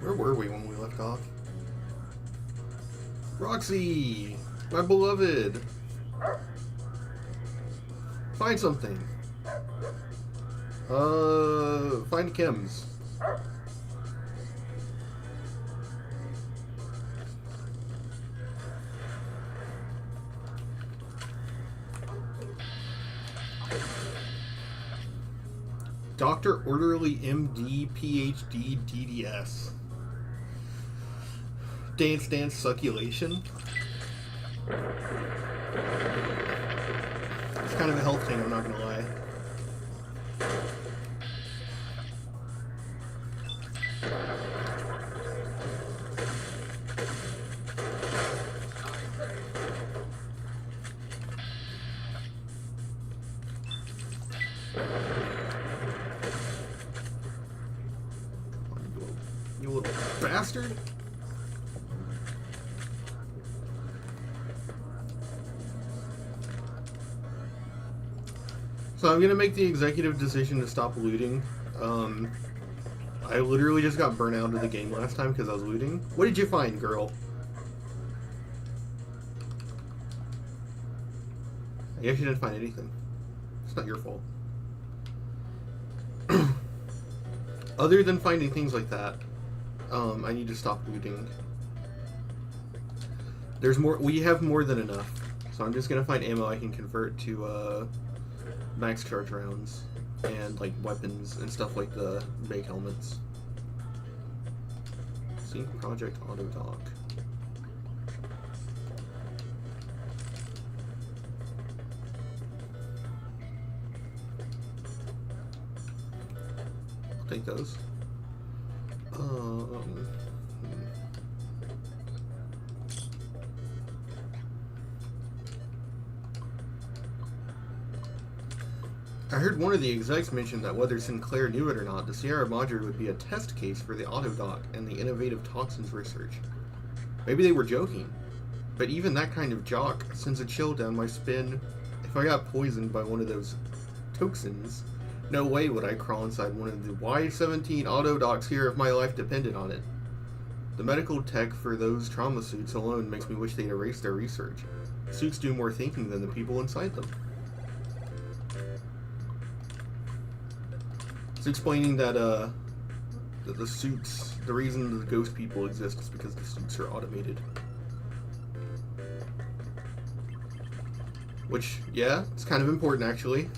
Where were we when we left off? Roxy! My beloved! Find something. Find chems. Dr. Orderly MD PhD DDS. Dance Succulation. It's kind of a health thing, I'm not gonna lie. You little bastard. So I'm gonna make the executive decision to stop looting. I literally just got burnt out of the game last time because I was looting. What did you find, girl? I guess you didn't find anything. It's not your fault. Other than finding things like that, I need to stop looting. There's more. We have more than enough, so I'm just gonna find ammo I can convert to max charge rounds and like weapons and stuff like the big helmets. Sync project auto dock. I'll take those. I heard one of the execs mention that whether Sinclair knew it or not, the Sierra Madre would be a test case for the autodoc and the innovative toxins research. Maybe they were joking, but even that kind of jock sends a chill down my spine. If I got poisoned by one of those toxins, no way would I crawl inside one of the Y-17 autodocs here if my life depended on it. The medical tech for those trauma suits alone makes me wish they'd erase their research. Suits do more thinking than the people inside them. It's explaining that the suits, the reason the ghost people exist is because the suits are automated. Which, yeah, it's kind of important actually.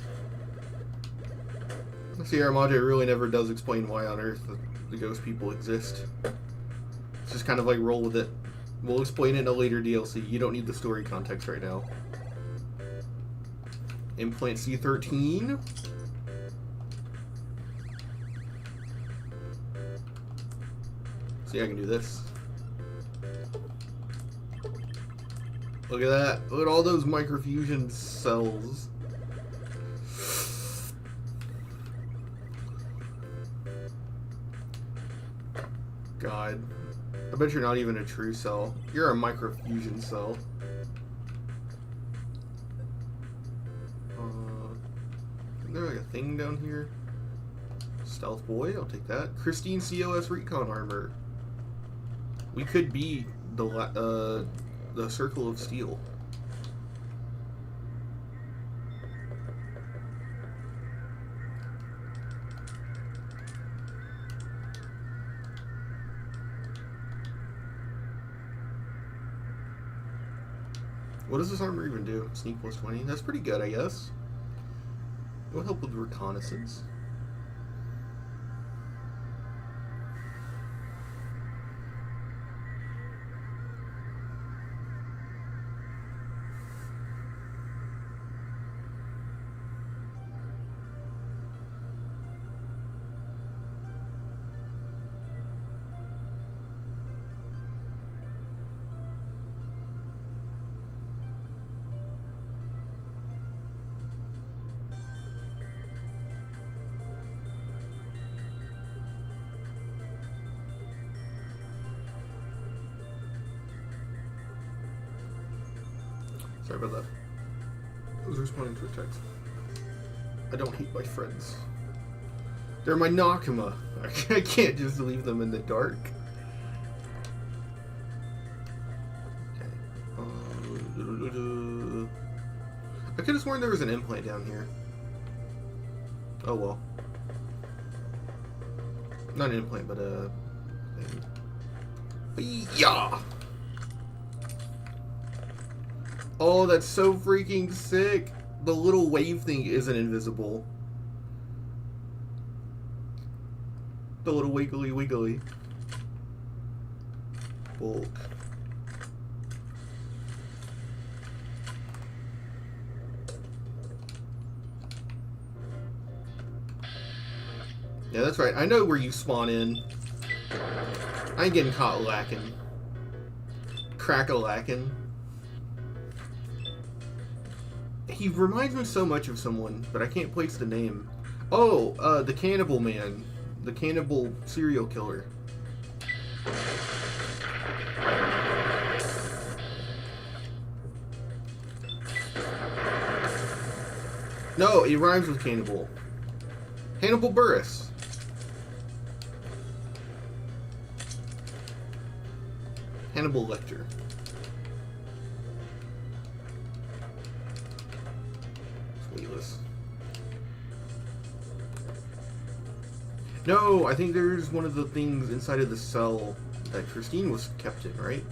The Sierra Madre really never does explain why on earth the ghost people exist. It's just kind of like roll with it. We'll explain it in a later DLC. You don't need the story context right now. Implant C13. See, I can do this. Look at that. Look at all those microfusion cells. God. I bet you're not even a true cell. You're a microfusion cell. Isn't there like a thing down here? Stealth boy, I'll take that. Christine COS recon armor. We could be the Circle of Steel. What does this armor even do? Sneak plus 20? That's pretty good, I guess. It will help with reconnaissance. Sorry about that. I was responding to a text. I don't hate my friends. They're my Nakama. I can't just leave them in the dark. sworn there was an implant down here. Oh well. Not an implant, but a... Yeah! Oh, that's so freaking sick! The little wave thing isn't invisible. The little wiggly wiggly. Bulk. Yeah, that's right. I know where you spawn in. I ain't getting caught lacking. Crack-a-lacking. He reminds me so much of someone, but I can't place the name. Oh, the Cannibal Man. The Cannibal Serial Killer. No, it rhymes with Cannibal. Hannibal Buress. Hannibal Lecter. Weightless. No, I think there's one of the things inside of the cell that Christine was kept in, right?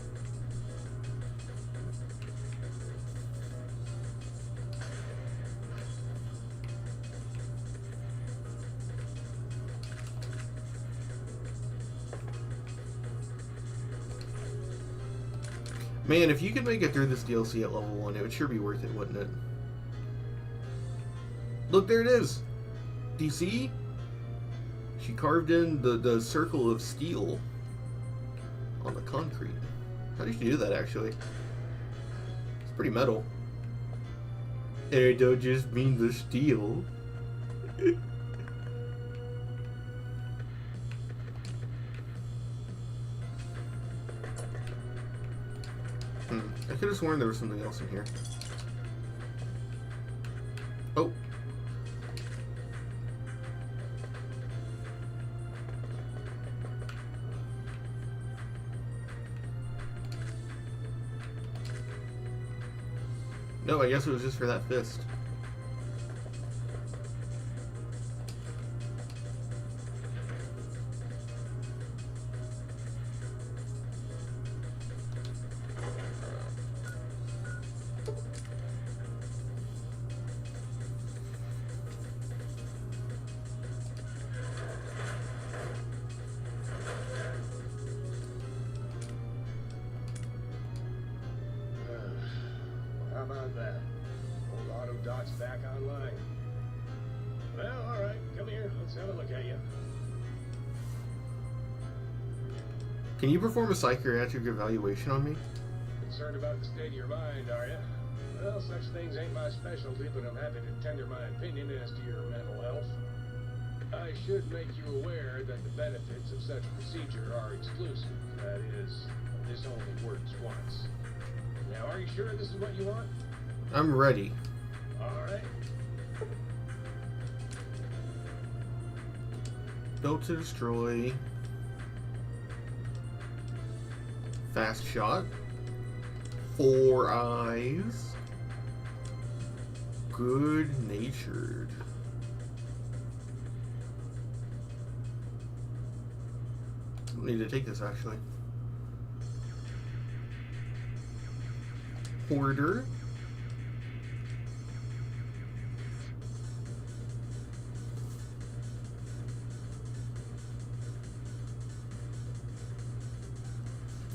Man, if you could make it through this DLC at level 1, it would sure be worth it, wouldn't it? Look, there it is! Do you see? She carved in the circle of steel on the concrete. How did she do that, actually? It's pretty metal. And it don't just mean the steel. I could have sworn there was something else in here. Oh. No, I guess it was just for that fist. How about that? Old auto doc's back online. Well, alright, come here, let's have a look at you. Can you perform a psychiatric evaluation on me? Concerned about the state of your mind, are you? Well, such things ain't my specialty, but I'm happy to tender my opinion as to your mental health. I should make you aware that the benefits of such a procedure are exclusive. That is, this only works once. Now, are you sure this is what you want? I'm ready. Alright. Built to destroy. Fast shot. 4 eyes. Good natured. I need to take this actually. Hoarder.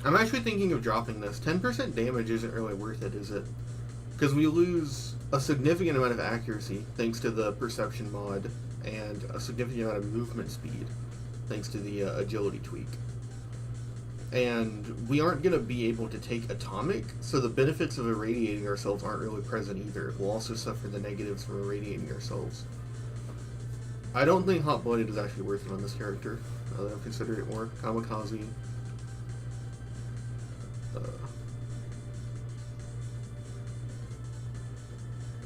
I'm actually thinking of dropping this. 10% damage isn't really worth it, is it? Because we lose a significant amount of accuracy thanks to the perception mod, and a significant amount of movement speed thanks to the agility tweak. And we aren't going to be able to take atomic, so the benefits of irradiating ourselves aren't really present either. We'll also suffer the negatives from irradiating ourselves. I don't think hot-blooded is actually worth it on this character. I've considered it more. Kamikaze.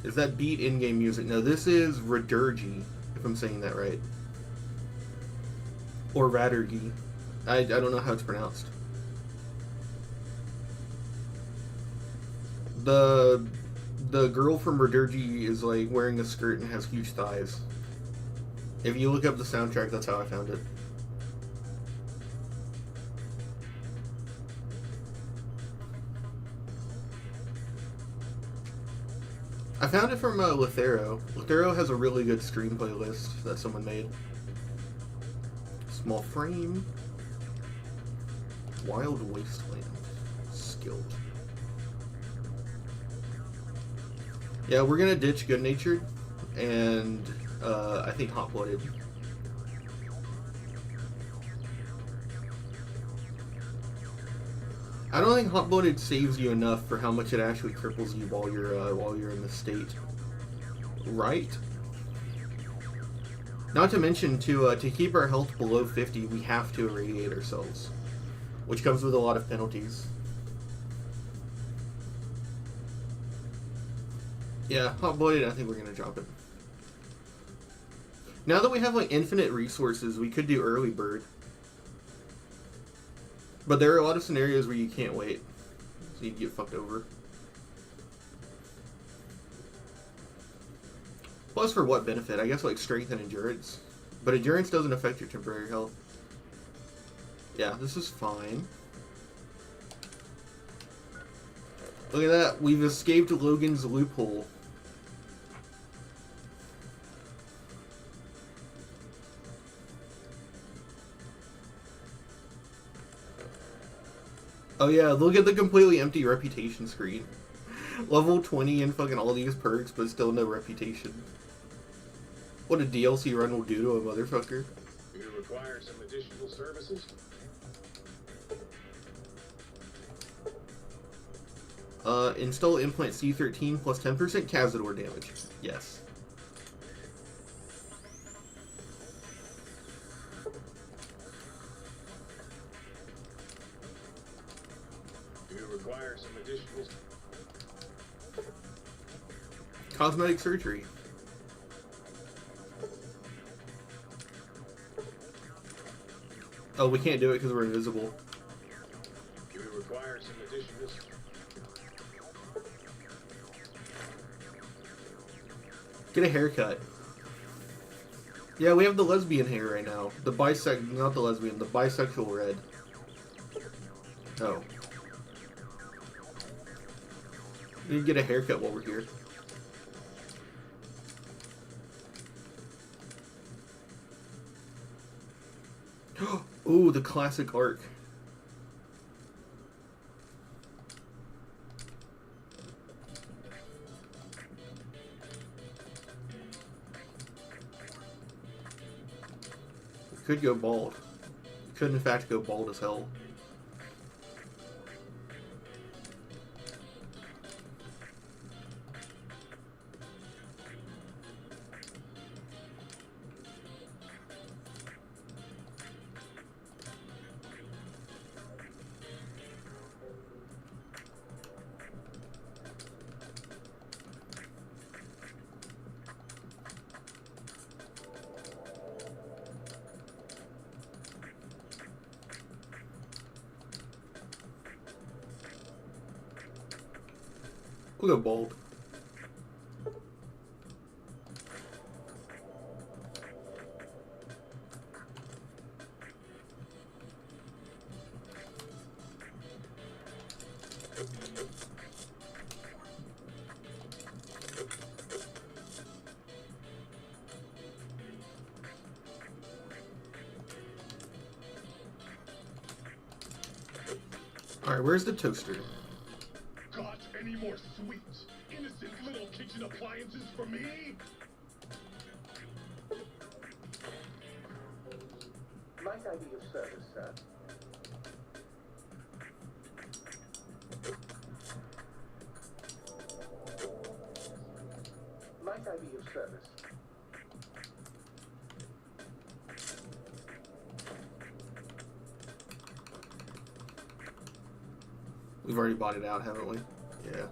Is that beat in-game music? No, this is Radurgi, if I'm saying that right. Or Radurgi. I don't know how it's pronounced. The girl from Murdergy is like wearing a skirt and has huge thighs. If you look up the soundtrack, that's how I found it. I found it from Lithero. Lithero has a really good screenplay list that someone made. Small frame. Wild Wasteland. Skilled. Yeah, we're gonna ditch Good Natured and I think Hot Blooded. I don't think Hot Blooded saves you enough for how much it actually cripples you while you're in this state. Right? Not to mention, to keep our health below 50, we have to irradiate ourselves, which comes with a lot of penalties. Yeah, Hot Blooded, I think we're gonna drop it. Now that we have like infinite resources, we could do Early Bird. But there are a lot of scenarios where you can't wait, so you get fucked over. Plus, for what benefit? I guess like strength and endurance. But endurance doesn't affect your temporary health. Yeah, this is fine. Look at that. We've escaped Logan's loophole. Oh yeah, look at the completely empty reputation screen. Level 20 and fucking all these perks, but still no reputation. What a DLC run will do to a motherfucker. You require some additional services? Install implant C13 plus 10% Cazador damage. Yes. You require some additional... Cosmetic surgery. Oh, we can't do it because we're invisible. You require some additional... Get a haircut. Yeah, we have the lesbian hair right now. The not the lesbian, the bisexual red. Oh. We need to get a haircut while we're here. Ooh, the classic arc. We could go bald. We could in fact go bald as hell. We'll go bald. Alright, where's the toaster? Got any more sweet, innocent little kitchen appliances for me? Might I be of service, sir? Might I be of service? We've already bought it out, haven't we? Yeah.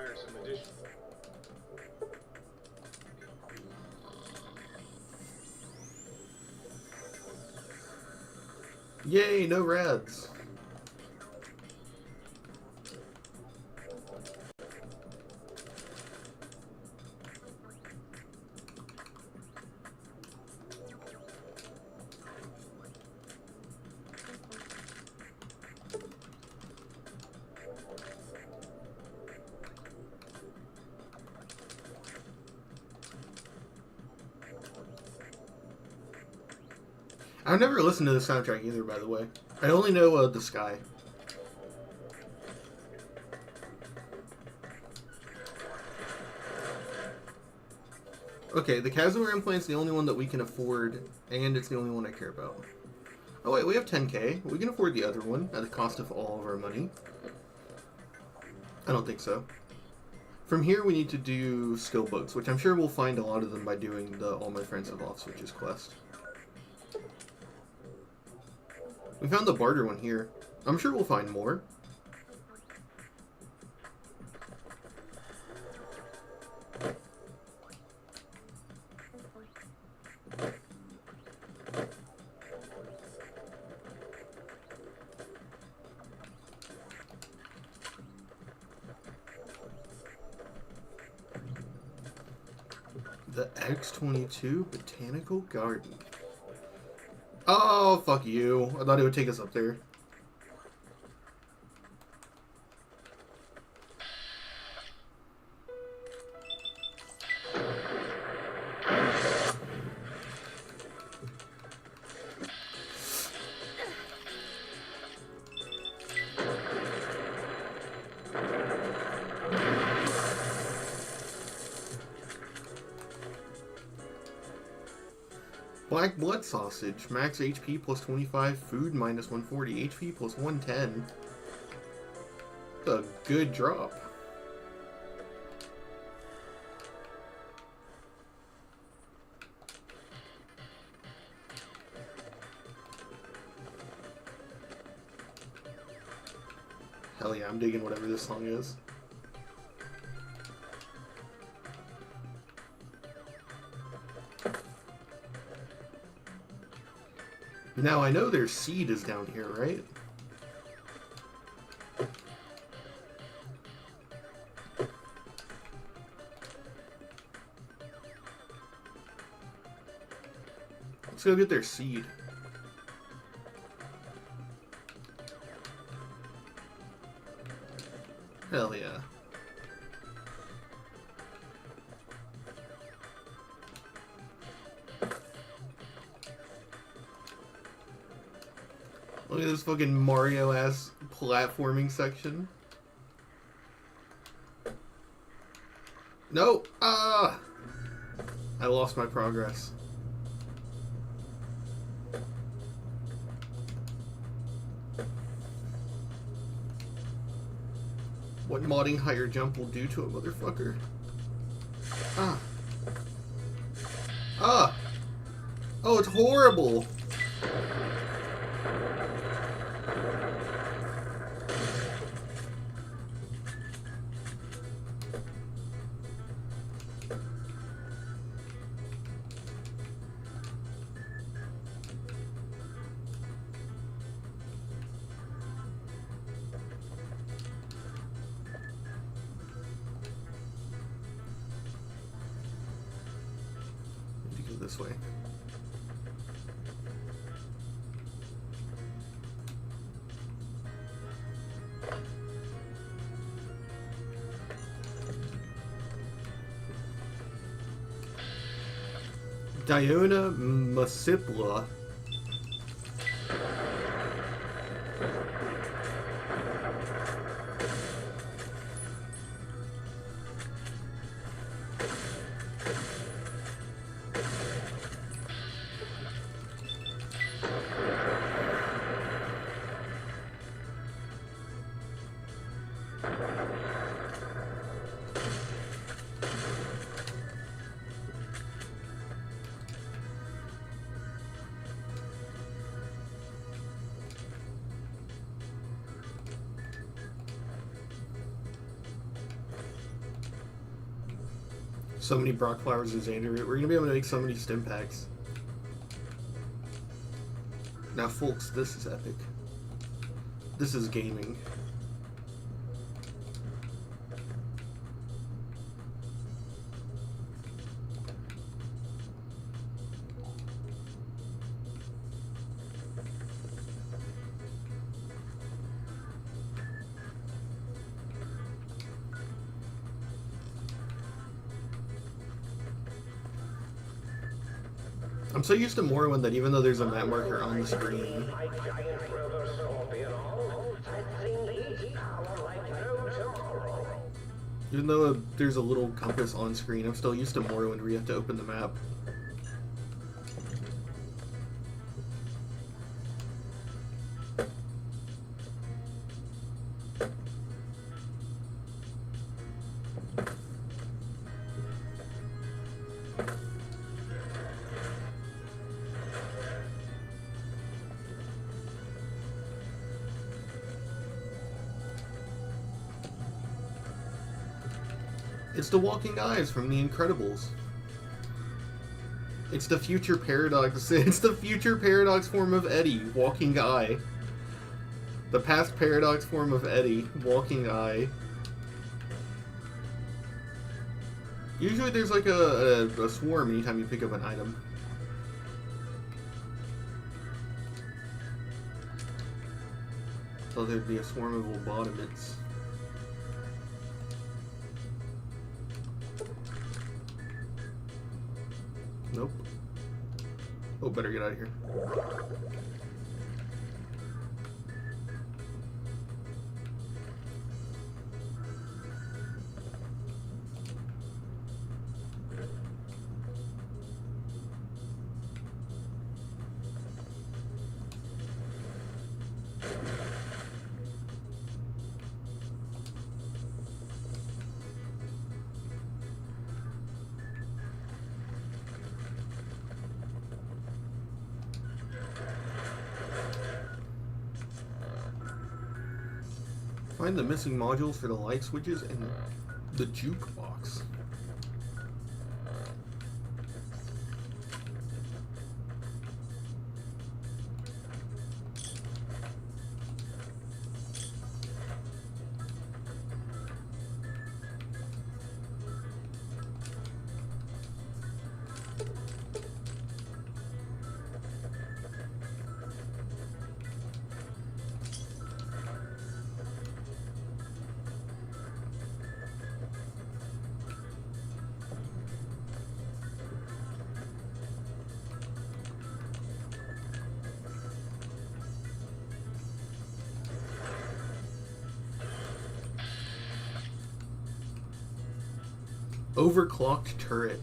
require some additional. Yay, no rads. I've never listened to the soundtrack either, by the way. I only know The Sky. Okay, the Casaware implant's the only one that we can afford, and it's the only one I care about. Oh wait, we have 10k. We can afford the other one at the cost of all of our money. I don't think so. From here, we need to do skill books, which I'm sure we'll find a lot of them by doing the All My Friends Have Off Switches quest. We found the barter one here. I'm sure we'll find more. The X-22 Botanical Garden. Oh, fuck you. I thought it would take us up there. Black blood sausage. Max HP plus 25. Food minus 140. HP plus 110. That's a good drop. Hell yeah, I'm digging whatever this song is. Now, I know their seed is down here, right? Let's go get their seed. Hell yeah. Look at this fucking Mario-ass platforming section. No! Ah! I lost my progress. What modding higher jump will do to a motherfucker. Ah. Ah! Oh, it's horrible! This way. Diona Masipla. So many Brock Flowers and Xander. We're gonna be able to make so many stim packs. Now, folks, this is epic. This is gaming. I'm so used to Morrowind that even though there's a map marker on the screen, even though there's a little compass on screen, I'm still used to Morrowind where you have to open the map. It's the walking eyes from The Incredibles. It's the future paradox. It's the future paradox form of Eddie, walking eye. The past paradox form of Eddie, walking eye. Usually there's like a swarm anytime you pick up an item. So there'd be a swarm of lobotomites. Nope. Oh, better get out of here. Find the missing modules for the light switches and the jukebox. Overclocked turret.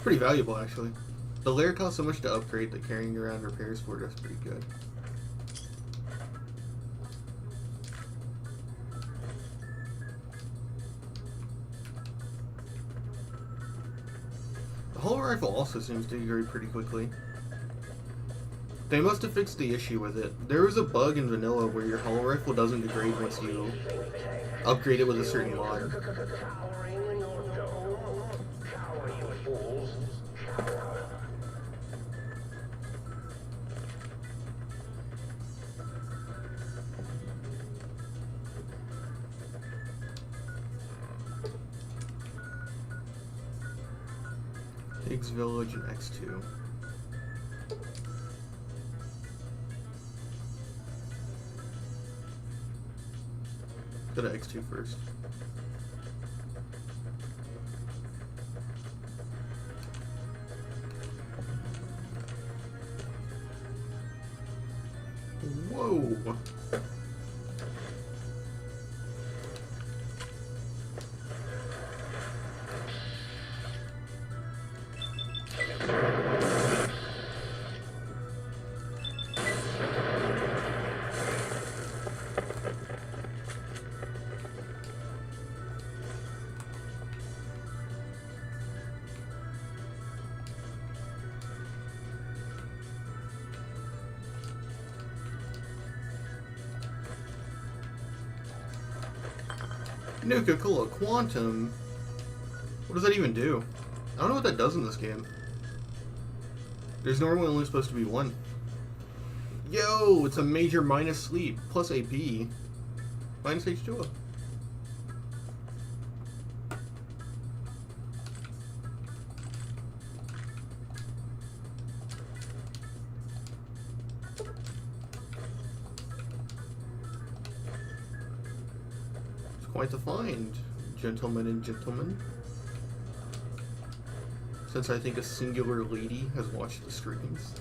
Pretty valuable, actually. The layer costs so much to upgrade that carrying around repairs for it is pretty good. The hollow rifle also seems to degrade pretty quickly. They must have fixed the issue with it. There was a bug in vanilla where your hollow rifle doesn't degrade once you upgrade it with a certain mod. Higgs Village and X2. Go to X2 first. Whoa! Nuka-Cola Quantum? What does that even do? I don't know what that does in this game. There's normally only supposed to be one. Yo, it's a major minus sleep, plus AP, minus H2O. Quite the find, gentlemen and gentlemen. Since I think a singular lady has watched the streams.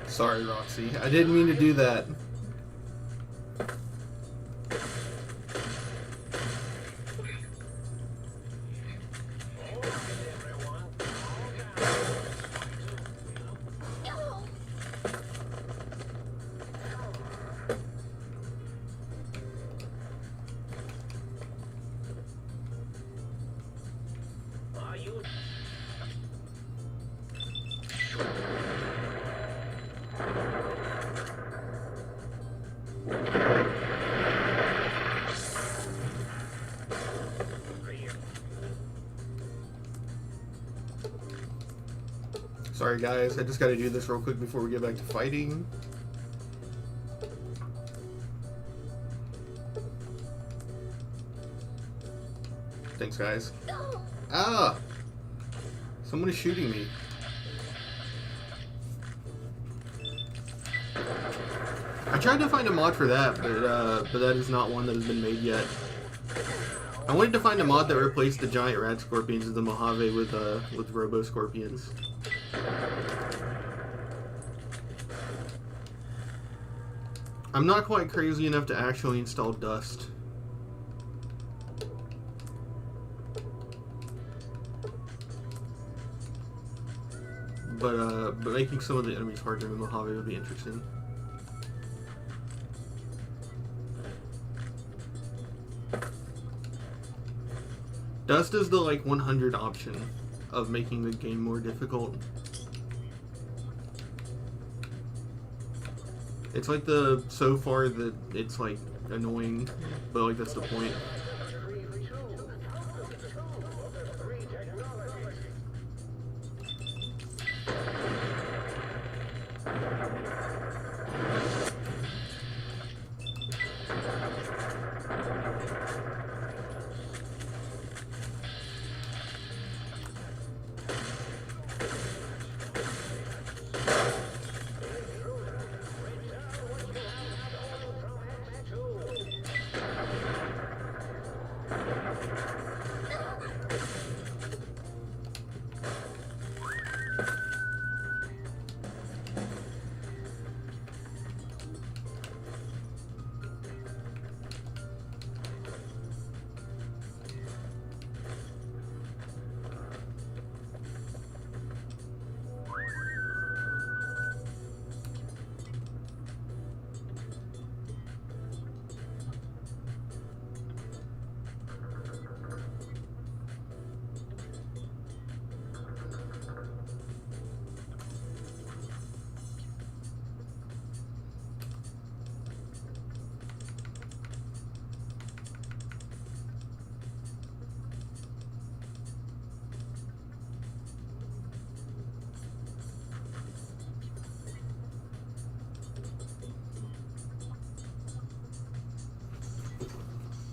Sorry, Roxy. I didn't mean to do that. Sorry guys, I just gotta do this real quick before we get back to fighting. Thanks guys. Ah! Someone is shooting me. I tried to find a mod for that, but that is not one that has been made yet. I wanted to find a mod that replaced the giant rat scorpions of the Mojave with robo scorpions. I'm not quite crazy enough to actually install Dust. But making some of the enemies harder in Mojave would be interesting. Dust is the like 100 option of making the game more difficult. It's like so far that it's like annoying, but like that's the point.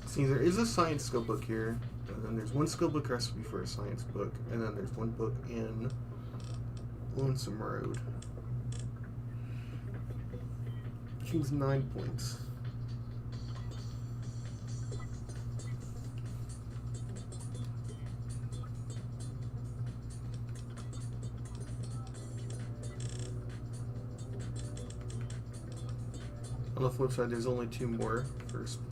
See, there is a science skill book here, and then there's one skill book recipe for a science book, and then there's one book in Lonesome Road. Which means 9 points. On the flip side, there's only 2 more for speech.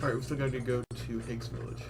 Alright, we still gotta go to Higgs Village.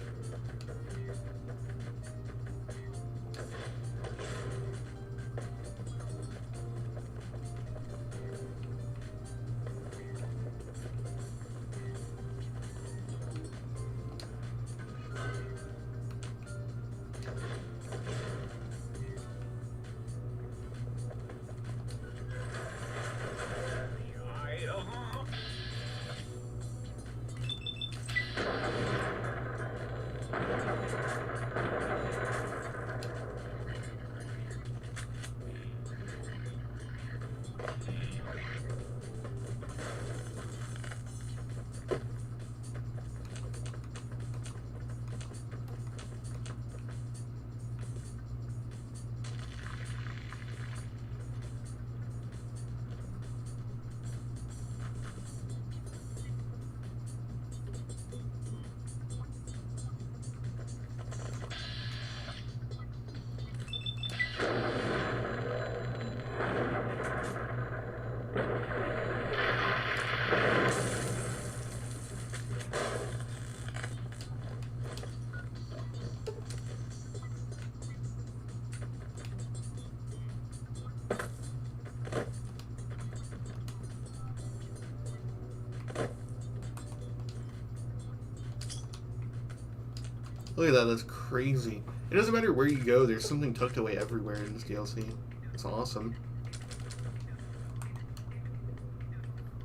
Look at that, that's crazy. It doesn't matter where you go, there's something tucked away everywhere in this DLC. It's awesome.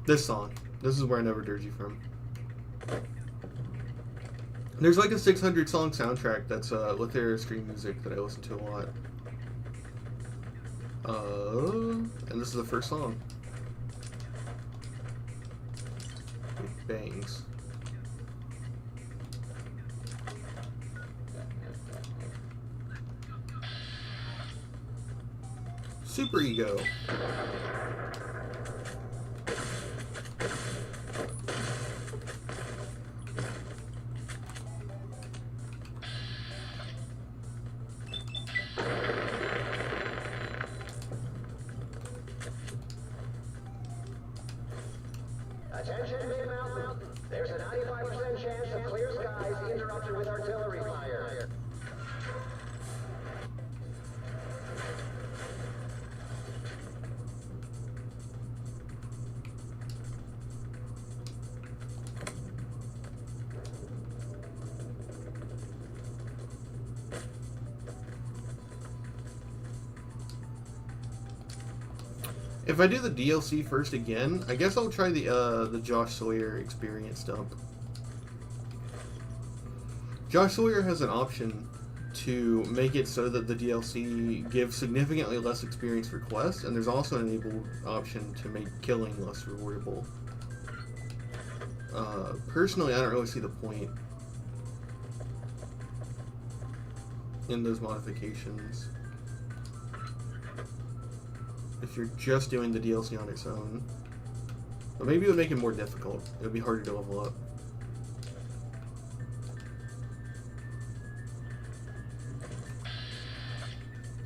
This song. This is where I know Dirgy from. There's like a 600 song soundtrack that's Lothario stream music that I listen to a lot. And this is the first song. It bangs. Super Ego. Attention, Big Mountain. There's a 95% chance of clear skies interrupted with artillery fire. If I do the DLC first again, I guess I'll try the Josh Sawyer experience dump. Josh Sawyer has an option to make it so that the DLC gives significantly less experience for quests, and there's also an enabled option to make killing less rewardable. Personally, I don't really see the point in those modifications if you're just doing the DLC on its own. But maybe it would make it more difficult. It would be harder to level up.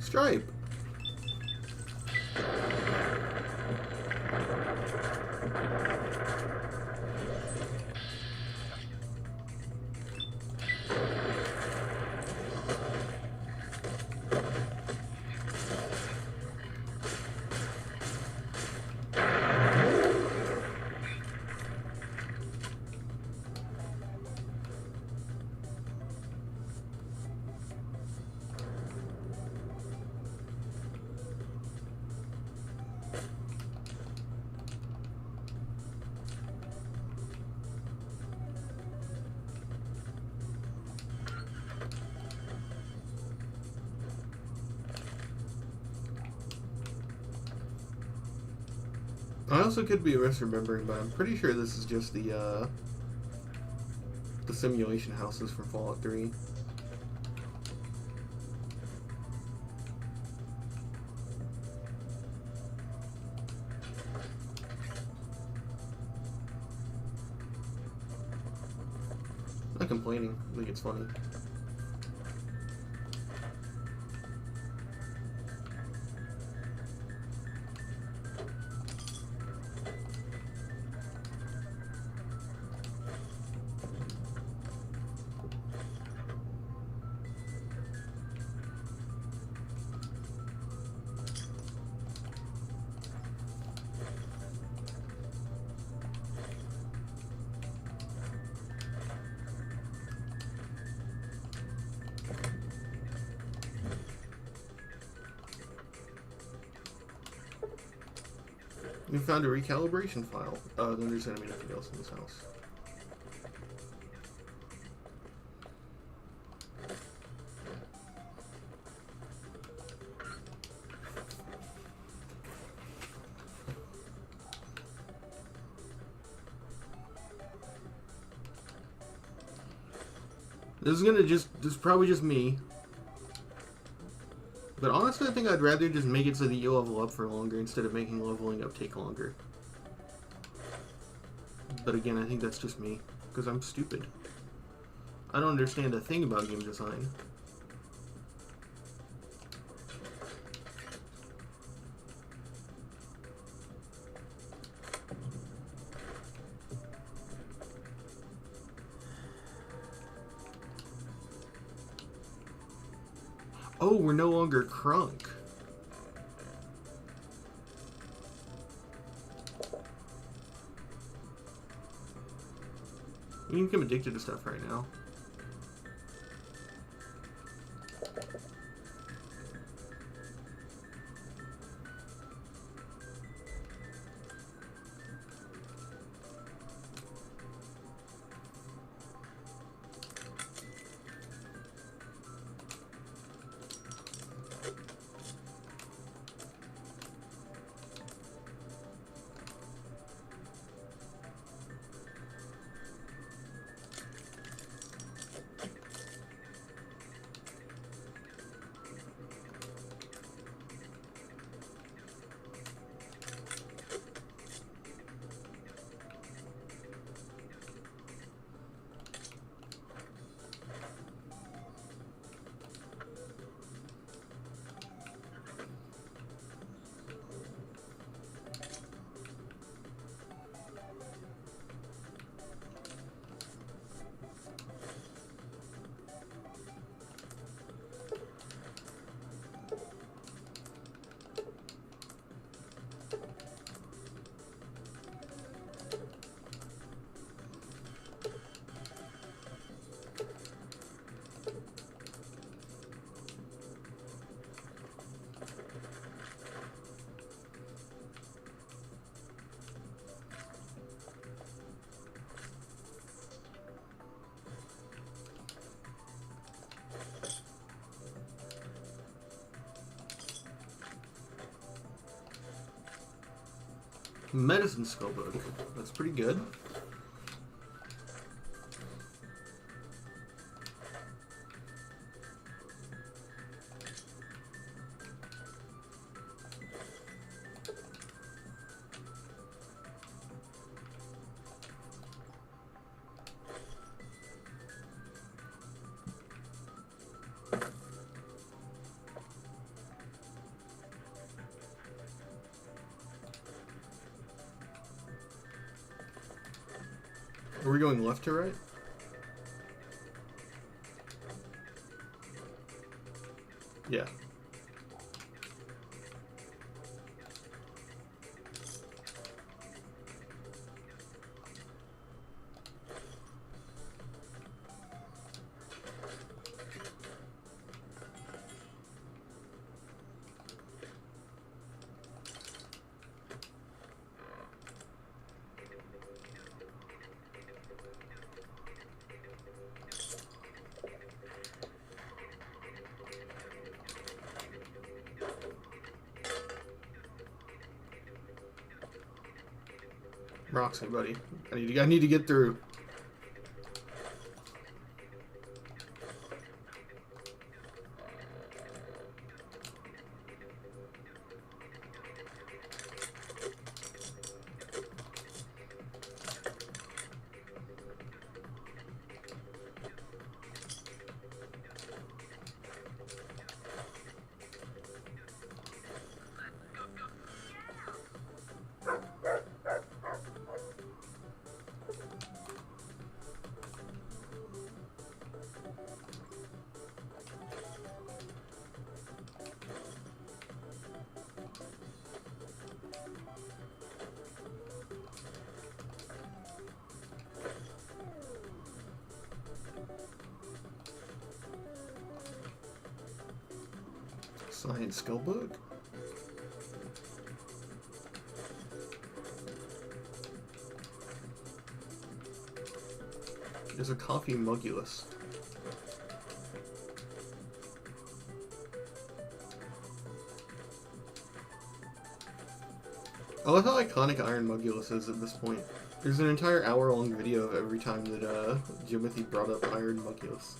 Stripe! I also could be misremembering, but I'm pretty sure this is just the simulation houses from Fallout 3. Not complaining. I think it's funny. We found a recalibration file. Then there's gonna be nothing else in this house. This is probably just me. But honestly, I think I'd rather just make it so that you level up for longer instead of making leveling up take longer. But again, I think that's just me, because I'm stupid. I don't understand a thing about game design. Oh, we're no longer crunk. You can become addicted to stuff right now. Medicine skill book. That's pretty good. Are we going left to right? Yeah. Roxy, buddy. I need to get through. Science skill book. There's a coffee mugulus. I love how iconic Iron Mugulus is at this point. There's an entire hour-long video of every time that Jimothy brought up Iron Mugulus.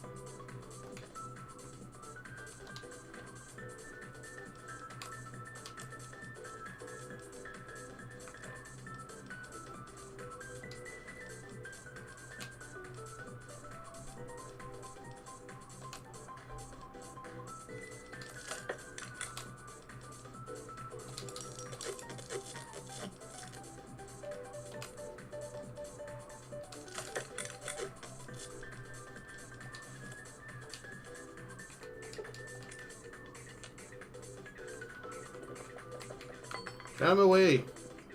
Out of my way.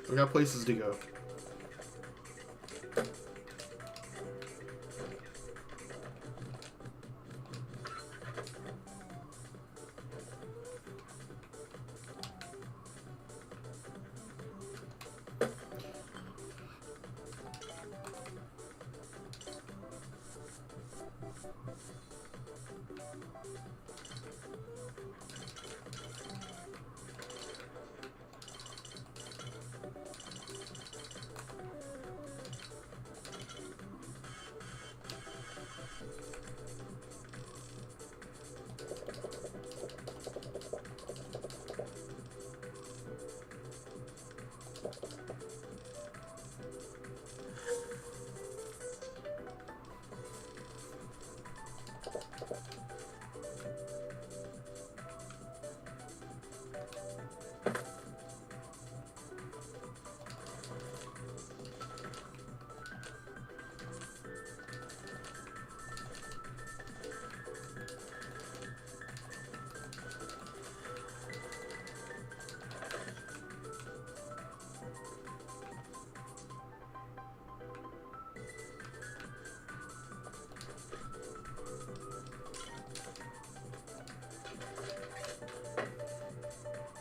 We got places to go.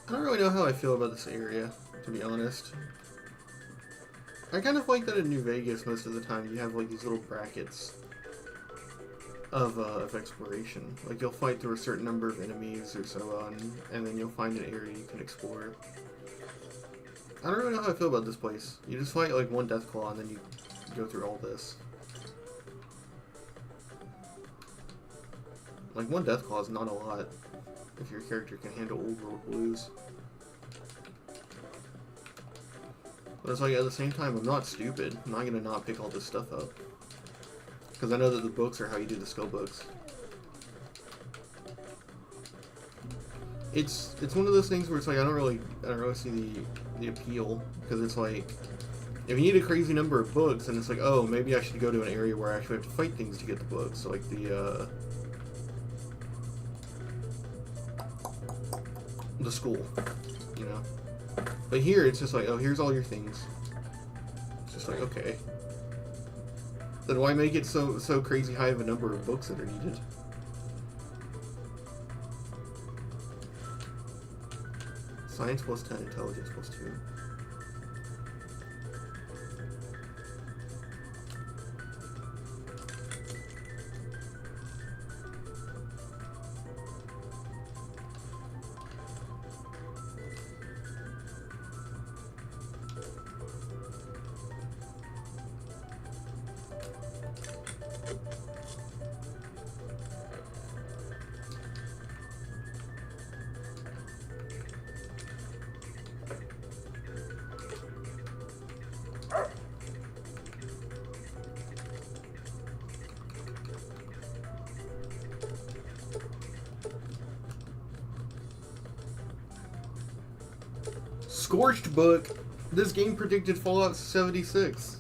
I don't really know how I feel about this area, to be honest. I kind of like that in New Vegas most of the time you have like these little brackets of exploration. Like you'll fight through a certain number of enemies or so on, and then you'll find an area you can explore. I don't really know how I feel about this place. You just fight like one Deathclaw and then you go through all this. Like one Deathclaw is not a lot if your character can handle old world blues. But it's like at the same time, I'm not stupid. I'm not gonna not pick all this stuff up. Because I know that the books are how you do the skill books. It's one of those things where it's like I don't really see the appeal, because it's like if you need a crazy number of books, and it's like, oh, maybe I should go to an area where I actually have to fight things to get the books. So like the school, you know. But here it's just like, oh, here's all your things. It's just like, okay. Then why make it so crazy high of a number of books that are needed? Science plus 10, intelligence plus 2. Scorched book. This game predicted Fallout 76.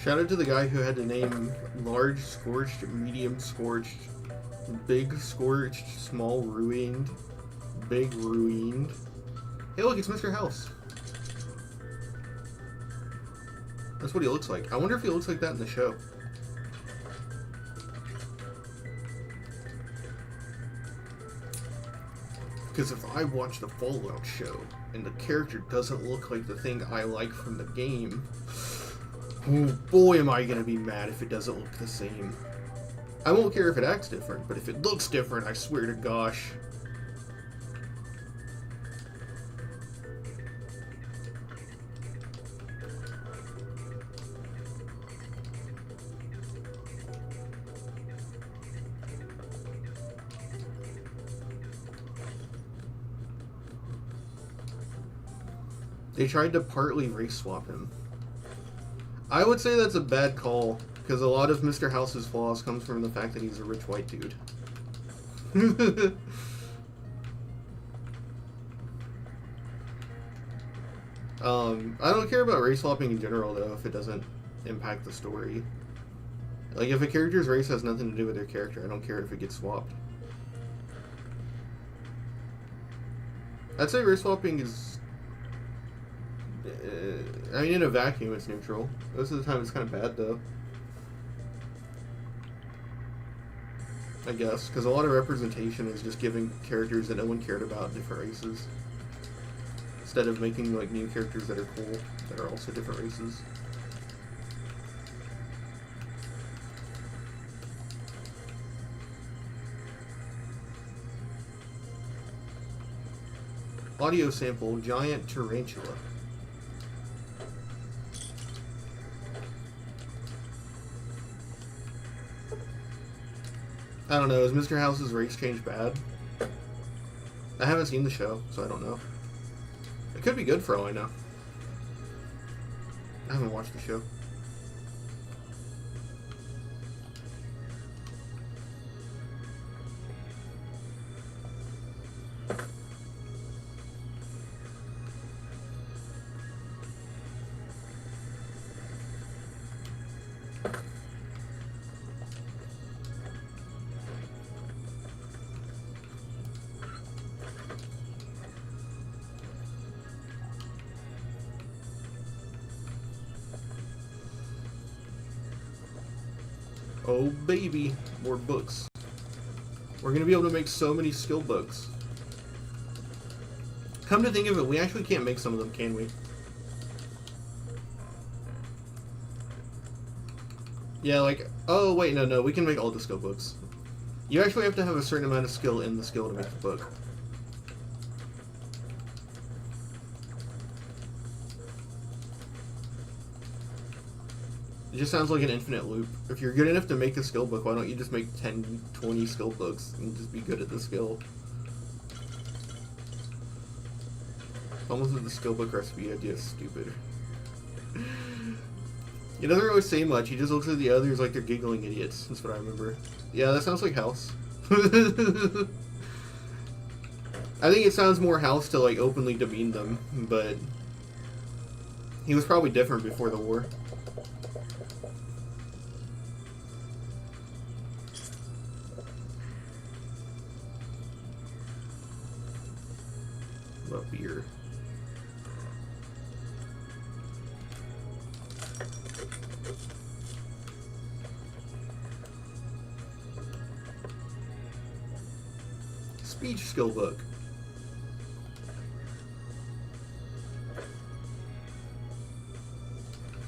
Shout out to the guy who had to name large scorched, medium scorched, big scorched, small ruined, big ruined. Hey look, it's Mr. House. That's what he looks like. I wonder if he looks like that in the show. Because if I watch the Fallout show and the character doesn't look like the thing I like from the game, oh boy, am I gonna be mad if it doesn't look the same. I won't care if it acts different, but if it looks different, I swear to gosh. They tried to partly race swap him. I would say that's a bad call, because a lot of Mr. House's flaws comes from the fact that he's a rich white dude. I don't care about race swapping in general, though, if it doesn't impact the story. Like, if a character's race has nothing to do with their character, I don't care if it gets swapped. I'd say race swapping is... I mean, in a vacuum, it's neutral. Most of the time, it's kind of bad, though. I guess, because a lot of representation is just giving characters that no one cared about different races. Instead of making, like, new characters that are cool, that are also different races. Audio sample, giant tarantula. I don't know, is Mr. House's race change bad? I haven't seen the show, so I don't know. It could be good for all I know. I haven't watched the show. Oh baby, more books. We're gonna be able to make so many skill books. Come to think of it, we actually can't make some of them, can we? Yeah, like, oh wait, no, we can make all the skill books. You actually have to have a certain amount of skill in the skill to make the book. It just sounds like an infinite loop. If you're good enough to make a skill book, why don't you just make 10, 20 skill books and just be good at the skill? Almost with the skill book recipe idea is stupid. He doesn't really say much, he just looks at the others like they're giggling idiots. That's what I remember. Yeah, that sounds like House. I think it sounds more House to like openly demean them, but he was probably different before the war. Love beer. Speech skill book.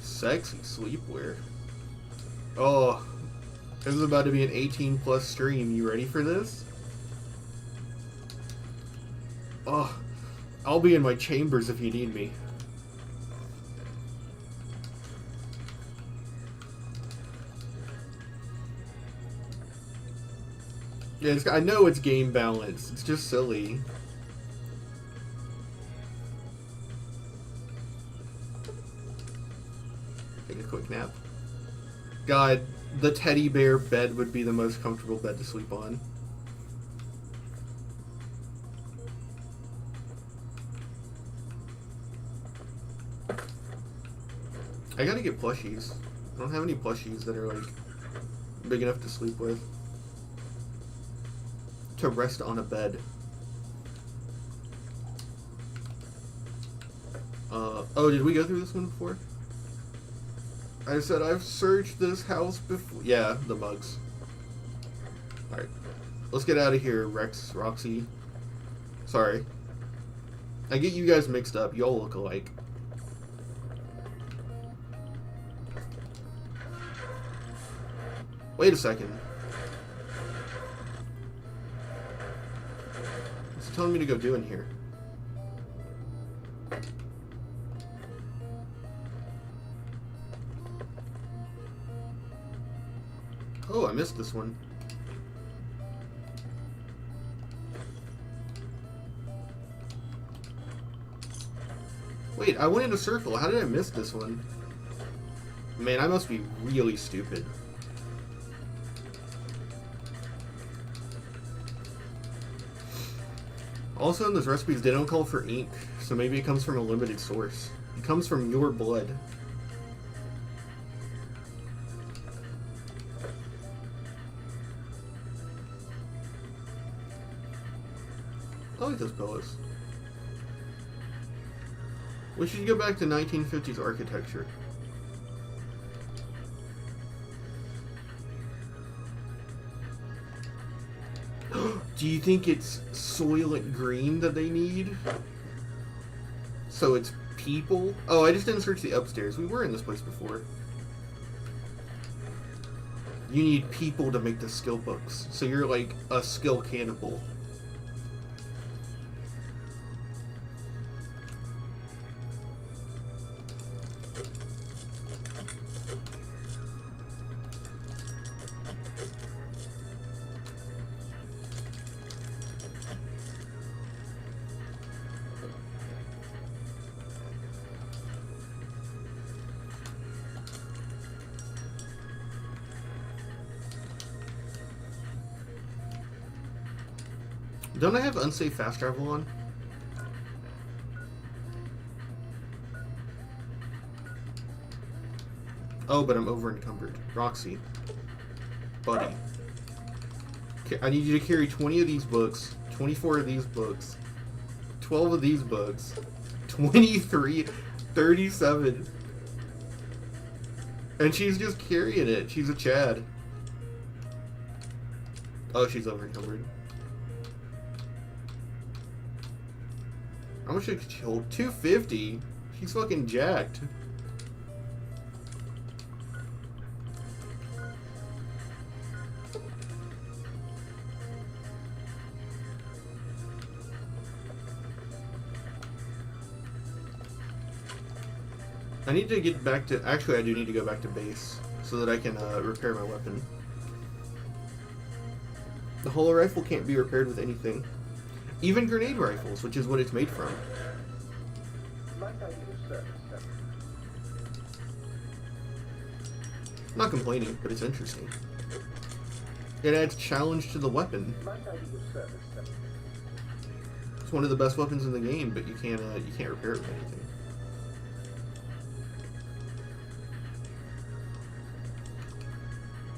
Sexy sleepwear. Oh, this is about to be an 18+ stream. You ready for this? Oh, I'll be in my chambers if you need me. Yeah, I know it's game balance. It's just silly. Take a quick nap. God, the teddy bear bed would be the most comfortable bed to sleep on. I gotta get plushies. I don't have any plushies that are like big enough to sleep with. To rest on a bed. Oh, did we go through this one before? I said I've searched this house before. Yeah, the mugs. Alright. Let's get out of here, Rex, Roxy. Sorry. I get you guys mixed up. You all look alike. Wait a second. What's it telling me to go do in here? Oh, I missed this one. Wait, I went in a circle. How did I miss this one? Man, I must be really stupid. Also, in those recipes, they don't call for ink, so maybe it comes from a limited source. It comes from your blood. I like those pillows. We should go back to 1950s architecture. Do you think it's Soylent Green that they need? So it's people? Oh, I just didn't search the upstairs. We were in this place before. You need people to make the skill books. So you're like a skill cannibal. Don't I have unsafe fast travel on? Oh, but I'm over encumbered. Roxy. Buddy. Okay, I need you to carry 20 of these books, 24 of these books, 12 of these books, 23, 37. And she's just carrying it. She's a Chad. Oh, she's over encumbered. How much did she hold? 250? She's fucking jacked. I need to get back to... Actually, I do need to go back to base so that I can repair my weapon. The holo rifle can't be repaired with anything. Even grenade rifles, which is what it's made from. Might I be of service, sir? I'm not complaining, but it's interesting. It adds challenge to the weapon. Might I be of service, sir? It's one of the best weapons in the game, but you can't repair it with anything.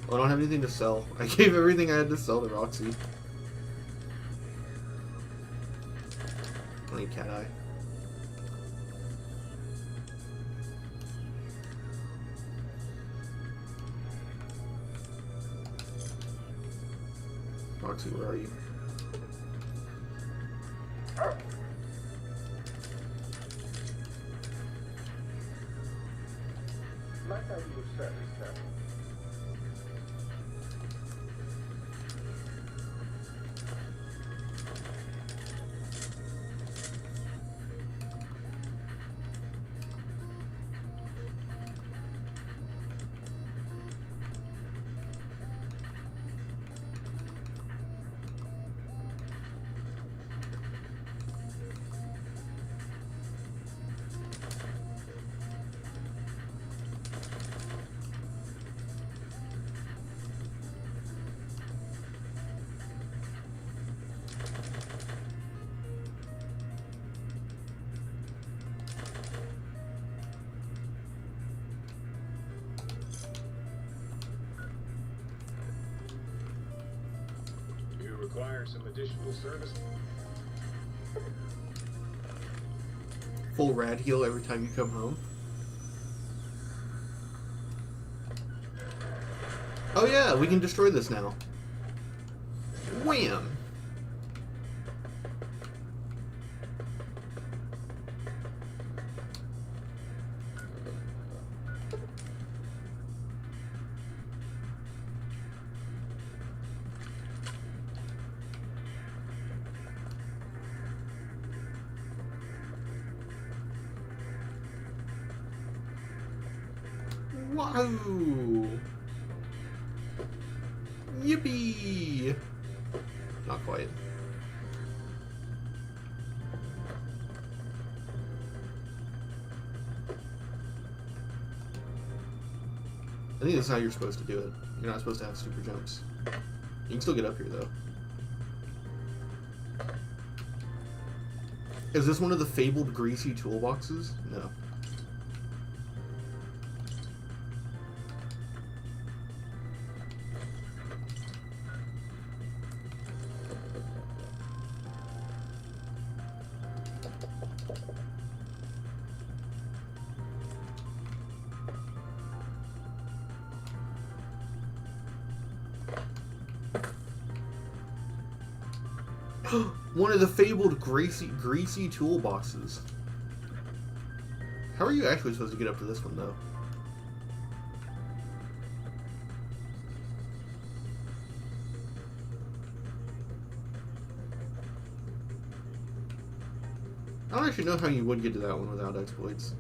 I don't have anything to sell. I gave everything I had to sell to Roxy. I need cat eye. Roxy, where are you? Might I be of service, sir? You require some additional service? Full rad heal every time you come home. Oh yeah, we can destroy this now. Wham! Wahoo! Yippee! Not quite. I think that's how you're supposed to do it. You're not supposed to have super jumps. You can still get up here, though. Is this one of the fabled greasy toolboxes? No. One of the fabled greasy toolboxes. How are you actually supposed to get up to this one, though? I don't actually know how you would get to that one without exploits.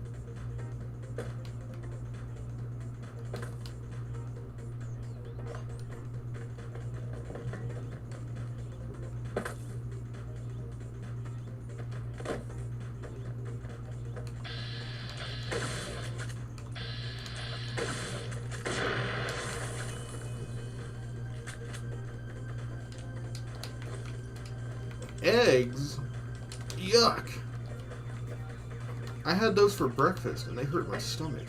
Eggs? Yuck! I had those for breakfast and they hurt my stomach.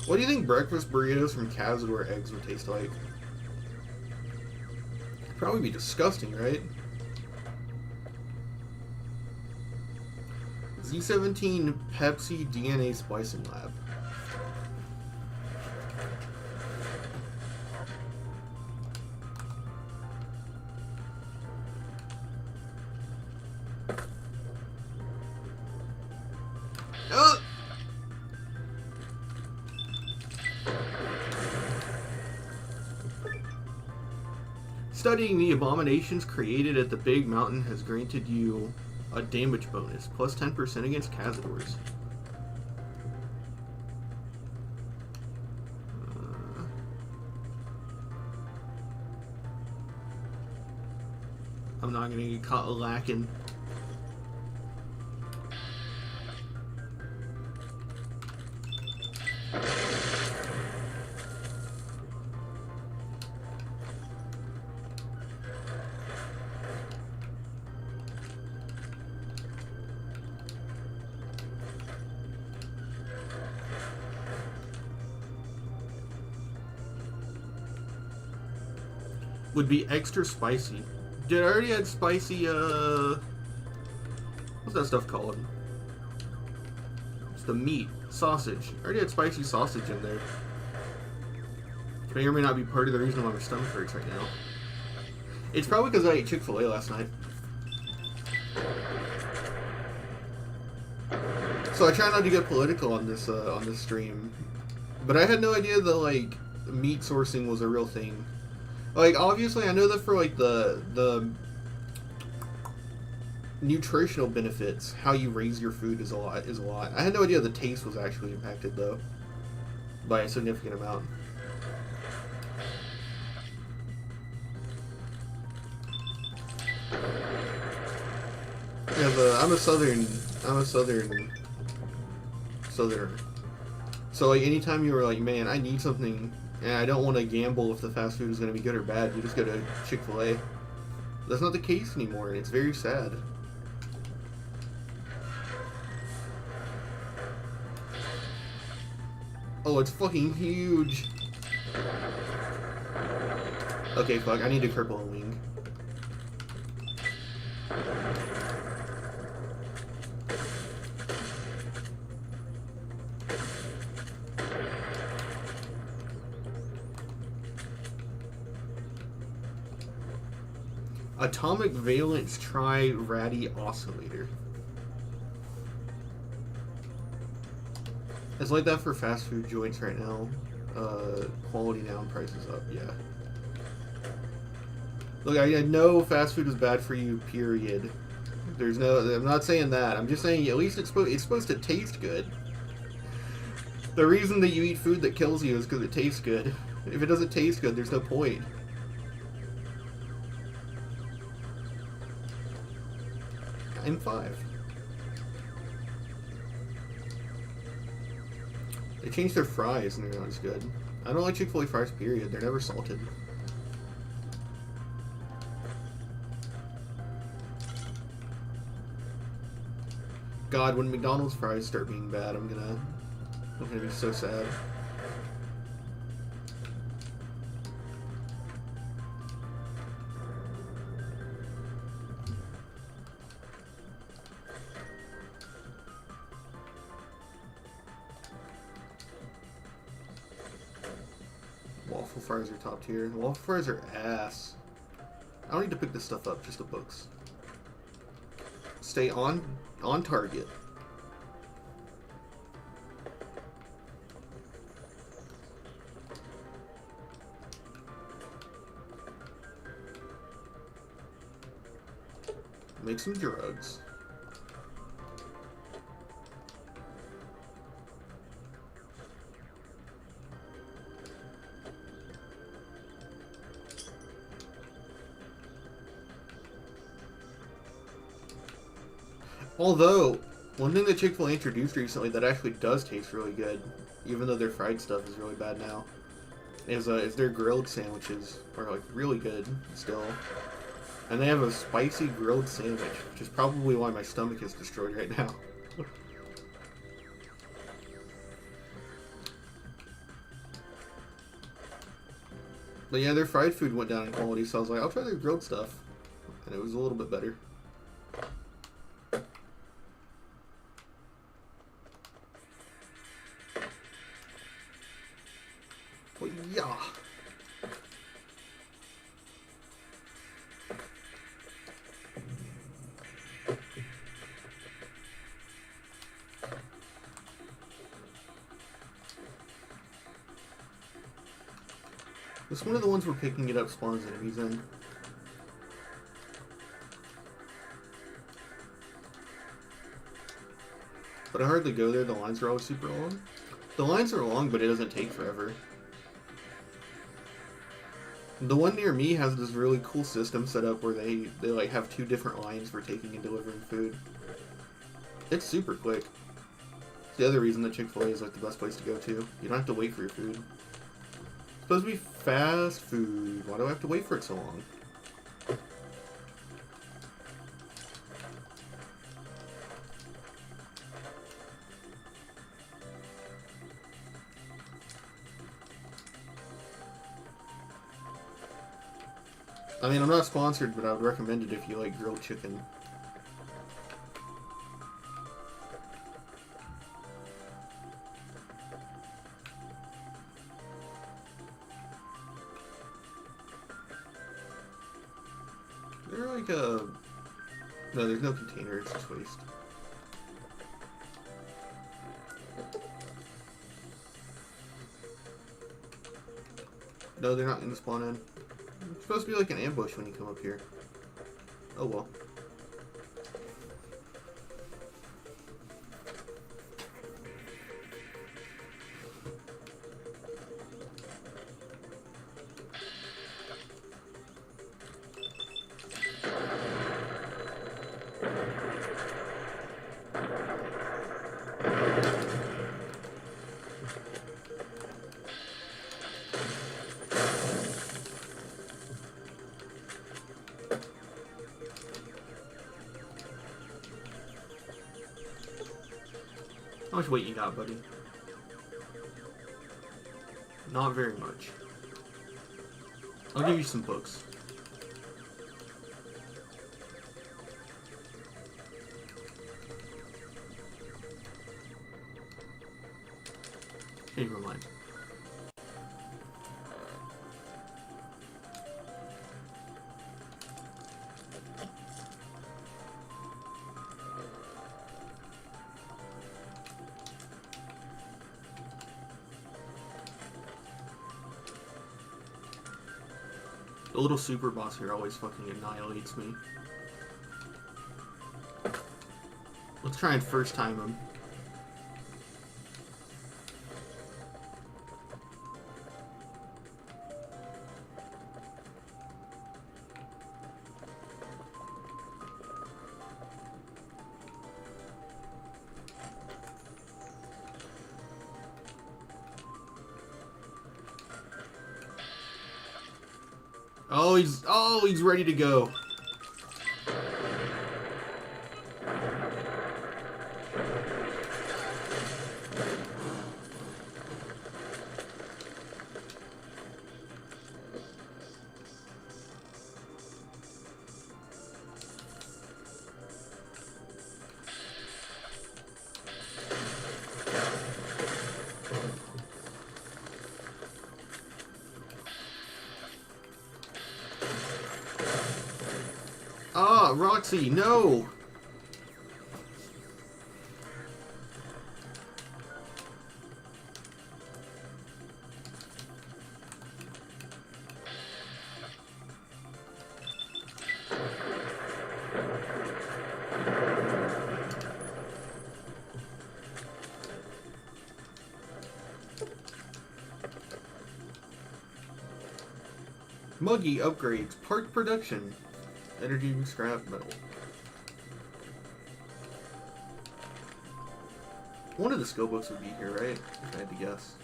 What do you think breakfast burritos from Cazador eggs would taste like? Probably be disgusting, right? Z17 Pepsi DNA splicing lab. Studying the abominations created at the Big Mountain has granted you a damage bonus, plus 10% against Cazadors. I'm not gonna get caught lacking. Would be extra spicy. Dude, I already had spicy, what's that stuff called? It's the meat. Sausage. I already had spicy sausage in there. Which may or may not be part of the reason why my stomach hurts right now. It's probably because I ate Chick-fil-A last night. So I try not to get political on this stream. But I had no idea that, like, meat sourcing was a real thing. Like, obviously, I know that for, like, the nutritional benefits, how you raise your food is a lot. I had no idea the taste was actually impacted, though, by a significant amount. Yeah, I'm a southerner. So, like, anytime you were like, man, I need something, and I don't want to gamble if the fast food is going to be good or bad, you just go to Chick-fil-A. That's not the case anymore, and it's very sad. Oh, it's fucking huge. Okay, fuck, I need to cripple a wing. Atomic Valence Tri-Ratty Oscillator. It's like that for fast food joints right now. Quality down, prices up, yeah. Look, I know fast food is bad for you, period. There's no, I'm not saying that. I'm just saying at least it's supposed to taste good. The reason that you eat food that kills you is because it tastes good. If it doesn't taste good, there's no point. In 5. They changed their fries and they're not as good. I don't like Chick-fil-A fries, period. They're never salted. God, when McDonald's fries start being bad, I'm gonna be so sad. Waffle fries are top tier. Waffle fries are ass. I don't need to pick this stuff up, just the books. Stay on target. Make some drugs. Although, one thing that Chick-fil-A introduced recently that actually does taste really good, even though their fried stuff is really bad now, is their grilled sandwiches are like really good still. And they have a spicy grilled sandwich, which is probably why my stomach is destroyed right now. But yeah, their fried food went down in quality, so I was like, I'll try their grilled stuff. And it was a little bit better. This one of the ones we're picking it up spawns enemies in. But I hardly go there, the lines are always super long. The lines are long, but it doesn't take forever. The one near me has this really cool system set up where they like have 2 different lines for taking and delivering food. It's super quick. It's the other reason that Chick-fil-A is like the best place to go to. You don't have to wait for your food. It's supposed to be fast food. Why do I have to wait for it so long? I mean, I'm not sponsored, but I would recommend it if you like grilled chicken. They're like a... No, there's no container, it's just waste. No, they're not in the spawn in. It's supposed to be like an ambush when you come up here. Oh well. How much weight you got, buddy? Not very much. I'll give you some books. Okay, never mind. The little super boss here always fucking annihilates me. Let's try and first time him. Oh, he's ready to go. Ah, Roxy, no! Muggy upgrades, part production, energy and scrap metal. One of the skill books would be here, right? If I had to guess.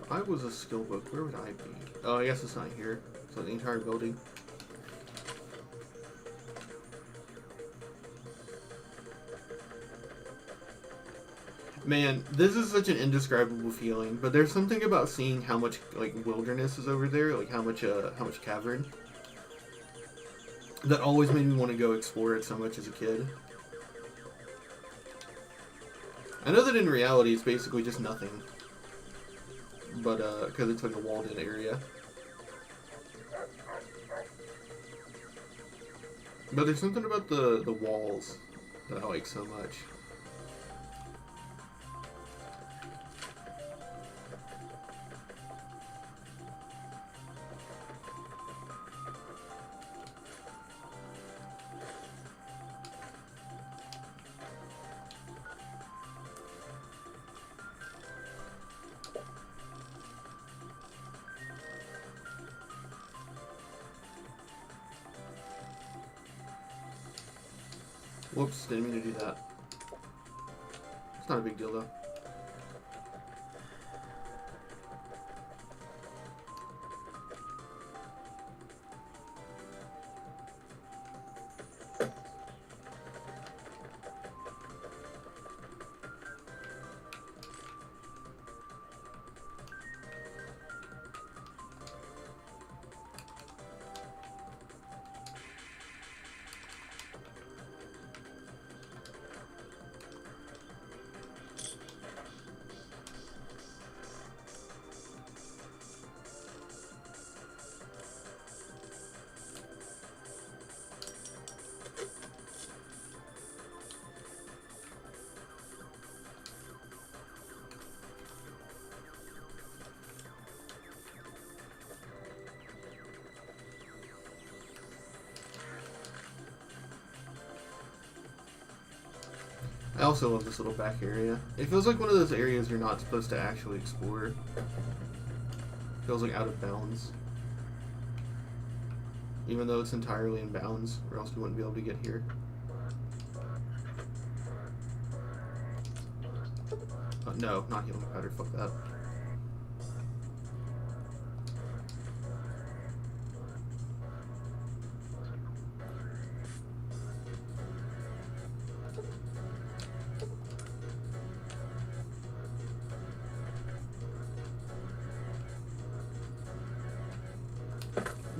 If I was a skill book, where would I be? Oh, I guess it's not here. So the entire building. Man, this is such an indescribable feeling, but there's something about seeing how much like wilderness is over there, like how much cavern, that always made me want to go explore it so much as a kid. I know that in reality it's basically just nothing, but because it's like a walled-in area. But there's something about the walls that I like so much. Whoops, didn't mean to do that. It's not a big deal though. I also love this little back area. It feels like one of those areas you're not supposed to actually explore. Feels like out of bounds. Even though it's entirely in bounds, or else we wouldn't be able to get here. No, not healing powder, fuck that.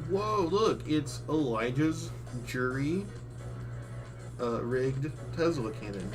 Whoa, look, it's Elijah's jury rigged Tesla cannon.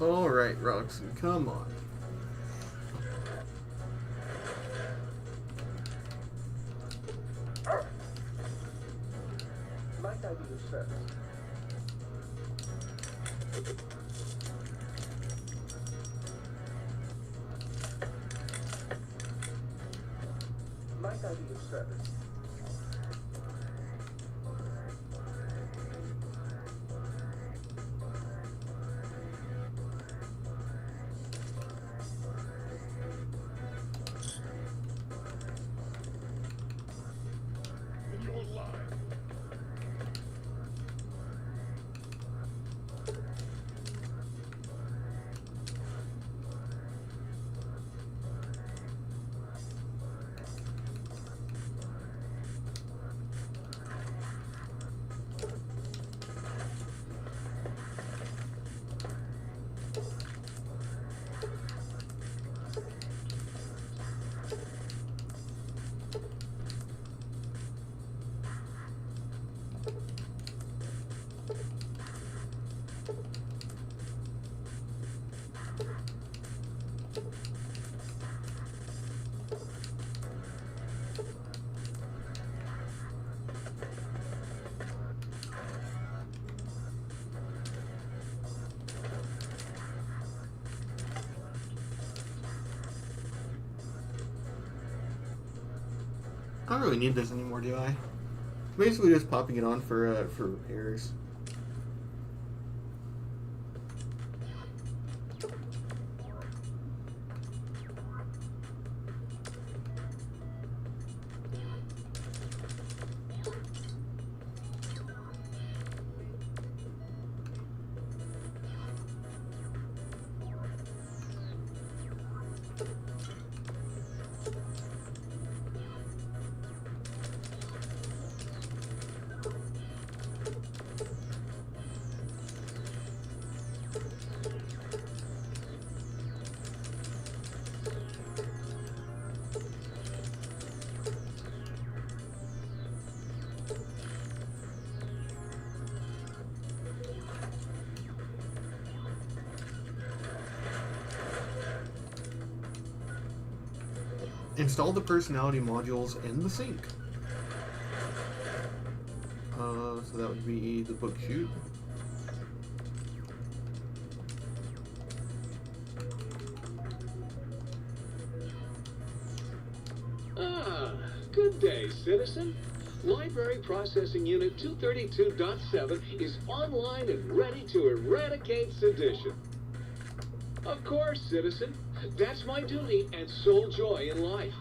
Alright, Roxy, come on. Might I be of service? Might I be of service? In your line. I don't really need this anymore, do I? Basically just popping it on for repairs. Install the personality modules in the sink. So that would be the book chute. Ah, good day, citizen. Library Processing Unit 232.7 is online and ready to eradicate sedition. Of course, citizen. That's my duty and sole joy in life.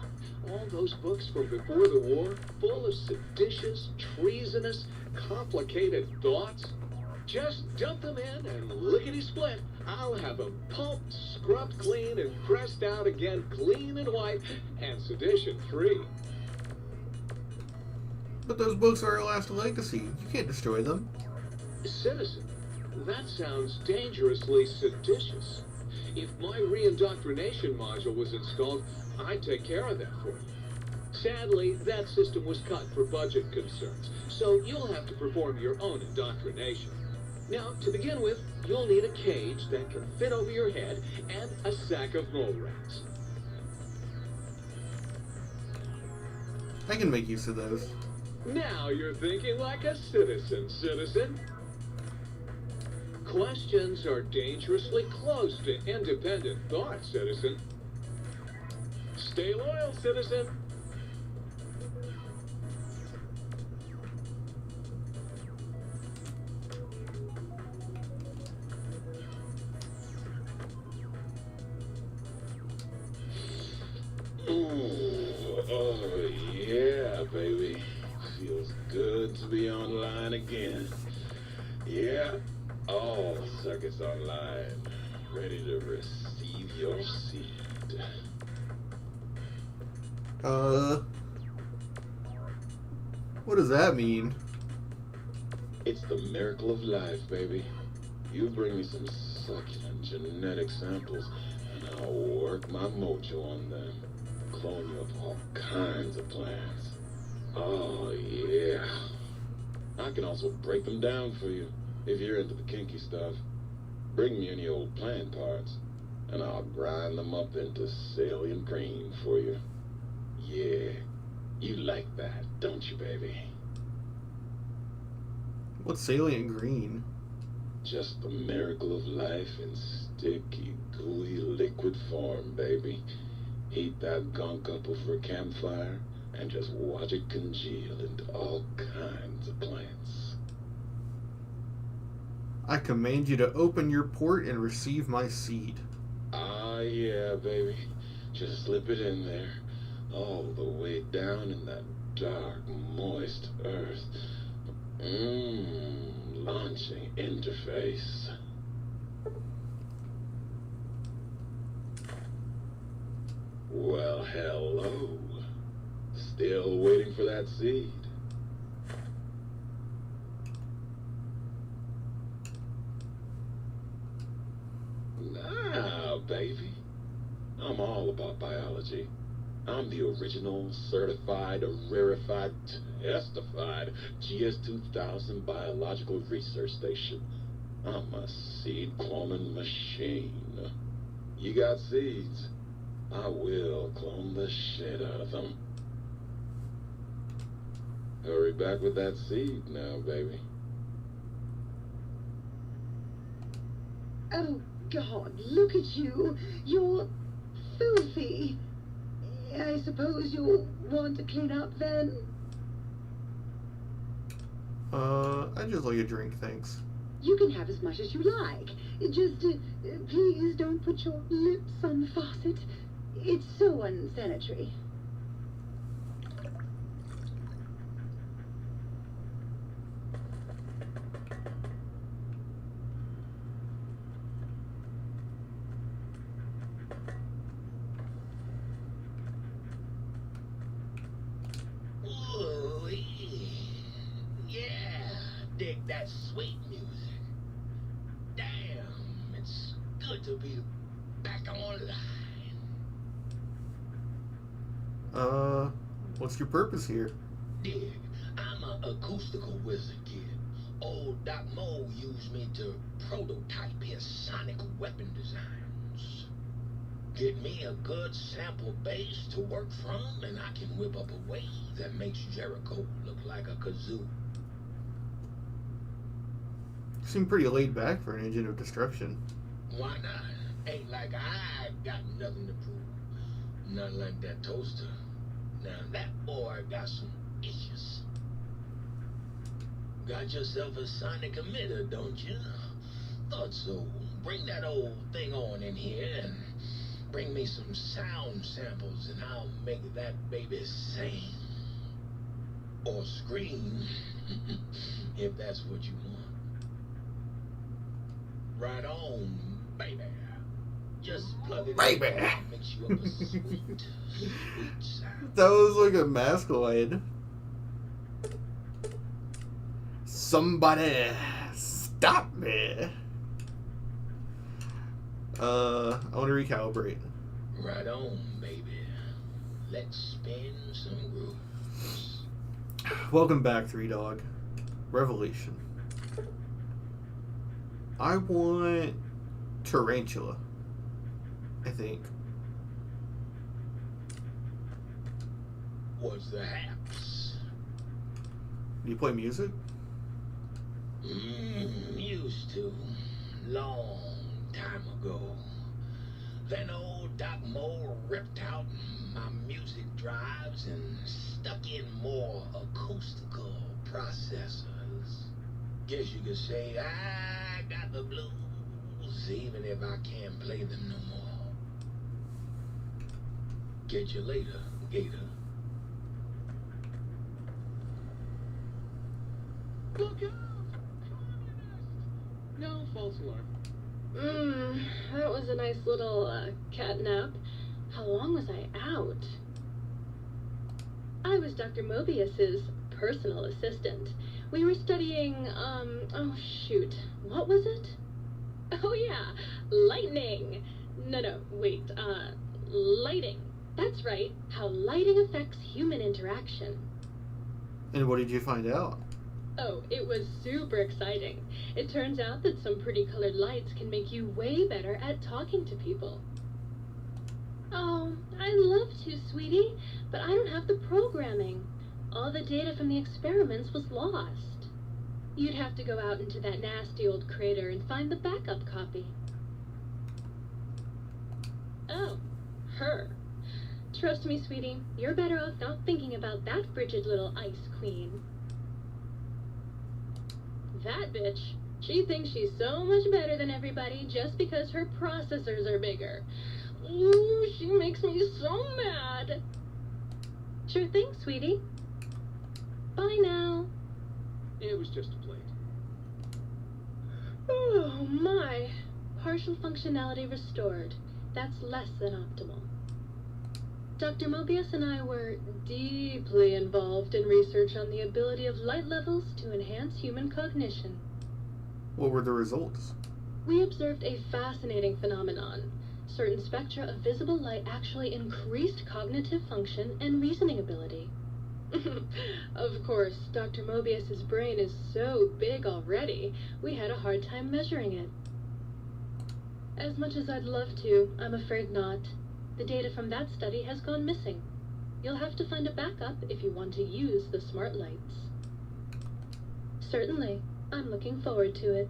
All those books from before the war, full of seditious, treasonous, complicated thoughts. Just dump them in and lickety-split. I'll have them pumped, scrubbed clean, and pressed out again clean and white and sedition-free. But those books are our last legacy. You can't destroy them. Citizen, that sounds dangerously seditious. If my re-indoctrination module was installed, I'd take care of that for you. Sadly, that system was cut for budget concerns, so you'll have to perform your own indoctrination. Now, to begin with, you'll need a cage that can fit over your head and a sack of mole rats. I can make use of those. Now you're thinking like a citizen, citizen. Questions are dangerously close to independent thought, citizen. Stay loyal, citizen. Ooh, oh yeah, baby. Feels good to be online again. Yeah, all circuits online, ready to receive your seed. What does that mean? It's the miracle of life, baby. You bring me some succulent genetic samples, and I'll work my mojo on them. Clone you up all kinds of plants. Oh, yeah. I can also break them down for you, if you're into the kinky stuff. Bring me any old plant parts, and I'll grind them up into salient green for you. Yeah, you like that, don't you, baby? What's salient green? Just the miracle of life in sticky, gooey, liquid form, baby. Heat that gunk up over a campfire, and just watch it congeal into all kinds of plants. I command you to open your port and receive my seed. Ah, yeah, baby. Just slip it in there, all the way down in that dark, moist earth. Launching interface. Well, hello. Still waiting for that seed. Nah, baby. I'm all about biology. I'm the original, certified, rarefied, testified GS-2000 biological research station. I'm a seed cloning machine. You got seeds? I will clone the shit out of them. Hurry back with that seed now, baby. Oh, God, look at you. You're filthy. I suppose you'll want to clean up then? I'd just like a drink, thanks. You can have as much as you like. Just, please don't put your lips on the faucet. It's so unsanitary. Ooh, yeah, dig that sweet music. Damn, it's good to be back online. What's your purpose here? Dig, I'm an acoustical wizard kid. Old Doc Mo used me to prototype his sonic weapon designs. Get me a good sample base to work from, and I can whip up a wave that makes Jericho look like a kazoo. You seem pretty laid back for an engine of destruction. Why not? Ain't like I got nothing to prove. Not like that toaster. Now that boy got some issues. Got yourself a sonic emitter, don't you? Thought so. Bring that old thing on in here and bring me some sound samples and I'll make that baby sing. Or scream. If that's what you want. Right on, baby. Just plug it Baby. in and mix you up a sweet, sweet sound. That was like a masculine. Somebody stop me. I want to recalibrate. Right on, baby. Let's spin some grooves. Welcome back, Three Dog. Revelation. I want Tarantula, I think. What's the haps? Do you play music? Used to. Long time ago. Then old Doc Mo ripped out my music drives and stuck in more acoustical processors. Guess you could say I got the blues, even if I can't play them no more. Get you later, Gator. Look out! No, false alarm. That was a nice little, cat nap. How long was I out? I was Dr. Mobius's personal assistant. We were studying, oh shoot, what was it? Oh yeah, lightning. No, wait, lighting. That's right, how lighting affects human interaction. And what did you find out? Oh, it was super exciting. It turns out that some pretty colored lights can make you way better at talking to people. Oh, I'd love to, sweetie, but I don't have the programming. All the data from the experiments was lost. You'd have to go out into that nasty old crater and find the backup copy. Oh, her. Trust me, sweetie, you're better off not thinking about that frigid little ice queen. That bitch, she thinks she's so much better than everybody just because her processors are bigger. Ooh, she makes me so mad. Sure thing, sweetie. Bye now. It was just a plate. Oh my. Partial functionality restored. That's less than optimal. Dr. Mobius and I were deeply involved in research on the ability of light levels to enhance human cognition. What were the results? We observed a fascinating phenomenon. Certain spectra of visible light actually increased cognitive function and reasoning ability. Of course, Dr. Mobius's brain is so big already, we had a hard time measuring it. As much as I'd love to, I'm afraid not. The data from that study has gone missing. You'll have to find a backup if you want to use the smart lights. Certainly. I'm looking forward to it.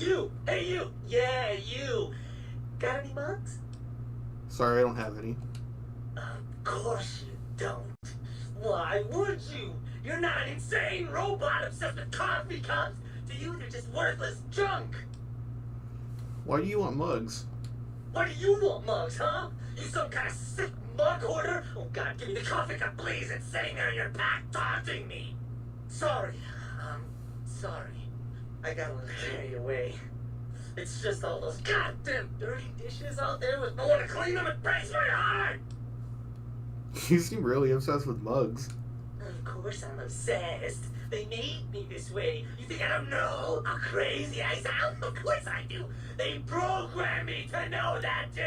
You! Hey, you! Yeah, you! Got any mugs? Sorry, I don't have any. Of course you don't. Why would you? You're not an insane robot obsessed with coffee cups. To you, they're just worthless junk. Why do you want mugs? Why do you want mugs, huh? You some kind of sick mug hoarder? Oh God, give me the coffee cup, please. It's sitting there in your pack taunting me. Sorry. Sorry. I got a little carried away. It's just all those goddamn dirty dishes out there with no one to clean them. It breaks my heart. You seem really obsessed with mugs. Of course I'm obsessed. They made me this way. You think I don't know how crazy I sound? Of course I do. They programmed me to know that too.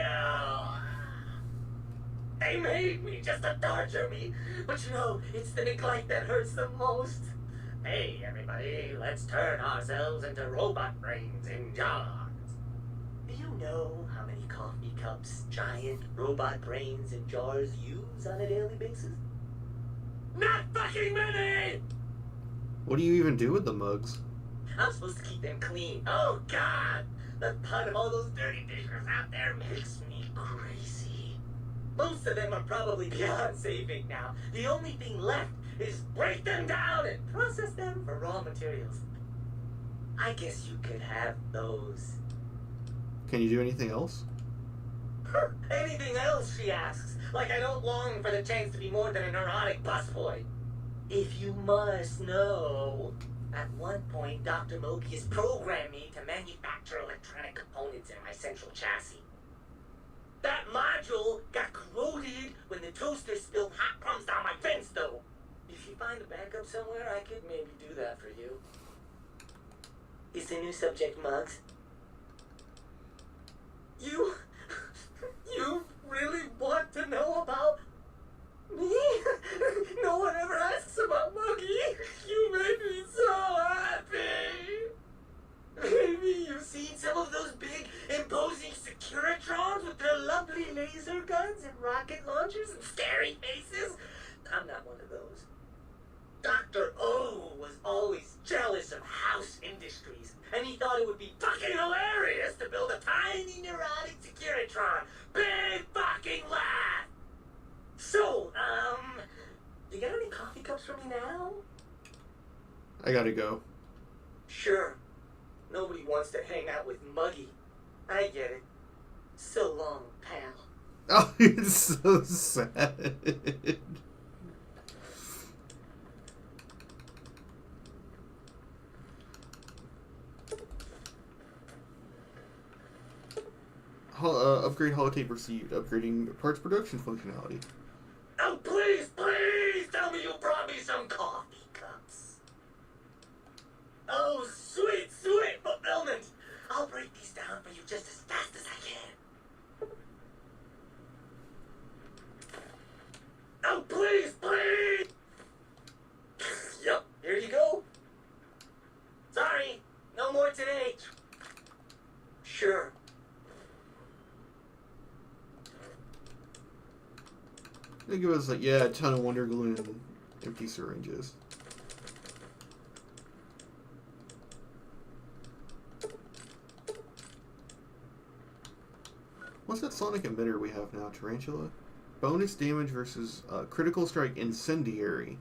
They made me just to torture me. But you know, it's the neglect that hurts the most. Hey, everybody, let's turn ourselves into robot brains in jars. Do you know how many coffee cups giant robot brains in jars use on a daily basis? Not fucking many! What do you even do with the mugs? I'm supposed to keep them clean. Oh, God! The thought of all those dirty dishes out there makes me crazy. Most of them are probably beyond saving now. The only thing left is break them down and process them for raw materials. I guess you could have those. Can you do anything else? Anything else, she asks. Like I don't long for the chance to be more than a neurotic busboy. If you must know, at one point, Dr. Mobius programmed me to manufacture electronic components in my central chassis. That module got corroded when the toaster spilled hot crumbs down my fence, though. If you find a backup somewhere, I could maybe do that for you. Is the new subject mugs? You really want to know about me? No one ever asks about Muggy. You made me so happy. Maybe you've seen some of those big, imposing Securitrons with their lovely laser guns and rocket launchers and scary faces. I'm not one of those. Dr. O was always jealous of House Industries, and he thought it would be fucking hilarious to build a tiny neurotic Securitron. Big fucking laugh! So, you got any coffee cups for me now? I gotta go. Sure. Nobody wants to hang out with Muggy. I get it. So long, pal. Oh, it's so sad. Upgrade holotape received. Upgrading parts production functionality. Oh, please, please tell me you brought me some coffee cups. Oh, sweet, sweet fulfillment. I'll break these down for you just as fast as I can. Oh, please, please. Yep, here you go. Sorry, no more today. Sure. They give us, like, yeah, a ton of Wonder Glue and empty syringes. What's that sonic emitter we have now? Tarantula? Bonus damage versus critical strike incendiary.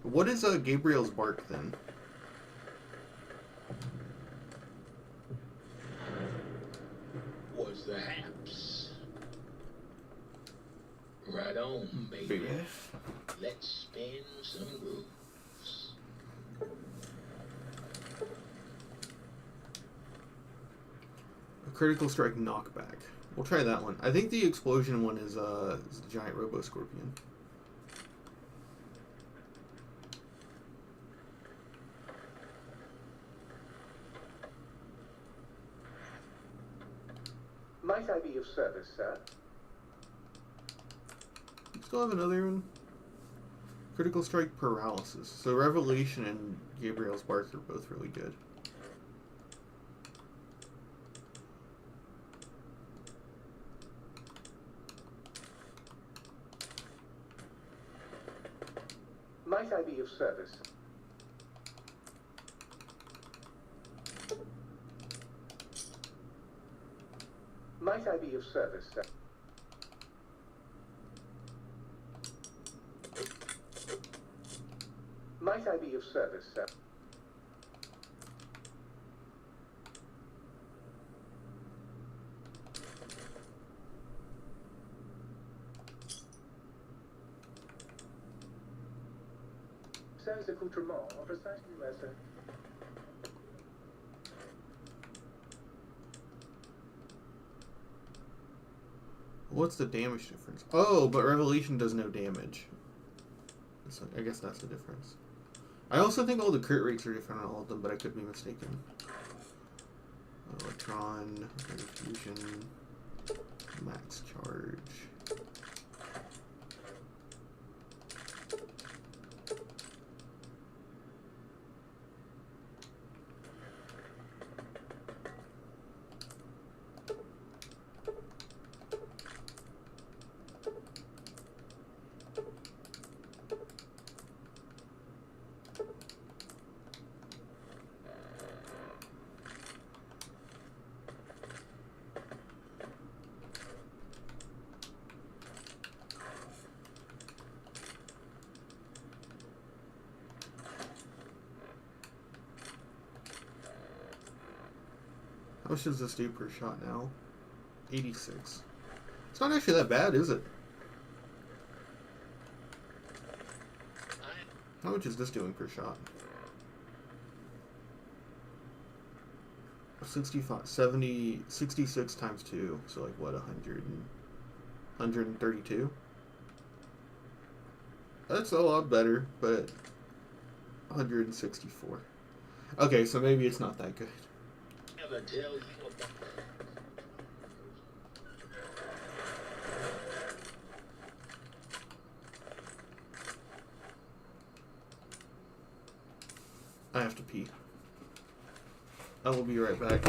What is Gabriel's bark then? What's the haps? Right on, baby. Let's spin some grooves. A critical strike knockback. We'll try that one. I think the explosion one is the giant Robo Scorpion. Might I be of service, sir? Still have another one. Critical strike paralysis. So Revelation and Gabriel's bark are both really good. Might I be of service? Might I be of service, sir? Might I be of service, sir? Sans accoutrement, precisely, master. What's the damage difference? Oh, but Revelation does no damage. So I guess that's the difference. I also think all the crit rates are different on all of them, but I could be mistaken. Electron, fusion, max charge. How much does this do per shot now? 86. It's not actually that bad, is it? How much is this doing per shot? 65, 70, 66 times 2, so like what, 132? That's a lot better, but 164. Okay, so maybe it's not that good. I have to pee. I will be right back.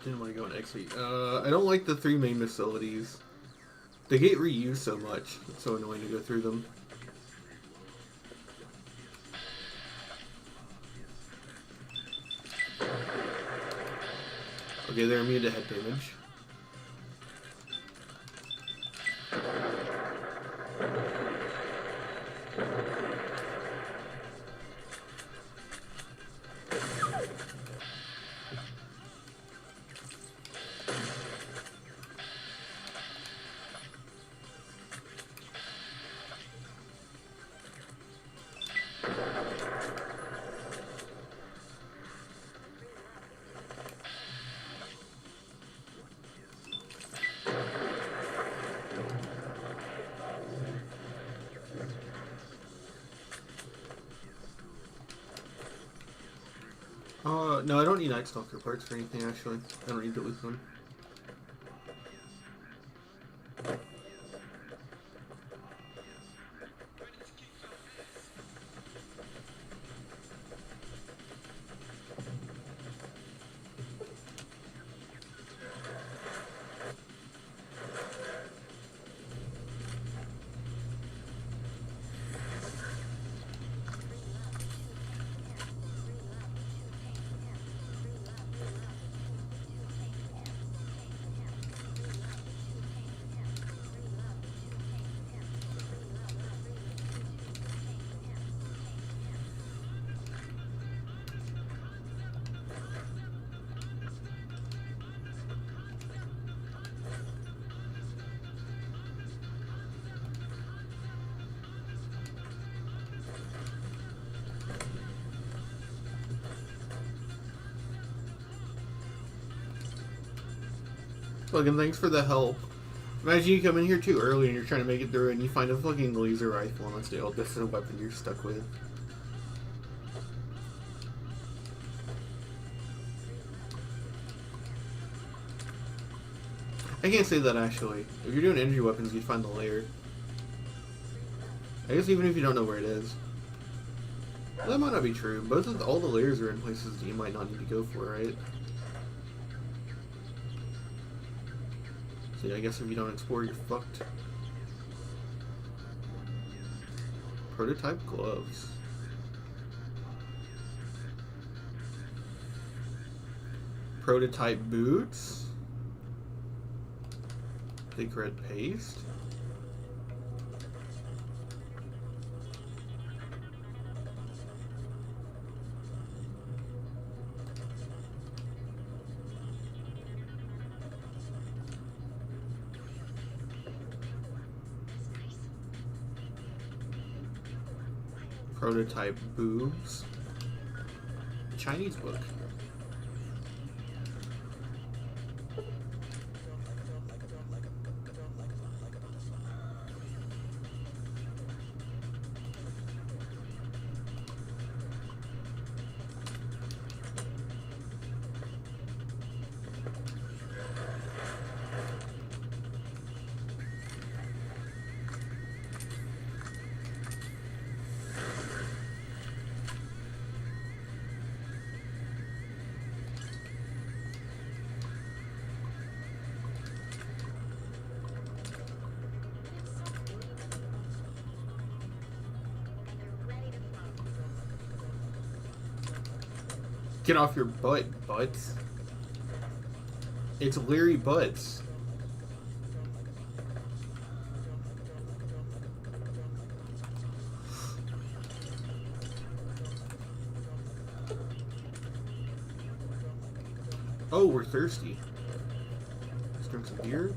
Didn't want to go on X8. I don't like the 3 main facilities. They get reused so much. It's so annoying to go through them. Okay, they're immune to head damage. No, I don't need Night Stalker parts for anything, actually. I don't need to loot them. Fucking thanks for the help. Imagine you come in here too early and you're trying to make it through and you find a fucking laser rifle and that's the old different weapon you're stuck with. I can't say that actually. If you're doing energy weapons, you'd find the layer. I guess even if you don't know where it is. That might not be true. All the layers are in places that you might not need to go for, right? So yeah, I guess if you don't explore, you're fucked. Prototype gloves. Prototype boots. Thick red paste. Prototype boobs. Chinese book. Get off your butt, butts. It's Larry Butts. Oh, we're thirsty. Let's drink some beer.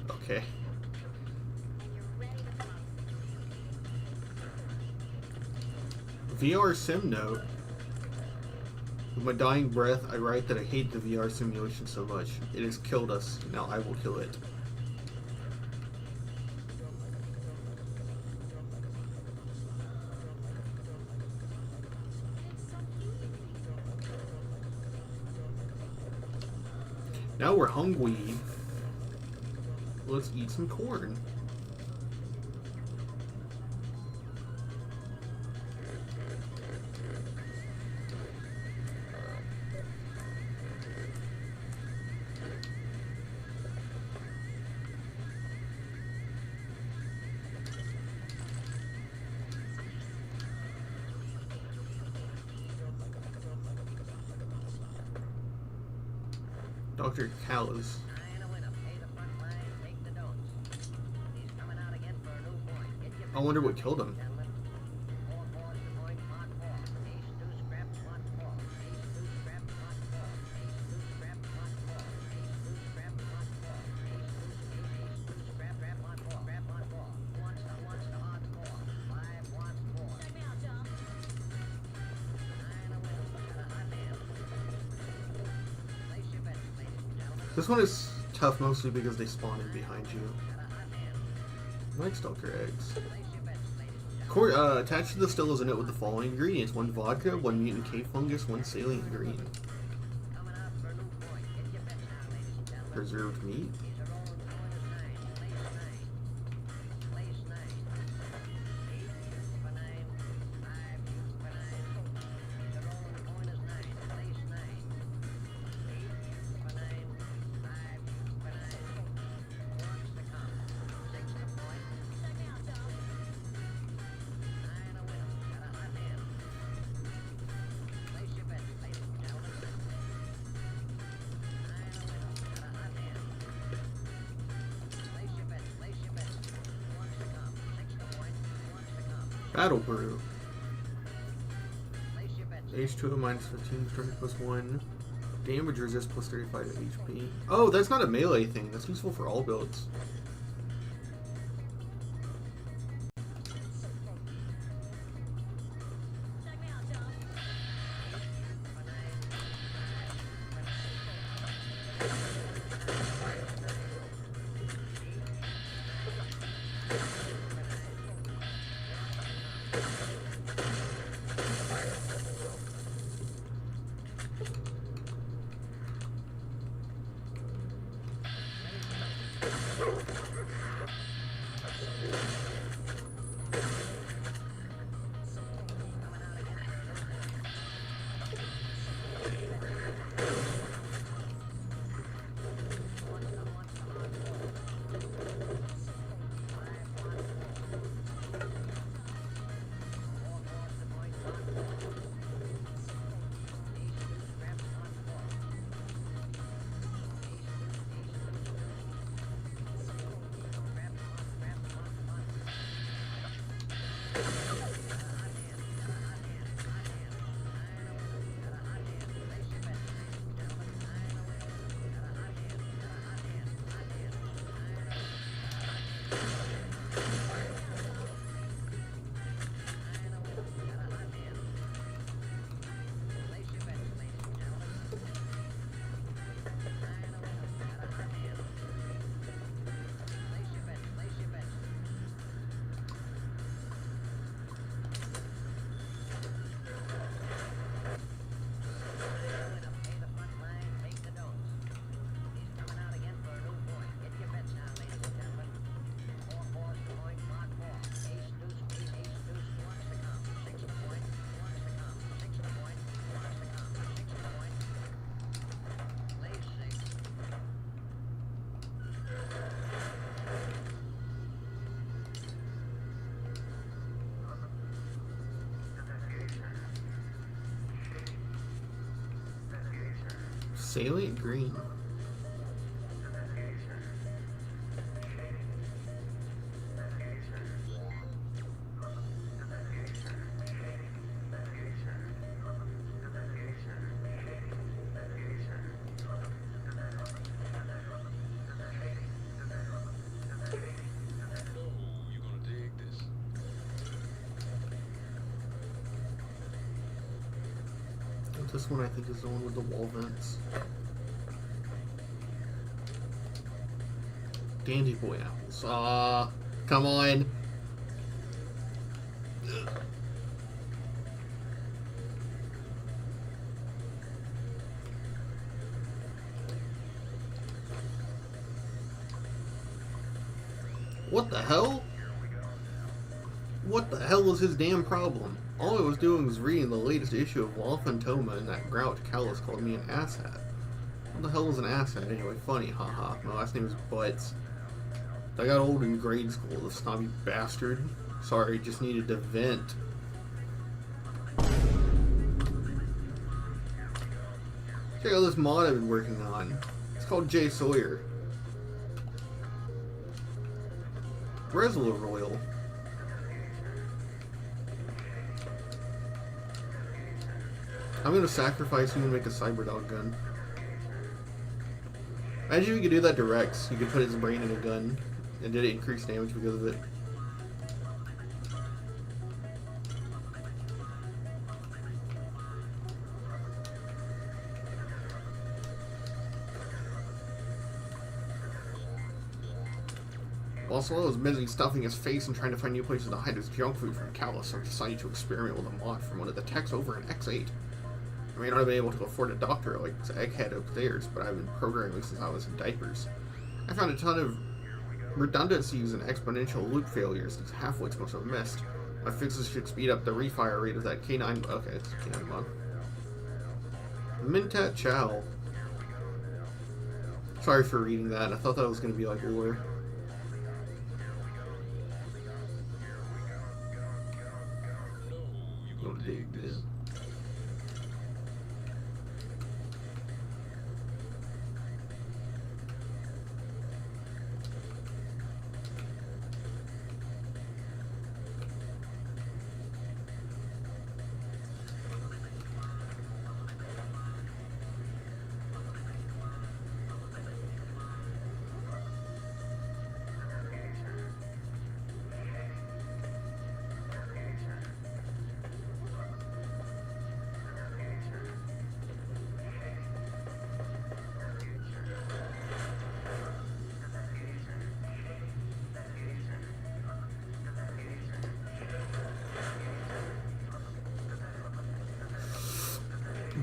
Okay. VR sim note. With my dying breath, I write that I hate the VR simulation so much. It has killed us. Now I will kill it. Now we're hungry. Let's eat some corn. Dr. Callis. I wonder what killed him. This one is tough mostly because they spawn in behind you. Night Stalker eggs. Attached to the still is a note with the following ingredients: 1 vodka, 1 mutant cave fungus, 1 salient green. Preserved meat. Battle Brew. H2O minus 15, strength plus 1. Damage resist plus 35 HP. Oh, that's not a melee thing. That's useful for all builds. Salient green. This one I think is the one with the wall vents. Dandy boy apples. Come on. What the hell? What the hell was his damn problem? All I was doing was reading the latest issue of La Phantoma, and that grouch Callus called me an asshat. What the hell was an asshat anyway? Funny, haha. My last name is Butts. I got old in grade school, the snobby bastard. Sorry, just needed to vent. Check out this mod I've been working on. It's called J Sawyer. Reservoir Royal. I'm gonna sacrifice you and make a Cyberdog gun. Imagine if you could do that to Rex. You could put his brain in a gun, and did it increase damage because of it? Also, while I was busy stuffing his face and trying to find new places to hide his junk food from Callus, I decided to experiment with a mod from one of the techs over in X8. I may not have been able to afford a doctor like Egghead upstairs, but I've been programming since I was in diapers. I found a ton of redundancies and exponential loop failures these halfwits must have missed. My fixes should speed up the refire rate of that K9... Okay, it's a K9 mod. Mintat Chow. Sorry for reading that. I thought that was going to be like lore. Don't dig this.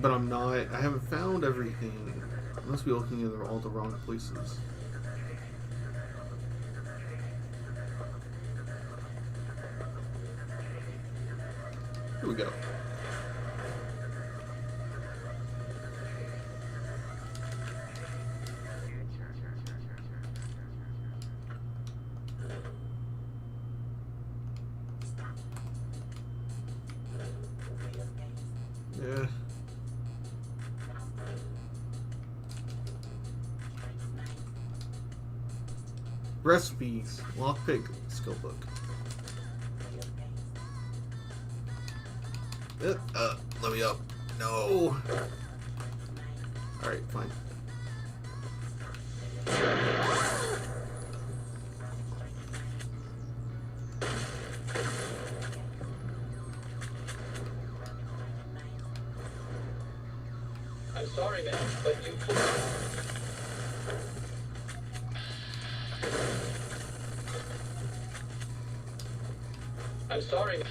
But I'm not. I haven't found everything. I must be looking in all the wrong places. Here we go. Yeah. Recipes. Lockpick. Skill book. Let me up. No. Alright, fine. I'm sorry, man, but you... I'm sorry, man.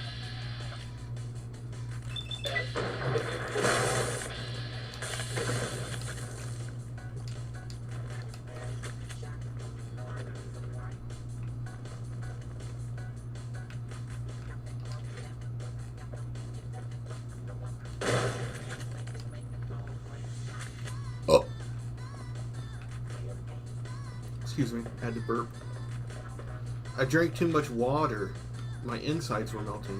Oh. Excuse me, I had to burp. I drank too much water. My insides were melting.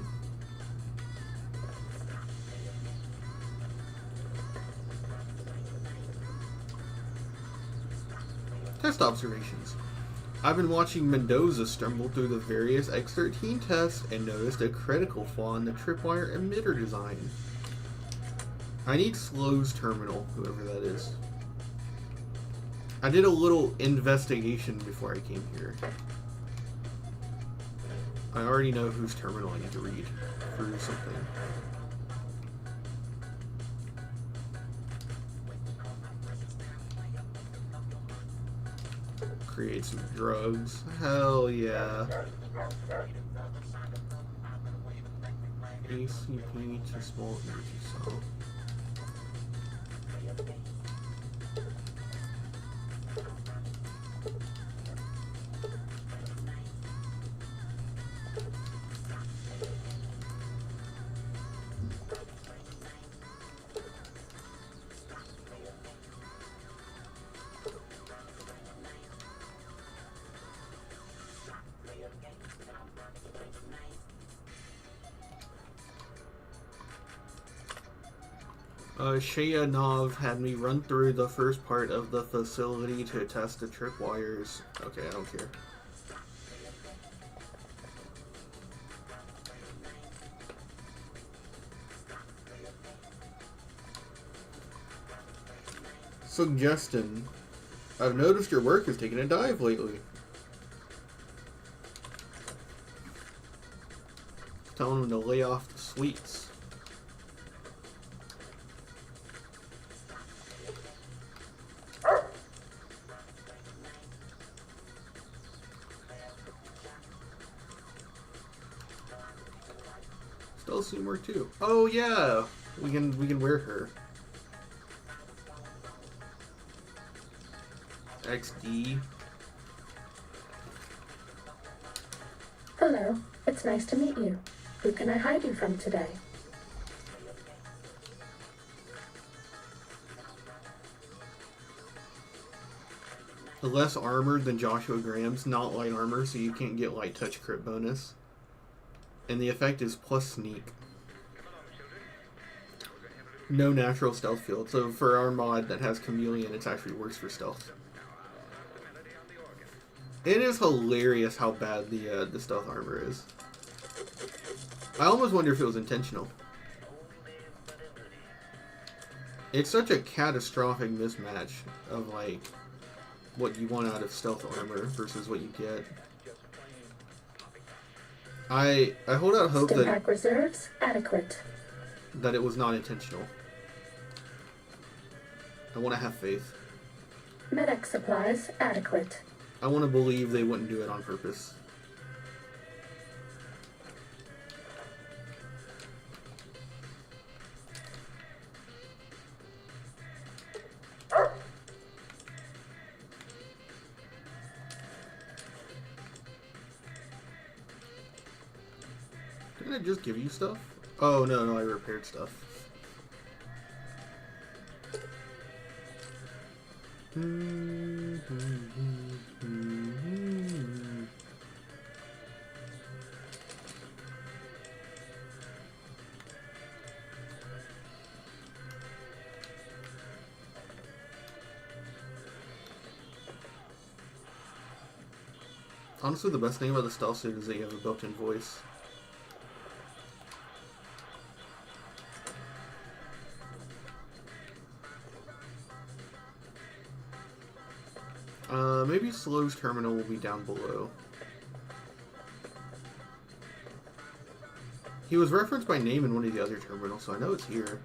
Test observations. I've been watching Mendoza stumble through the various X13 tests and noticed a critical flaw in the tripwire emitter design. I need Slow's terminal, whoever that is. I did a little investigation before I came here. I already know whose terminal I need to read for something. create some drugs. Hell yeah. ACP to small energy cell. Shaya Nav had me run through the first part of the facility to test the tripwires. Okay, I don't care. Suggestion. I've noticed your work has taken a dive lately. Telling him to lay off the sweets. Still Seymour too. Oh yeah, we can wear her. XD. Hello, it's nice to meet you. Who can I hide you from today? Less armored than Joshua Graham's, not light armor, so you can't get light touch crit bonus. And the effect is plus sneak. No natural stealth field, so for our mod that has Chameleon, it actually works for stealth. It is hilarious how bad the stealth armor is. I almost wonder if it was intentional. It's such a catastrophic mismatch of like what you want out of stealth armor versus what you get. I hold out hope Stimpack reserves adequate. That it was not intentional. I want to have faith. Medic supplies adequate. I want to believe they wouldn't do it on purpose. Didn't I just give you stuff? Oh, no, I repaired stuff. Honestly, the best thing about the stealth suit is that you have a built-in voice. Maybe Slow's terminal will be down below. He was referenced by name in one of the other terminals, so I know it's here.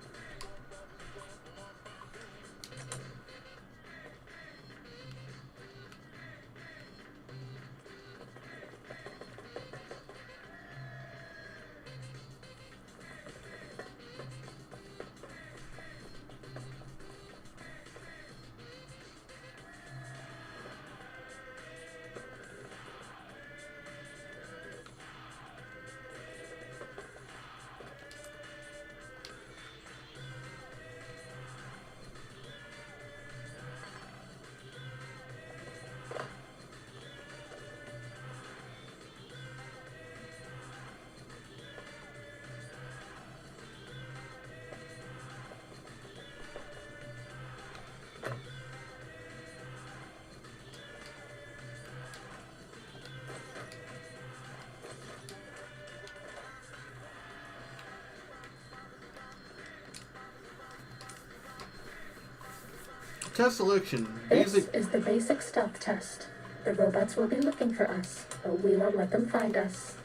Test selection. This is the basic stealth test. The robots will be looking for us, but we won't let them find us.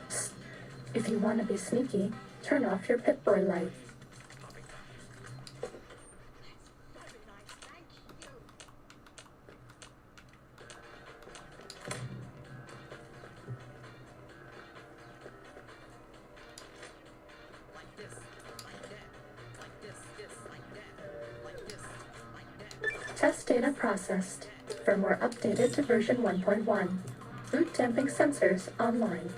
Psst. If you want to be sneaky, turn off your Pip-Boy light. Test data processed. Firmware updated to version 1.1. Boot damping sensors online.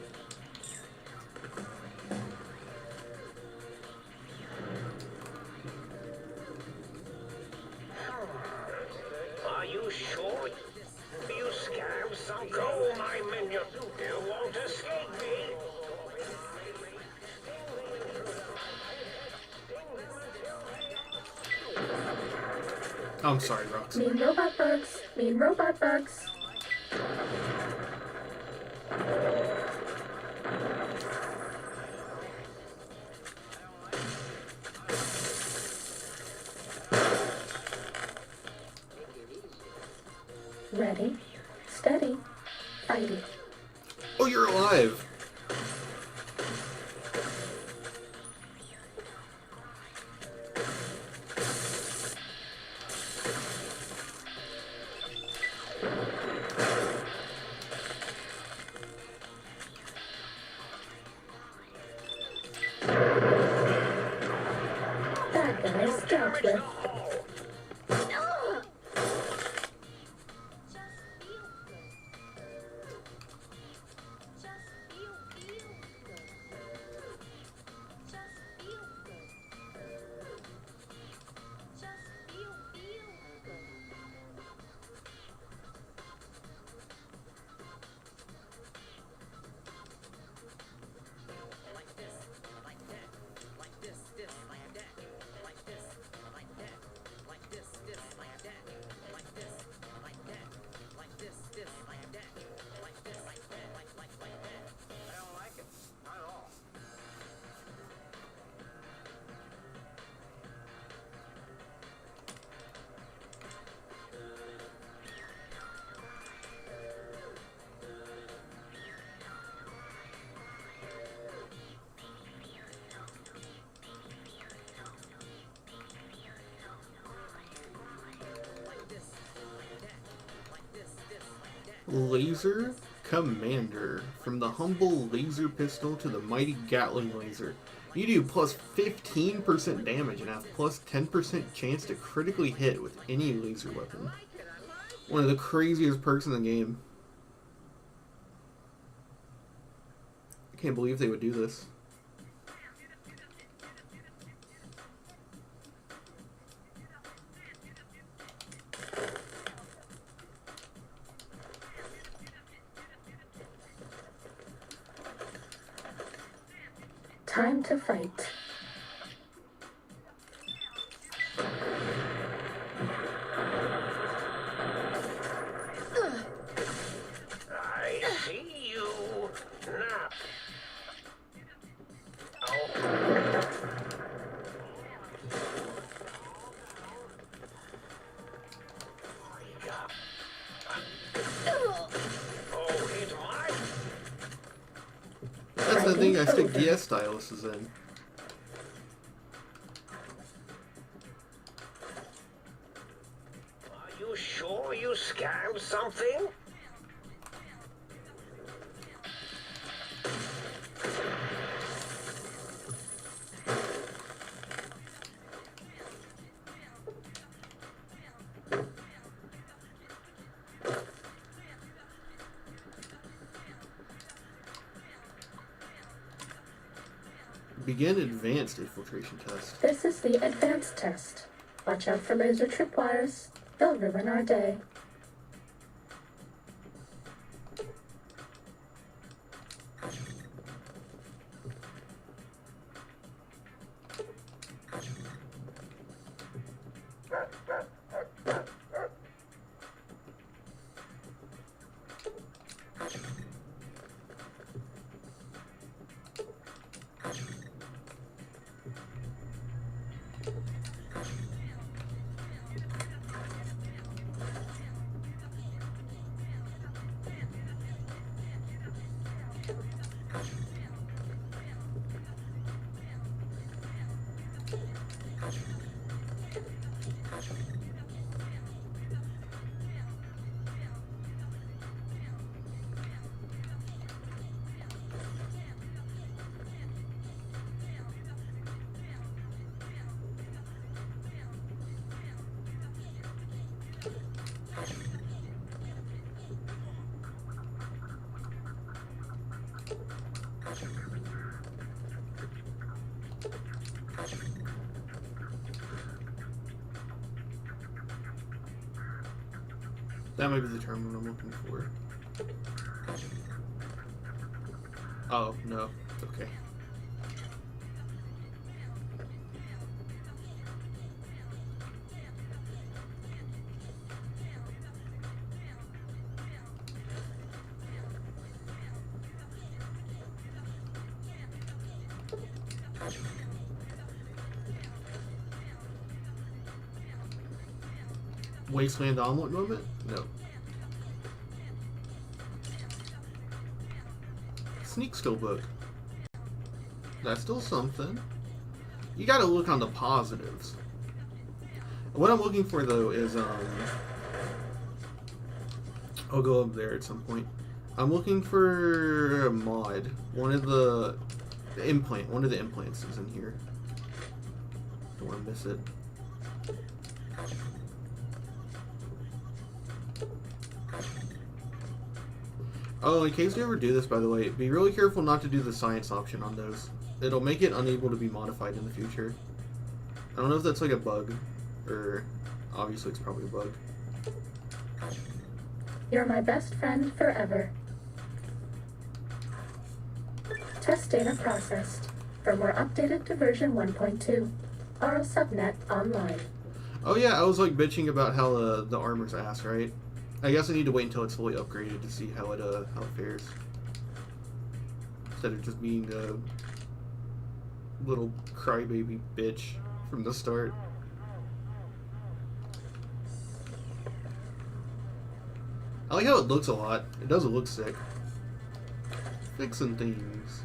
Are you sure you scammed some gold mine minion? You won't escape me. I'm sorry, Rox. Mean robot bugs. Mean robot bugs. Ready, steady, fighting. Oh, you're alive! Bad guys dealt with. Laser Commander. From the humble laser pistol to the mighty Gatling laser. You do plus 15% damage and have plus 10% chance to critically hit with any laser weapon. One of the craziest perks in the game. I can't believe they would do this. Time to fight. I see you now. That's the thing I stick DS styluses in. Are you sure you scammed something? Begin advanced infiltration test. This is the advanced test. Watch out for laser tripwires. They'll ruin our day. That might be the term I'm looking for. Oh, no. Okay. Wasteland omelet moment? No. Sneak skill book. That's still something. You gotta look on the positives. What I'm looking for though is I'll go up there at some point. I'm looking for a mod. One of the implants is in here. Don't want to miss it. Oh, in case you ever do this, by the way, be really careful not to do the science option on those. It'll make it unable to be modified in the future. I don't know if that's like a bug, or obviously it's probably a bug. You're my best friend forever. Test data processed. Firmware updated to version 1.2. RO subnet online. Oh yeah, I was like bitching about how the armor's ass, right? I guess I need to wait until it's fully upgraded to see how it fares. Instead of just being a little crybaby bitch from the start. I like how it looks a lot. It doesn't look sick. Fixing things.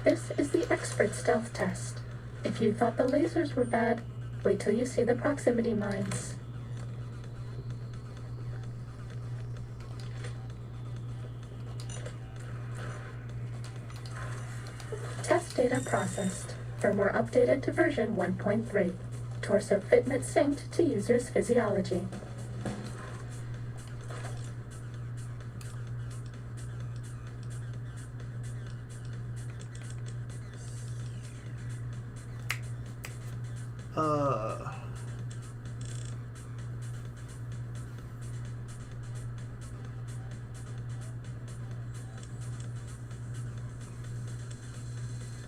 This is the expert stealth test. If you thought the lasers were bad, wait till you see the proximity mines. Test data processed. Firmware updated to version 1.3. Torso fitment synced to user's physiology.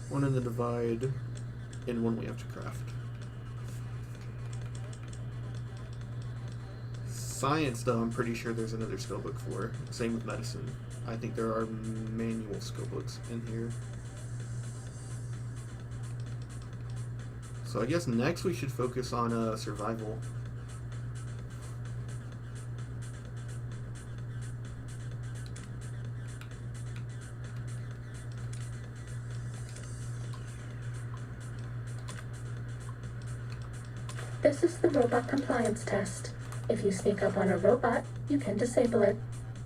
One in the divide, and one we have to craft. Science, though, I'm pretty sure there's another skill book for. Same with medicine. I think there are manual skill books in here. So I guess next we should focus on survival. This is the robot compliance test. If you sneak up on a robot, you can disable it.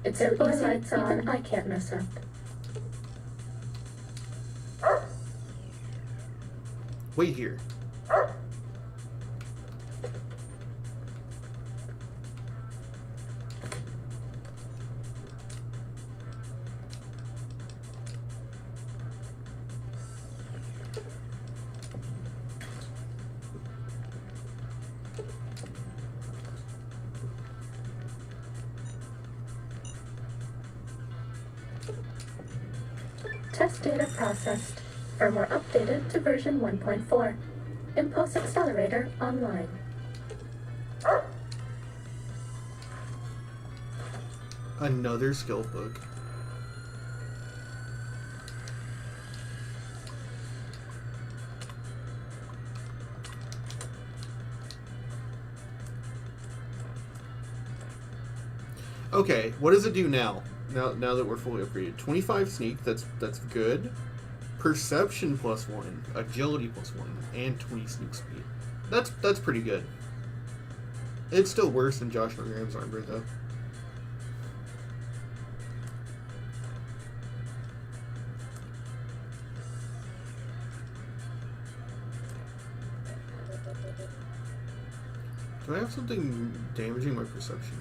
It's so easy, even I can't mess up. Wait here. Test data processed. Firmware updated to version 1.4. Impulse accelerator online. Another skill book. Okay, what does it do now? Now that we're fully upgraded. 25 sneak, that's good. Perception +1, agility +1, and 20 sneak speed. That's pretty good. It's still worse than Joshua Graham's armor though. Do I have something damaging my perception?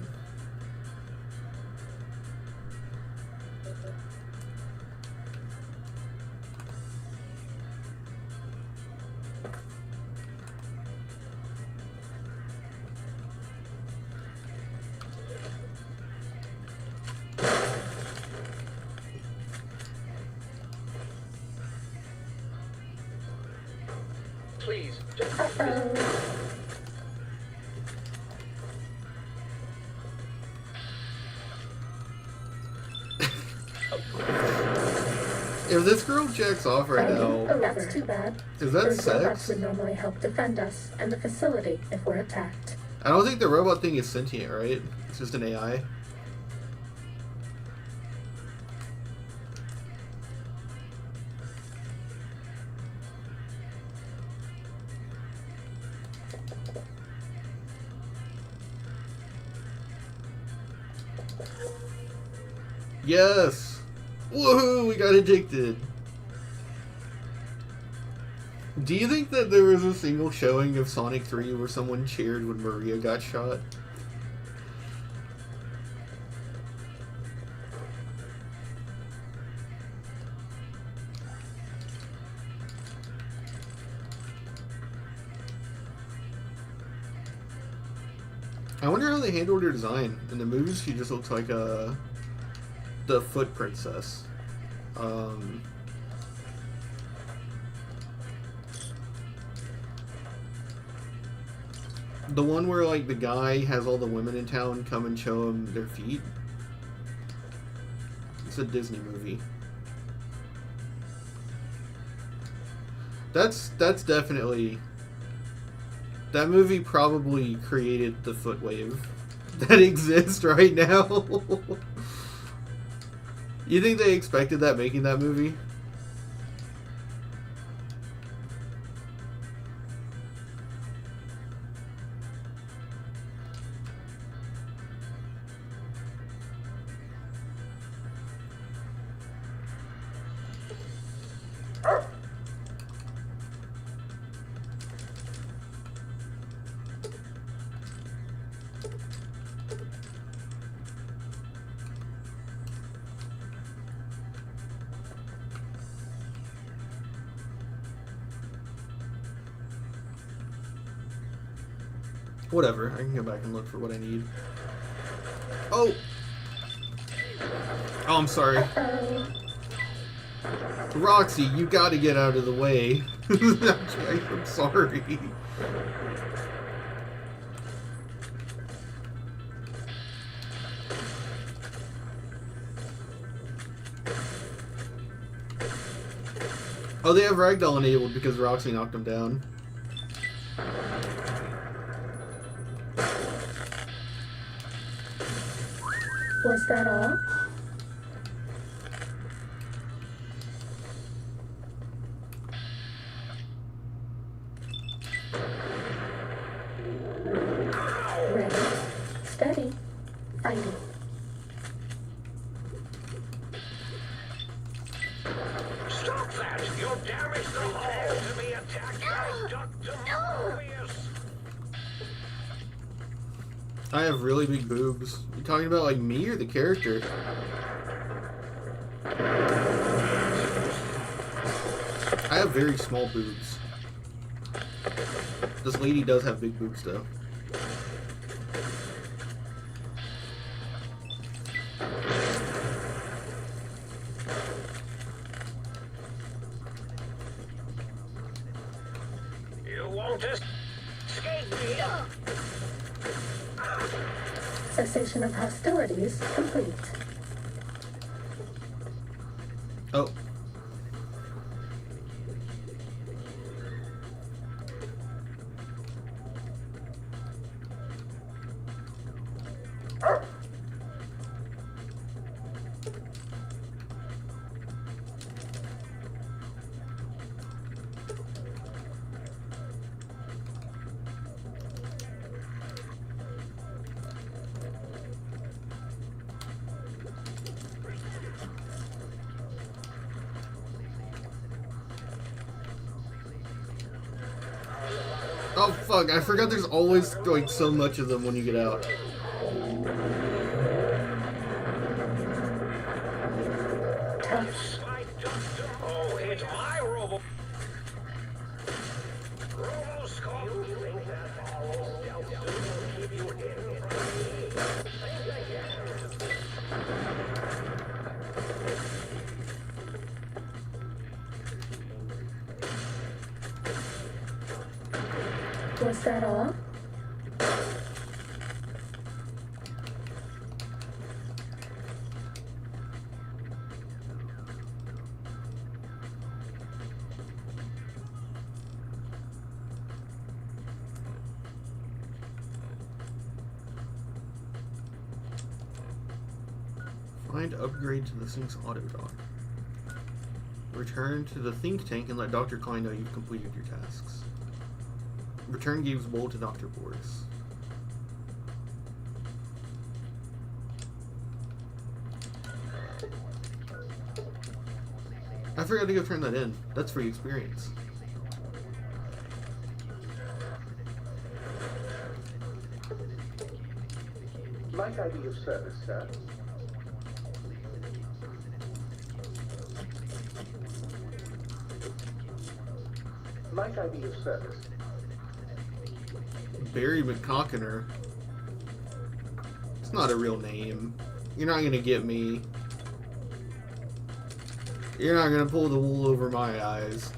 please. Just Uh-oh. If this girl jacks off right Oh, now, that's too bad. is that Those robots sex? would normally help defend us and the facility if we're attacked. I don't think the robot thing is sentient, right? It's just an AI. Yes! Woohoo! We got addicted! Do you think that there was a single showing of Sonic 3 where someone cheered when Maria got shot? I wonder how they handled her design. In the movies, she just looks like the Foot Princess. The one where, like, the guy has all the women in town come and show him their feet. It's a Disney movie. That's definitely... That movie probably created the foot wave that exists right now. You think they expected that making that movie? Whatever, I can go back and look for what I need. Oh! Oh, I'm sorry. Roxy, you gotta get out of the way. I'm sorry. Oh, they have Ragdoll enabled because Roxy knocked him down. Was that all? Ready, steady, fighting. stop that! You'll damage the hull to be attacked by Dr. Mobius! I have really big boobs. You talking about, like, me or the character? I have very small boobs. This lady does have big boobs, though. You won't escape me! Cessation of hostilities complete. Oh. Oh fuck, I forgot there's always like so much of them when you get out. Oh, it's my robo. Roboscope. You think that follows stealth will keep you hidden from me? Was that all? Find upgrade to the Sync's auto dock. Return to the think tank and let Dr. Klein know you've completed your tasks. Return Gabe's bowl to Dr. Boris. I forgot to go turn that in. That's free experience. Might I be of service, sir? Might I be of service? Barry McCockiner. It's not a real name. You're not gonna get me. You're not gonna pull the wool over my eyes.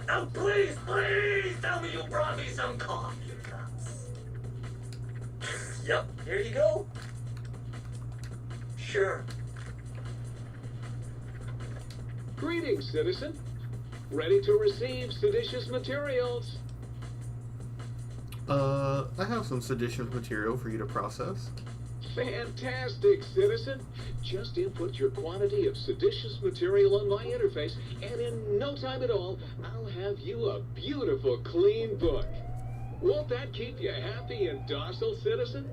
Oh, please, please tell me you brought me some coffee cups. Yep, here you go. Sure. Greetings, citizen. Ready to receive seditious materials. I have some seditious material for you to process. Fantastic, citizen. Just input your quantity of seditious material on my interface, and in no time at all, I'll have you a beautiful, clean book. Won't that keep you happy and docile, citizen?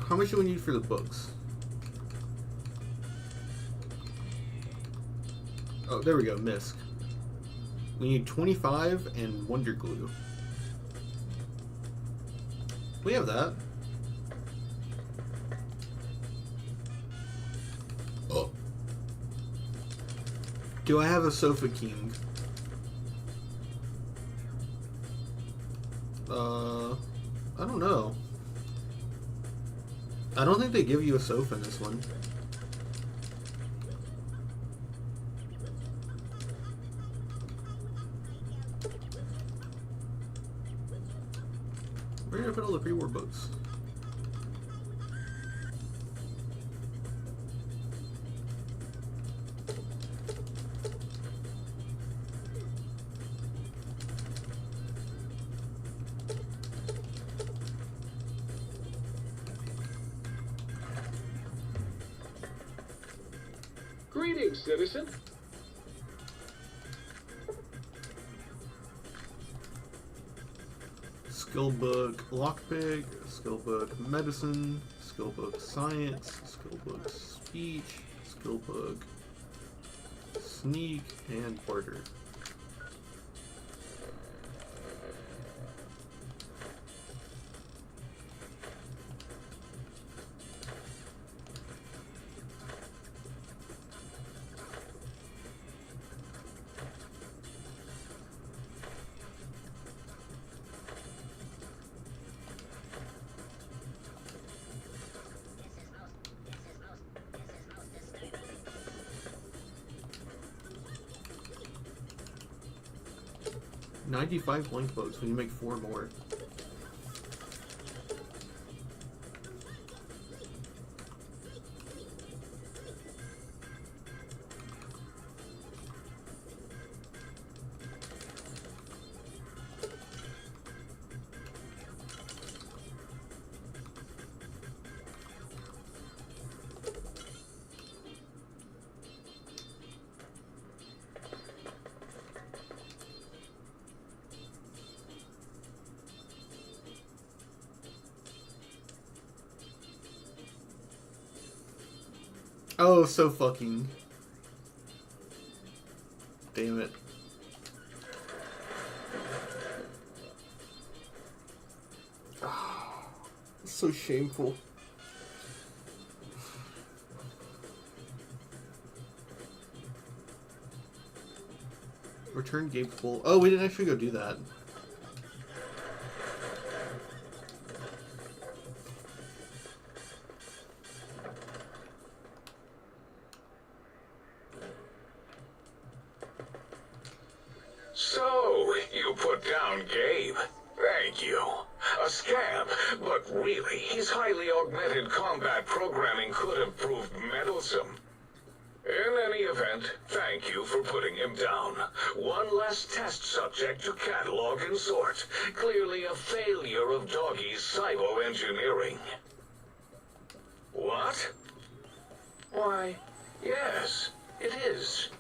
How much do we need for the books? Oh, there we go, Misk. We need 25 and Wonder Glue. We have that. Oh. Do I have a Sofa King? I don't know. I don't think they give you a sofa in this one. Where did I put all the pre-war books? Greetings, citizen. Skill book lockpick, skill book medicine, skill book science, skill book speech, skill book sneak, and barter. $95 blank books when you make 4 more. Oh, so fucking. Damn it. It's so shameful. Return Gabe full. Oh, we didn't actually go do that. So, you put down Gabe. Thank you. A scab, but really, his highly augmented combat programming could have proved meddlesome. In any event, thank you for putting him down. One less test subject to catalog and sort. Clearly a failure of Doggy's cybo-engineering. What? Why, yes, it is.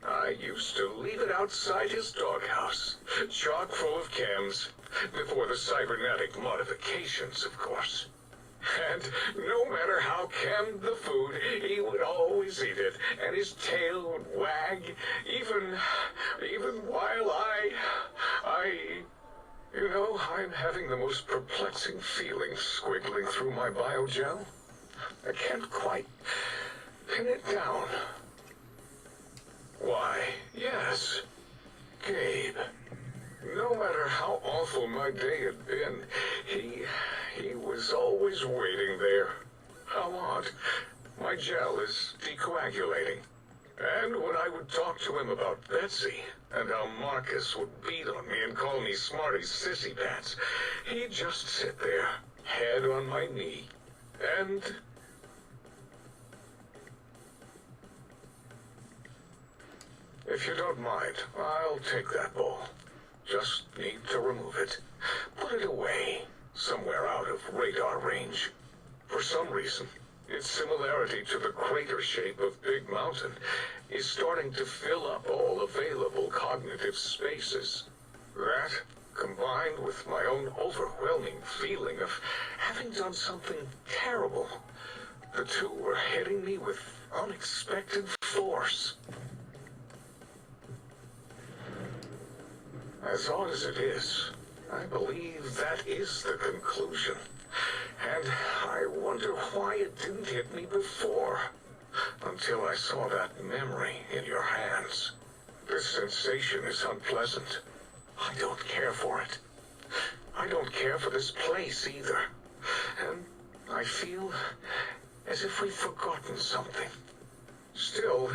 I used to leave it outside his doghouse, chock full of chems, before the cybernetic modifications, of course. And no matter how chemmed the food, he would always eat it, and his tail would wag, even while you know, I'm having the most perplexing feeling squiggling through my biogel. I can't quite pin it down. Why, yes, Gabe. No matter how awful my day had been, he was always waiting there. How odd. My gel is decoagulating. And when I would talk to him about Betsy, and how Marcus would beat on me and call me Smarty's sissy pants, he'd just sit there, head on my knee, and... If you don't mind, I'll take that ball. Just need to remove it. Put it away, somewhere out of radar range. For some reason, its similarity to the crater shape of Big Mountain is starting to fill up all available cognitive spaces. That, combined with my own overwhelming feeling of having done something terrible, the two were hitting me with unexpected force. As odd as it is, I believe that is the conclusion. And I wonder why it didn't hit me before, until I saw that memory in your hands. This sensation is unpleasant. I don't care for it. I don't care for this place either. And I feel as if we've forgotten something. Still,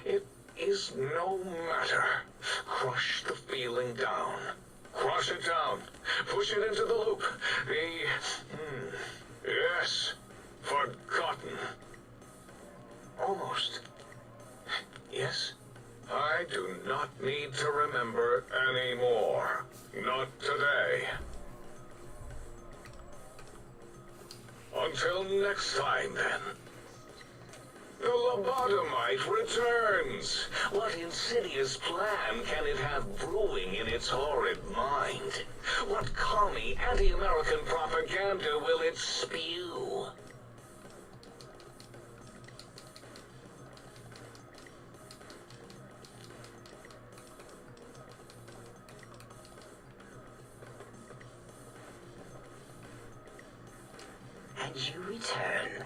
it is no matter. Crush the feeling down. Crush it down. Push it into the loop. Yes, forgotten. Almost. Yes, I do not need to remember anymore. Not today. Until next time, then. The lobotomite returns. What insidious plan can it have brewing in its horrid mind? What commie anti-American propaganda will it spew? And you return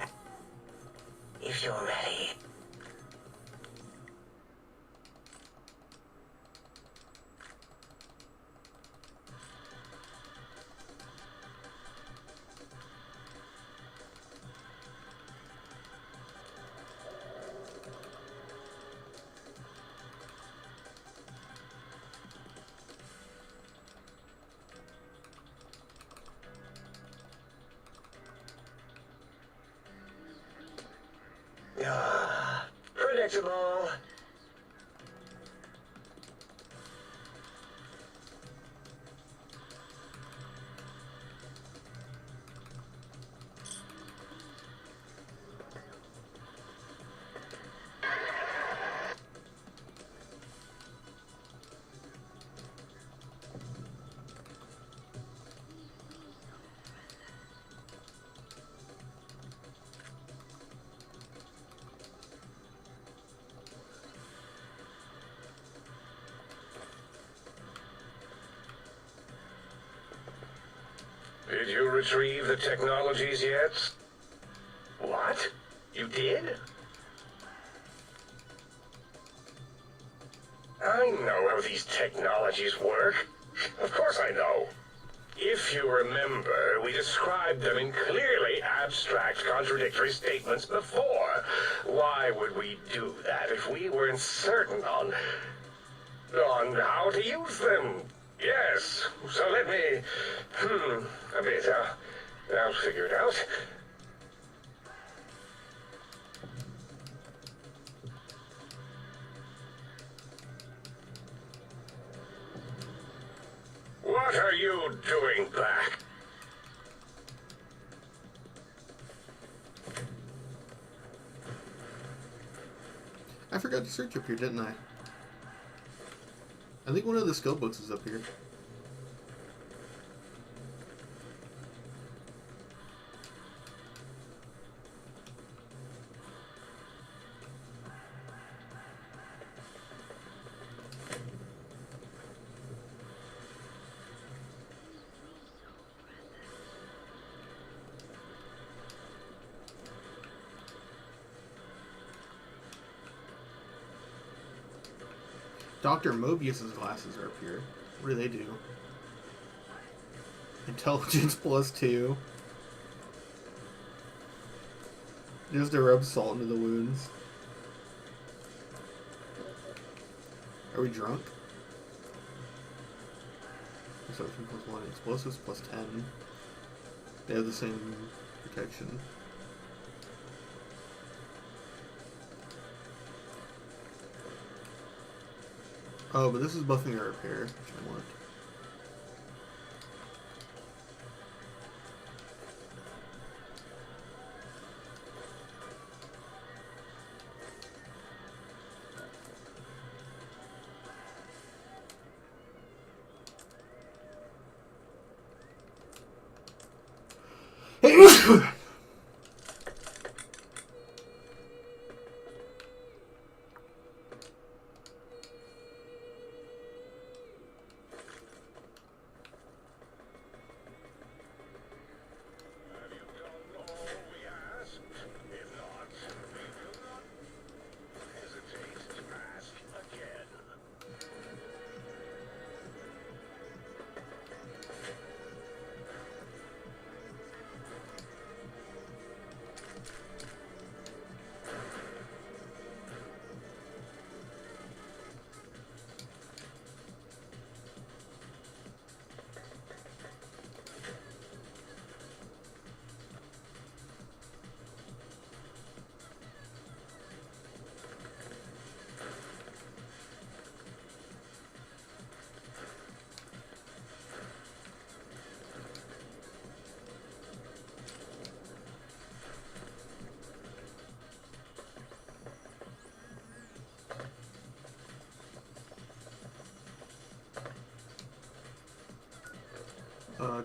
if you're ready. Predictable. Did you retrieve the technologies yet? What? You did? I know how these technologies work. Of course I know. If you remember, we described them in clearly abstract, contradictory statements before. Why would we do that if we weren't certain on how to use them? Yes, so let me, a bit, I'll figure it out. What are you doing back? I forgot to search up here, didn't I? I think one of the skill books is up here. Dr. Mobius's glasses are up here. What do they do? Intelligence +2. Just to rub salt into the wounds. Are we drunk? Perception +1. Explosives +10. They have the same protection. Oh, but this is buffing our repair, which I want.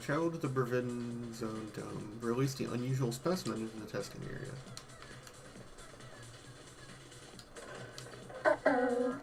Travel to the Bervin Zone Dome. Release the unusual specimen in the testing area. Uh-oh.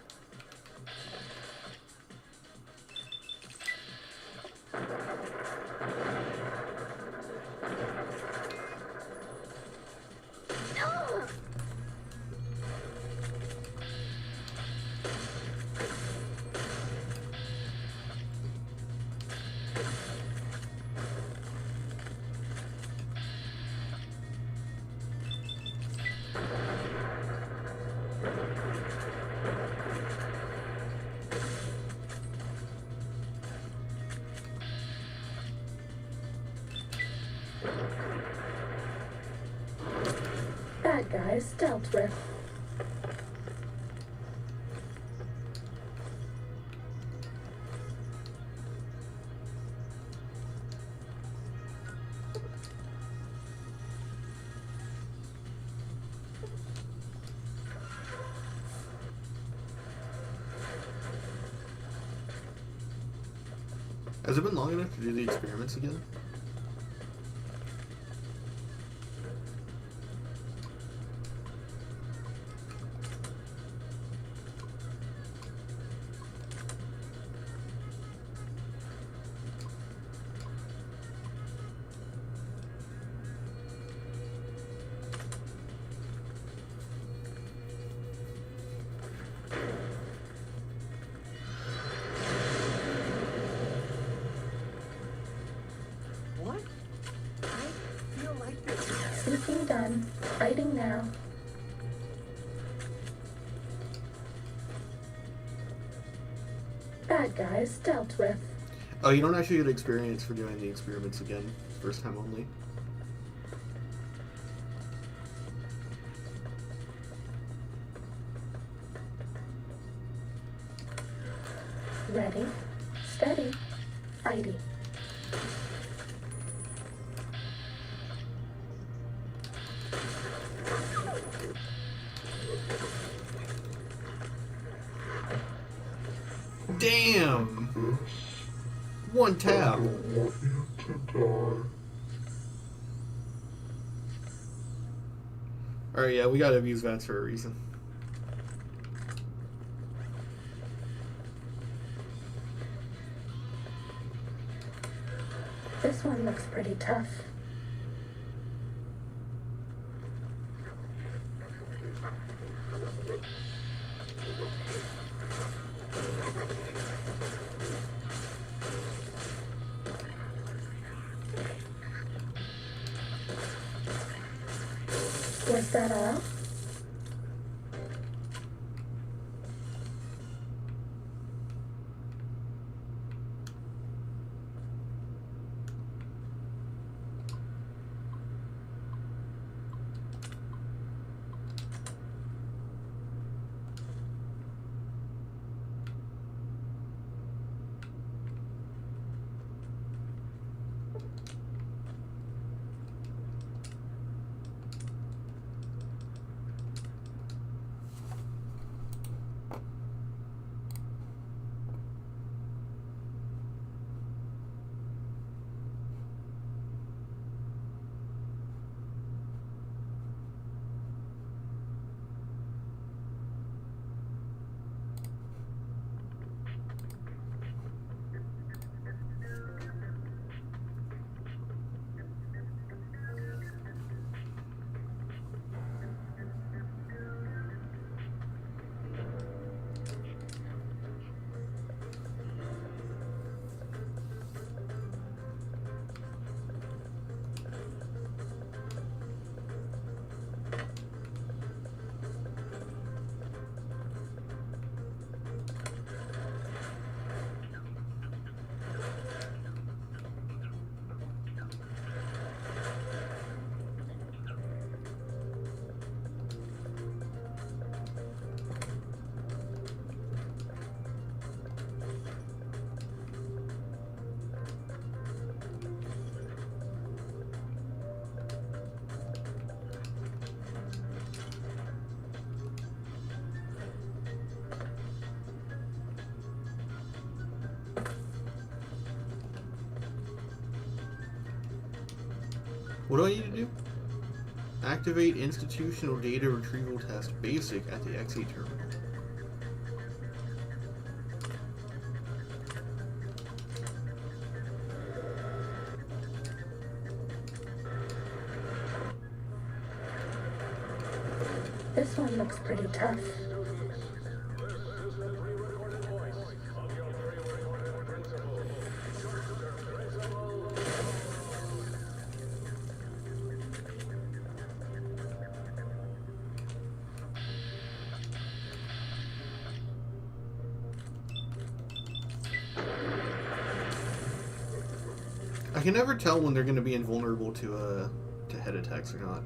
Bad guys dealt with. Has it been long enough to do the experiments again? done. Fighting now. Bad guys dealt with. Oh, you don't actually get experience for doing the experiments again. First time only. Ready, steady, fighty. Damn! One tap. Alright, yeah, we gotta abuse VODs for a reason. This one looks pretty tough. Was that all? What do I need to do? Activate institutional data retrieval test basic at the XA terminal. This one looks pretty tough. I can never tell when they're going to be invulnerable to head attacks or not.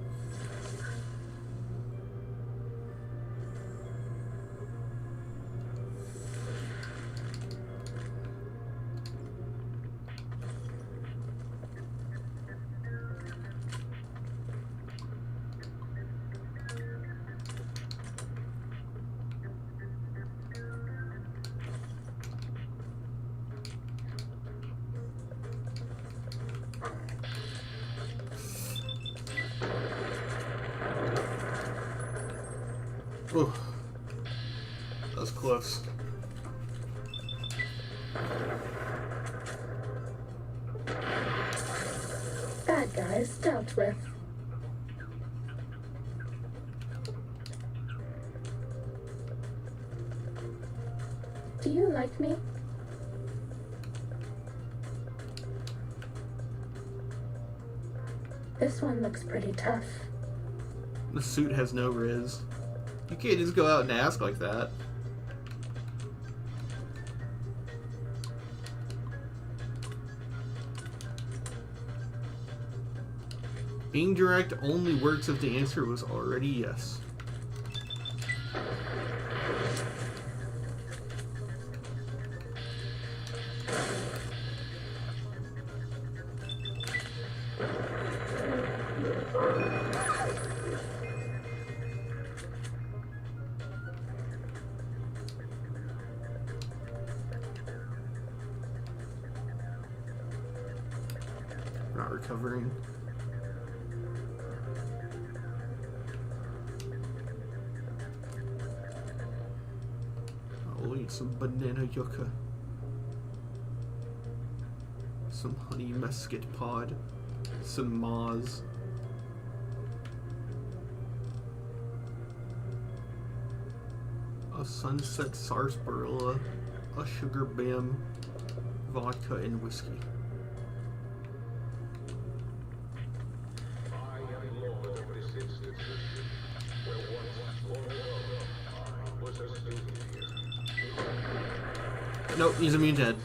Ooh, that was close. Bad guys dealt with. Do you like me? This one looks pretty tough. The suit has no riz. You can't just go out and ask like that. Being direct only works if the answer was already yes. Not recovering. I'll eat some banana yucca. Some honey mesquite pod. Some Maz. A sunset sarsaparilla. A sugar bam. Vodka and whiskey. Nope, he's immune to head.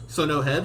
So no head?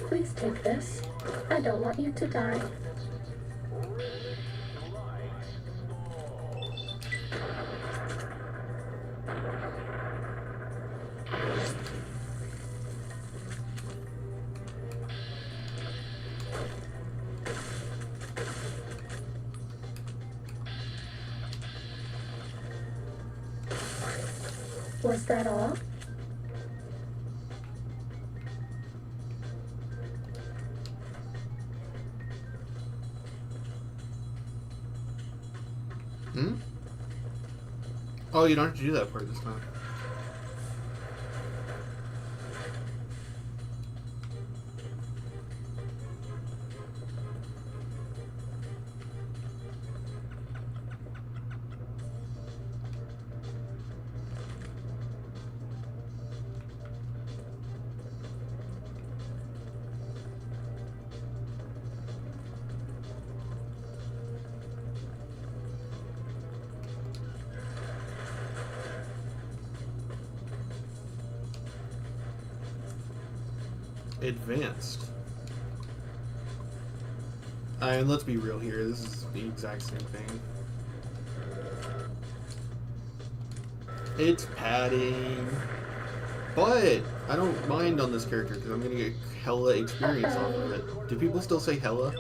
Please take this. I don't want you to die. Was that all? Hmm? Oh, you don't have to do that part this time. Advanced. And let's be real here, this is the exact same thing. It's padding. But I don't mind on this character because I'm gonna get hella experience off of it. Do people still say hella?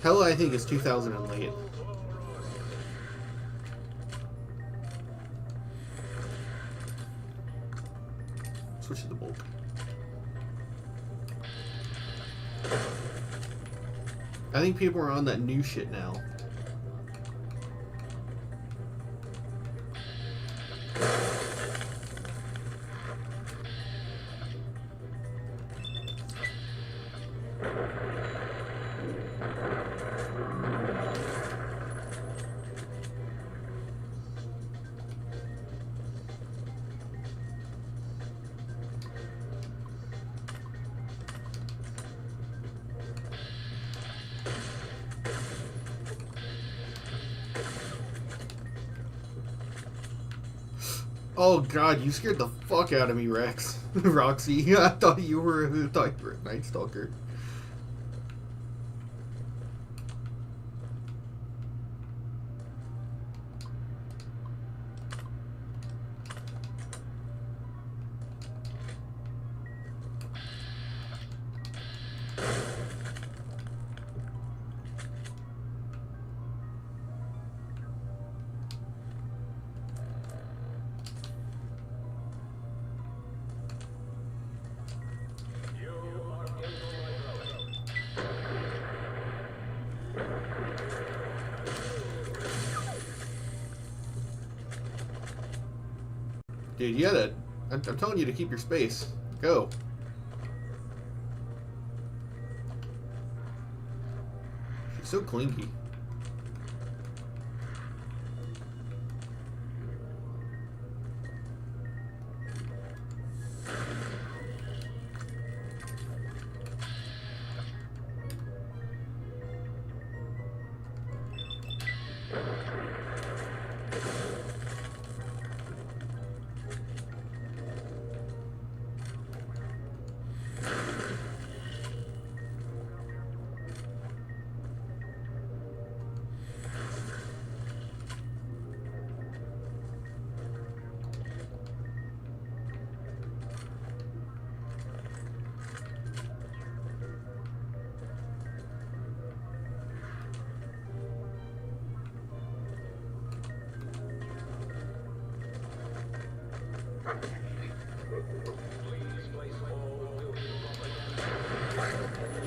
Hella I think is 2000 and late. Switch to the bulk. I think people are on that new shit now. Oh god, you scared the fuck out of me, Rex. Roxy, I thought you were a Night Stalker. Dude, you gotta... I'm telling you to keep your space. Go. She's so clingy.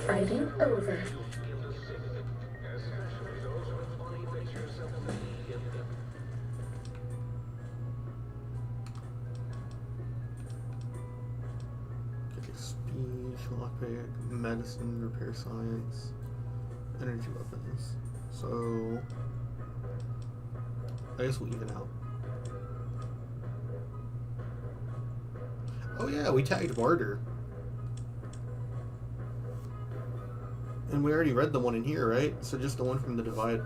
Fighting over. Okay, speech, lockpick, medicine, repair science, energy weapons. So... I guess we'll even out. Oh yeah, we tagged Martyr. And we already read the one in here, right? So just the one from the Divide.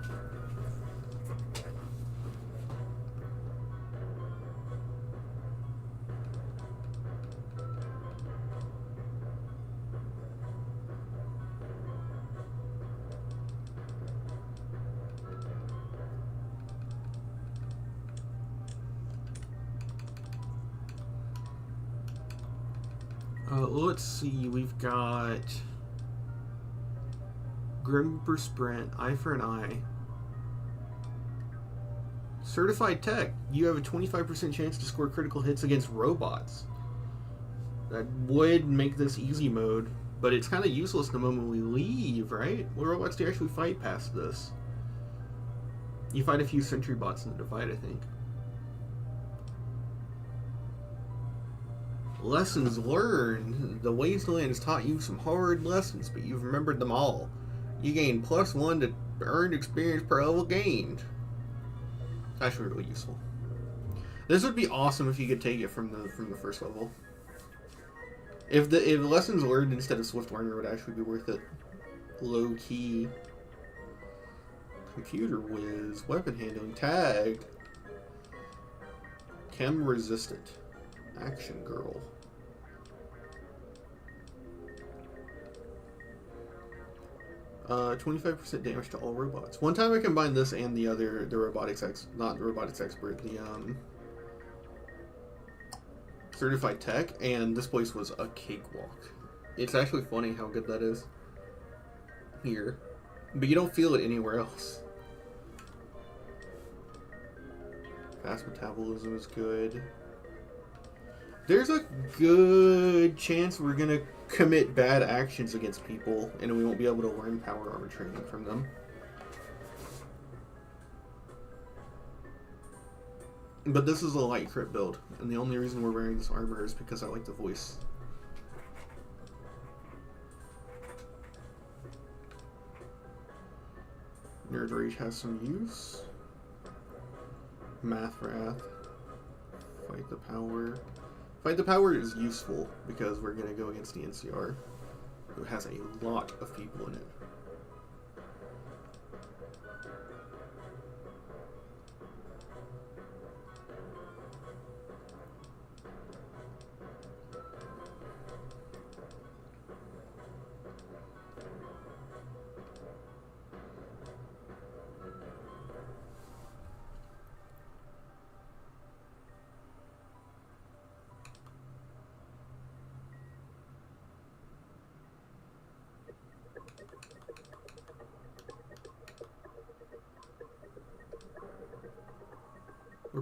Let's see, we've got Grimper Sprint, Eye for an Eye. Certified Tech, you have a 25% chance to score critical hits against robots. That would make this easy mode, but it's kind of useless the moment we leave, right? What robots do you actually fight past this? You fight a few sentry bots in the Divide, I think. Lessons learned. The Wasteland has taught you some hard lessons, but you've remembered them all. You gain +1 to earned experience per level gained. It's actually really useful. This would be awesome if you could take it from the first level. If lessons learned instead of Swift Learner would actually be worth it. Low key. Computer whiz, weapon handling, tagged. Chem resistant. Action girl. Uh, 25% damage to all robots. One time I combined this and the robotics not the robotics expert, the certified tech, and this place was a cakewalk. It's actually funny how good that is here, but you don't feel it anywhere else. Fast metabolism is good. There's a good chance we're gonna commit bad actions against people and we won't be able to learn power armor training from them. But this is a light crit build, and the only reason we're wearing this armor is because I like the voice. Nerd Rage has some use. Math Wrath. Fight the Power. Fight the Power is useful because we're going to go against the NCR, who has a lot of people in it.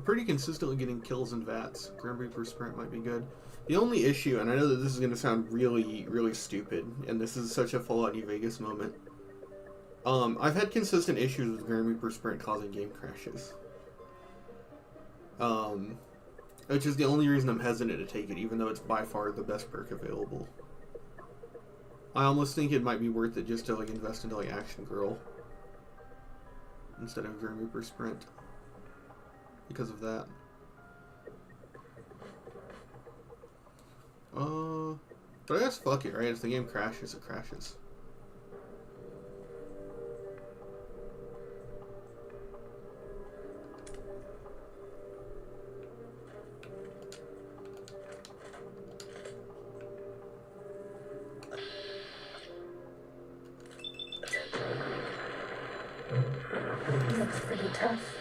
pretty consistently getting kills in VATs. Grim Reaper Sprint might be good. The only issue, and I know that this is going to sound really, really stupid, and this is such a Fallout New Vegas moment. I've had consistent issues with Grim Reaper Sprint causing game crashes. Which is the only reason I'm hesitant to take it, even though it's by far the best perk available. I almost think it might be worth it just to like invest into like Action Girl instead of Grim Reaper Sprint because of that. But I guess fuck it, right? If the game crashes, it crashes. Looks pretty tough.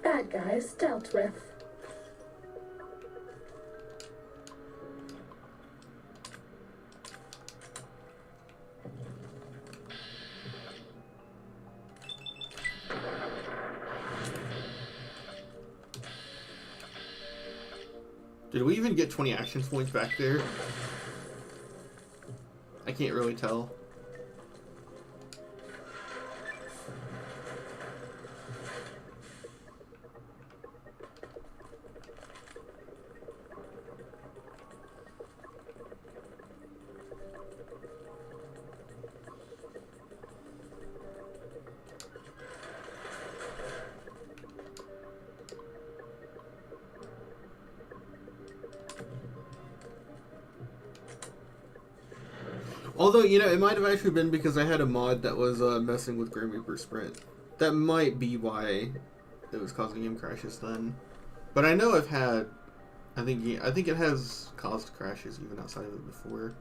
Bad guys dealt with. Did we even get 20 action points back there? I can't really tell. Although, you know, it might have actually been because I had a mod that was messing with Grim Reaper Sprint. That might be why it was causing game crashes then. But I know I've had... I think it has caused crashes even outside of it before.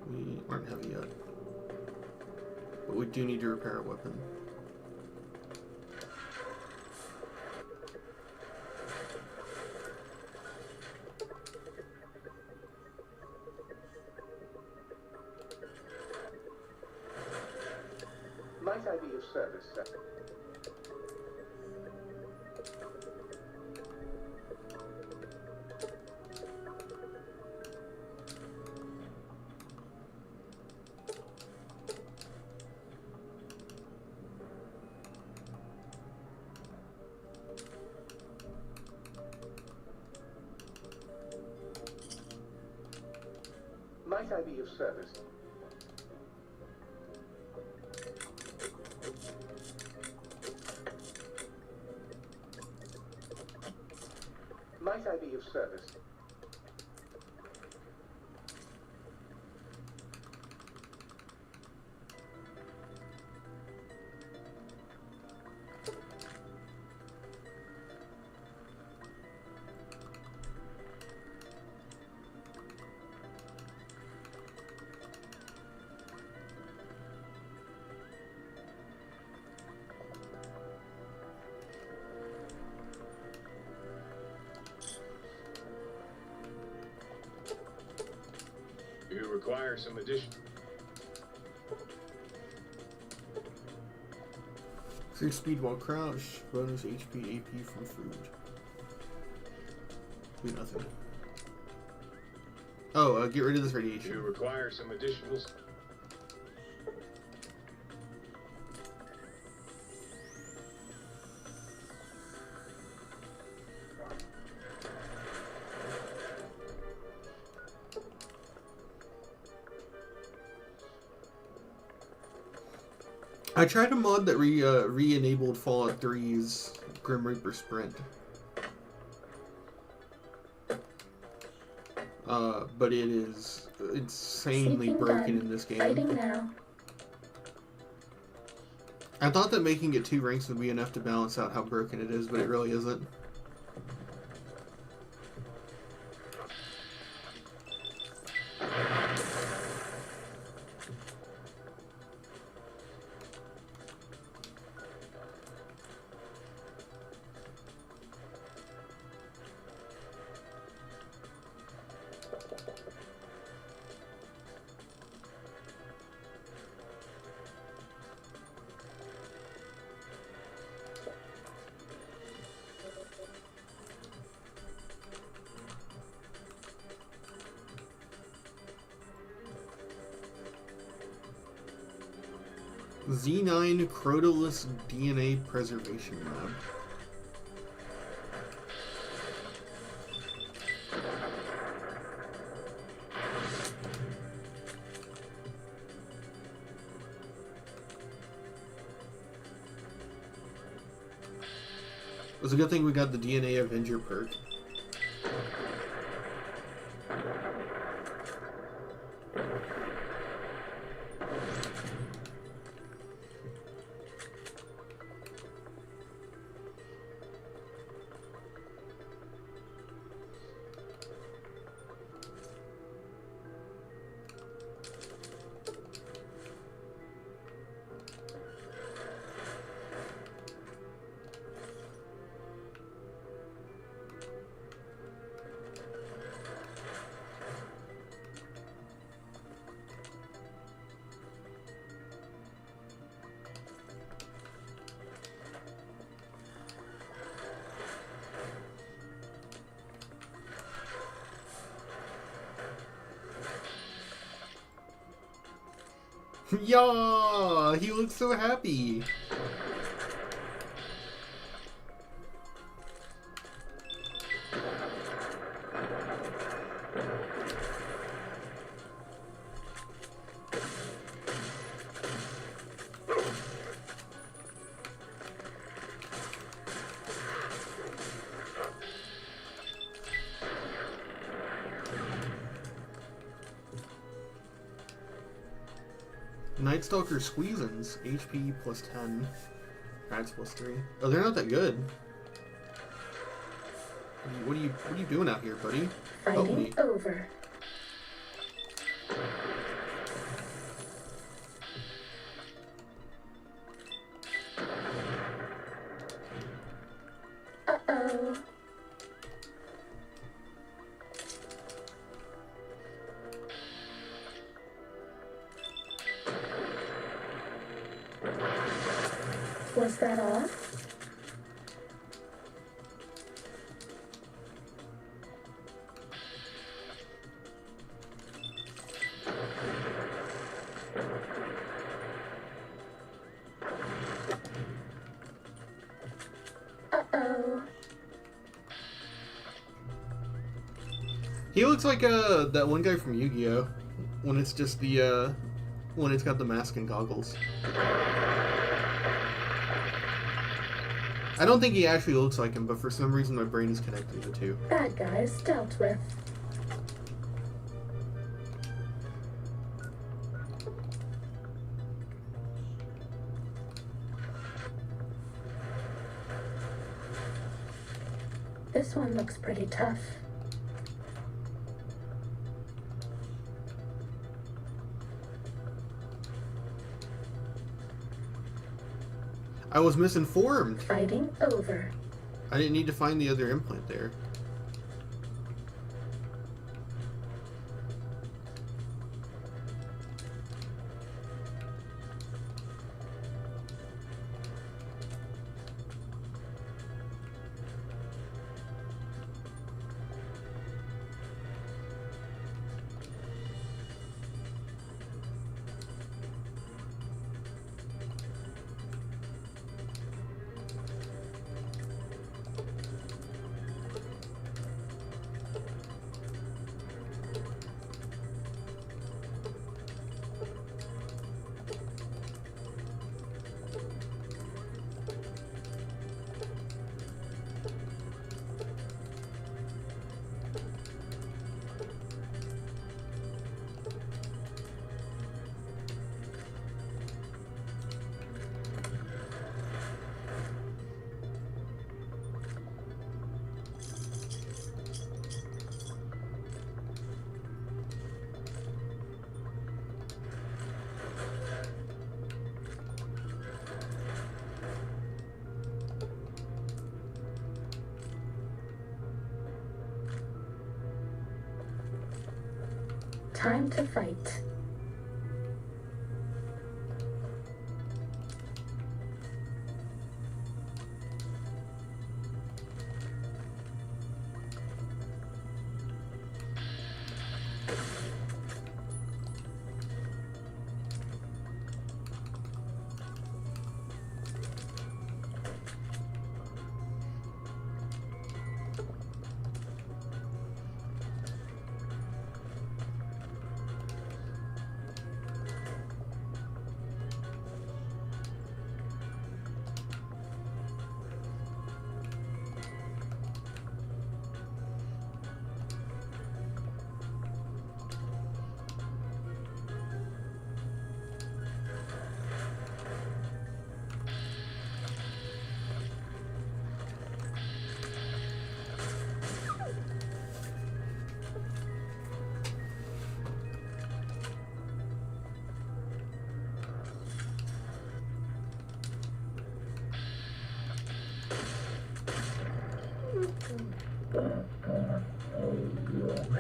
We aren't heavy yet. But we do need to repair a weapon. Might I be of service, sir? Might I be of service? Might I be of service? You require some addition. Increase speed while crouched. Bonus HP, AP from food. Do nothing. Oh, get rid of this radiation. You require some additional. I tried a mod that re-enabled Fallout 3's Grim Reaper Sprint. But it is insanely Seeking broken done. in this game. Fighting now. I thought that making it 2 ranks would be enough to balance out how broken it is, but it really isn't. Z9 Crotolus DNA Preservation Lab. It was a good thing we got the DNA Avenger perk. Yeah, he looks so happy. Night Stalker Squeezins, HP plus 10, Rats plus 3. Oh, they're not that good. What are you doing out here, buddy? Help me. Fighting over. Uh-oh. Was that all? Uh-oh. He looks like that one guy from Yu-Gi-Oh! When it's just the when it's got the mask and goggles. I don't think he actually looks like him, but for some reason my brain is connecting the two. Bad guys dealt with. This one looks pretty tough. I was misinformed. Fighting over. I didn't need to find the other implant there. Time to fight.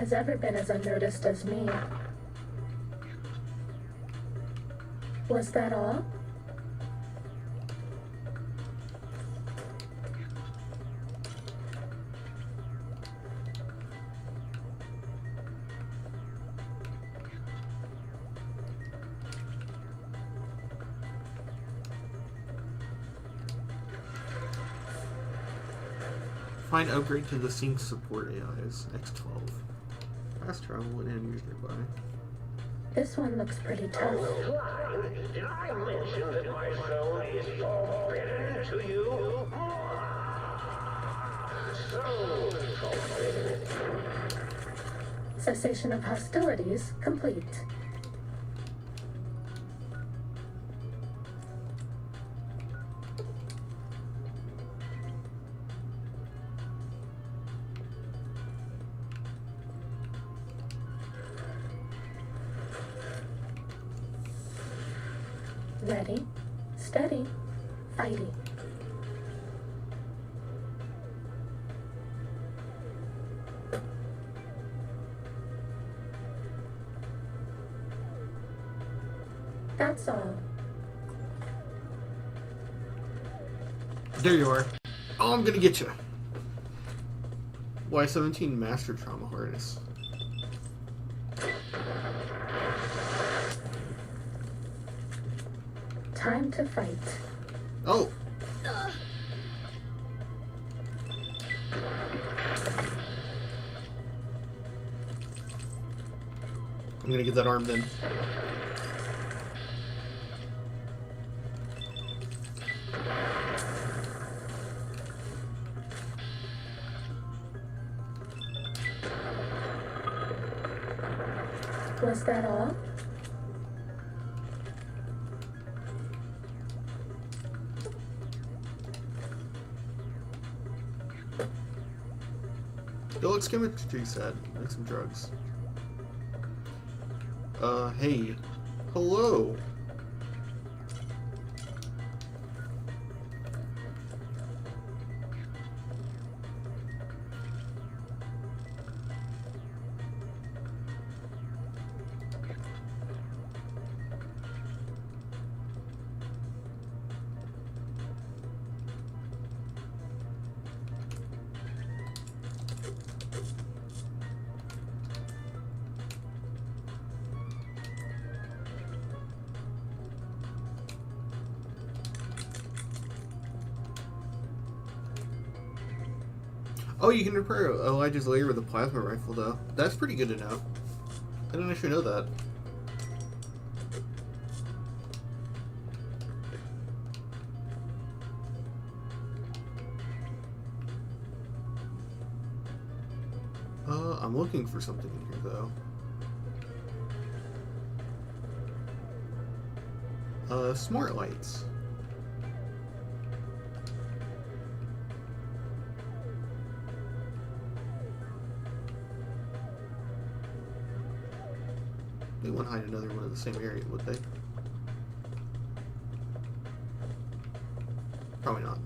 has ever been as unnoticed as me. Was that all? Find upgrade to the sync support AIs. X12. Fast travel when enemies nearby. This one looks pretty tough. Did I mention that my zone is forbidden to you? So forbidden. Cessation of hostilities complete. Ready, steady, fighting. That's all. There you are. Oh, I'm gonna get you. Y-17 Master Trauma Harness. Time to fight. Oh! I'm gonna get that arm then. Was that all? Deluxe chemistry set. Make some drugs. Hey. Hello. Oh, you can repair Elijah's layer with a plasma rifle, though. That's pretty good to know. I didn't actually know that. I'm looking for something in here, though. Smart lights. They wouldn't hide another one in the same area, would they? Probably not.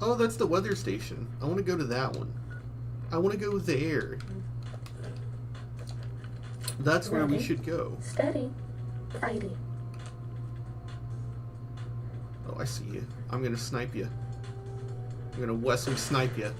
Oh, that's the weather station. I want to go to that one. I want to go there. That's where we should go. Steady, fighting. Oh, I see you. I'm gonna snipe you. I'm gonna Wesley snipe you.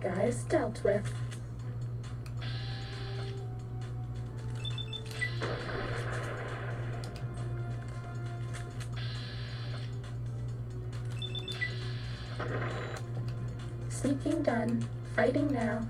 bad guys dealt with. Sneaking done. Fighting now.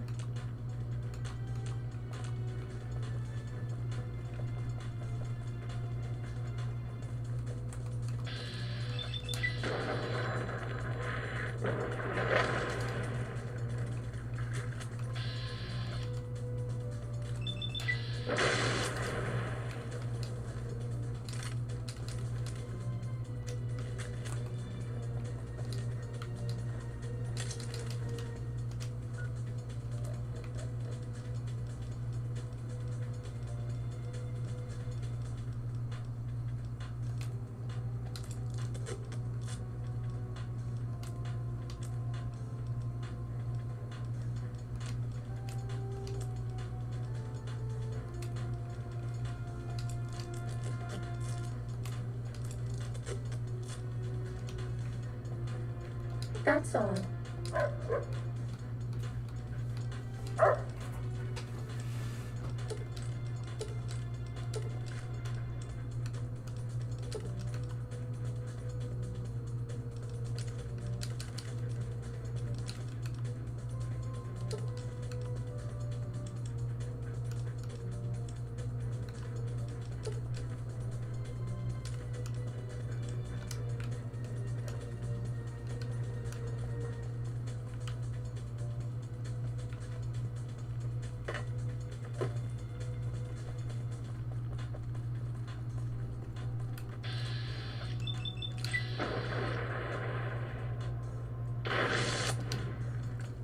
That's all.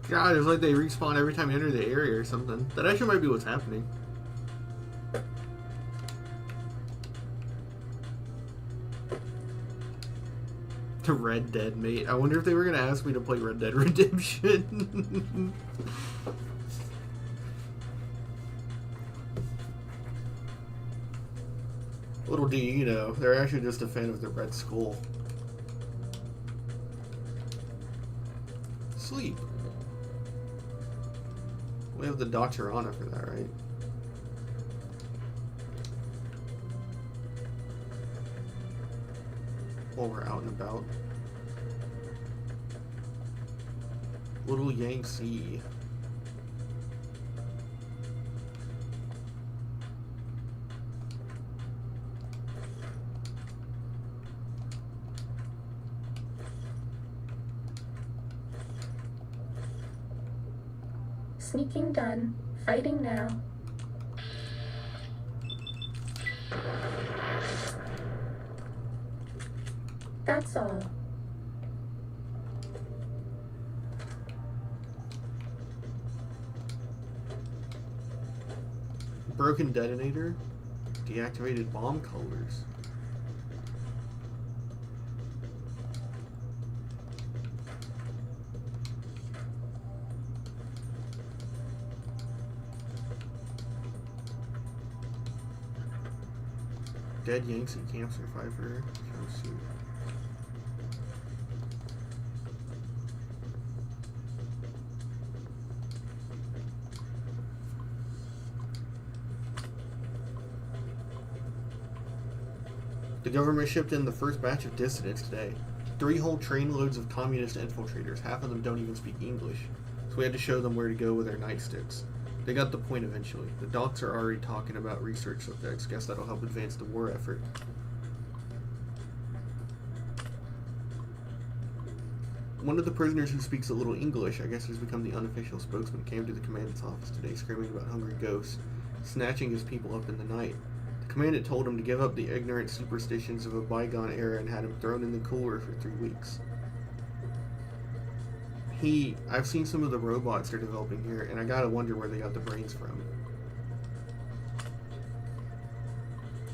God, it's like they respawn every time you enter the area or something. That actually might be what's happening. To Red Dead, mate. I wonder if they were gonna ask me to play Red Dead Redemption. Little do you know, they're actually just a fan of the Red Skull. Sleep. We have the Doctorana for that, right? While we're out and about. Little Yangtze. Sneaking done. Fighting now. That's all. Broken detonator. Deactivated bomb colors. Dead Yangtze camp survivor. Jumpsuit. The government shipped in the first batch of dissidents today. 3 whole trainloads of communist infiltrators. Half of them don't even speak English. So we had to show them where to go with their nightsticks. They got the point eventually. The docs are already talking about research subjects. Guess that'll help advance the war effort. One of the prisoners who speaks a little English, I guess who's become the unofficial spokesman, came to the commandant's office today screaming about hungry ghosts, snatching his people up in the night. The commandant told him to give up the ignorant superstitions of a bygone era and had him thrown in the cooler for 3 weeks. I've seen some of the robots they're developing here, and I gotta wonder where they got the brains from.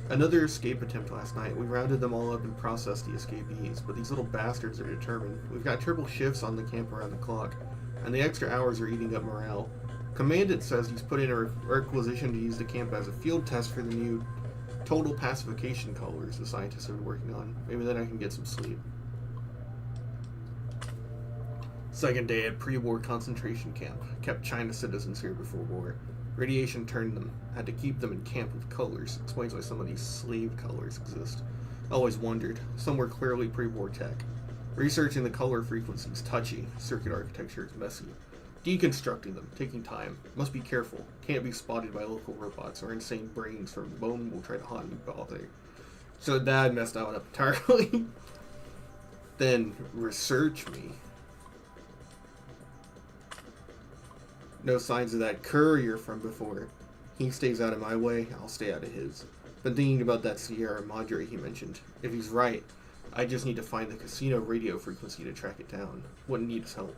Another escape attempt last night. We rounded them all up and processed the escapees, but these little bastards are determined. We've got triple shifts on the camp around the clock, and the extra hours are eating up morale. Commandant says he's put in a requisition to use the camp as a field test for the new total pacification colors the scientists have been working on. Maybe then I can get some sleep. Second day at pre-war concentration camp. Kept China citizens here before war. Radiation turned them. Had to keep them in camp with colors. Explains why some of these slave colors exist. Always wondered. Some were clearly pre-war tech. Researching the color frequencies, touchy. Circuit architecture is messy. Deconstructing them, taking time. Must be careful. Can't be spotted by local robots or insane brains from bone will try to haunt me all day. So Dad messed that one up entirely. Then research me. No signs of that courier from before. He stays out of my way, I'll stay out of his. Been thinking about that Sierra Madre he mentioned. If he's right, I just need to find the casino radio frequency to track it down. Wouldn't need his help.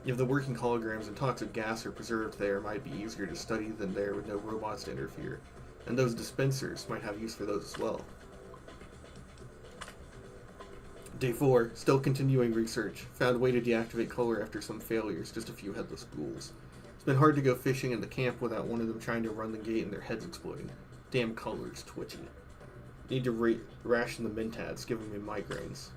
If the working holograms and toxic gas are preserved there, it might be easier to study than there with no robots to interfere. And those dispensers might have use for those as well. Day 4, still continuing research. Found a way to deactivate color after some failures, just a few headless ghouls. It's been hard to go fishing in the camp without one of them trying to run the gate and their heads exploding. Damn colors, twitchy. Need to ration the Mentats, giving me migraines.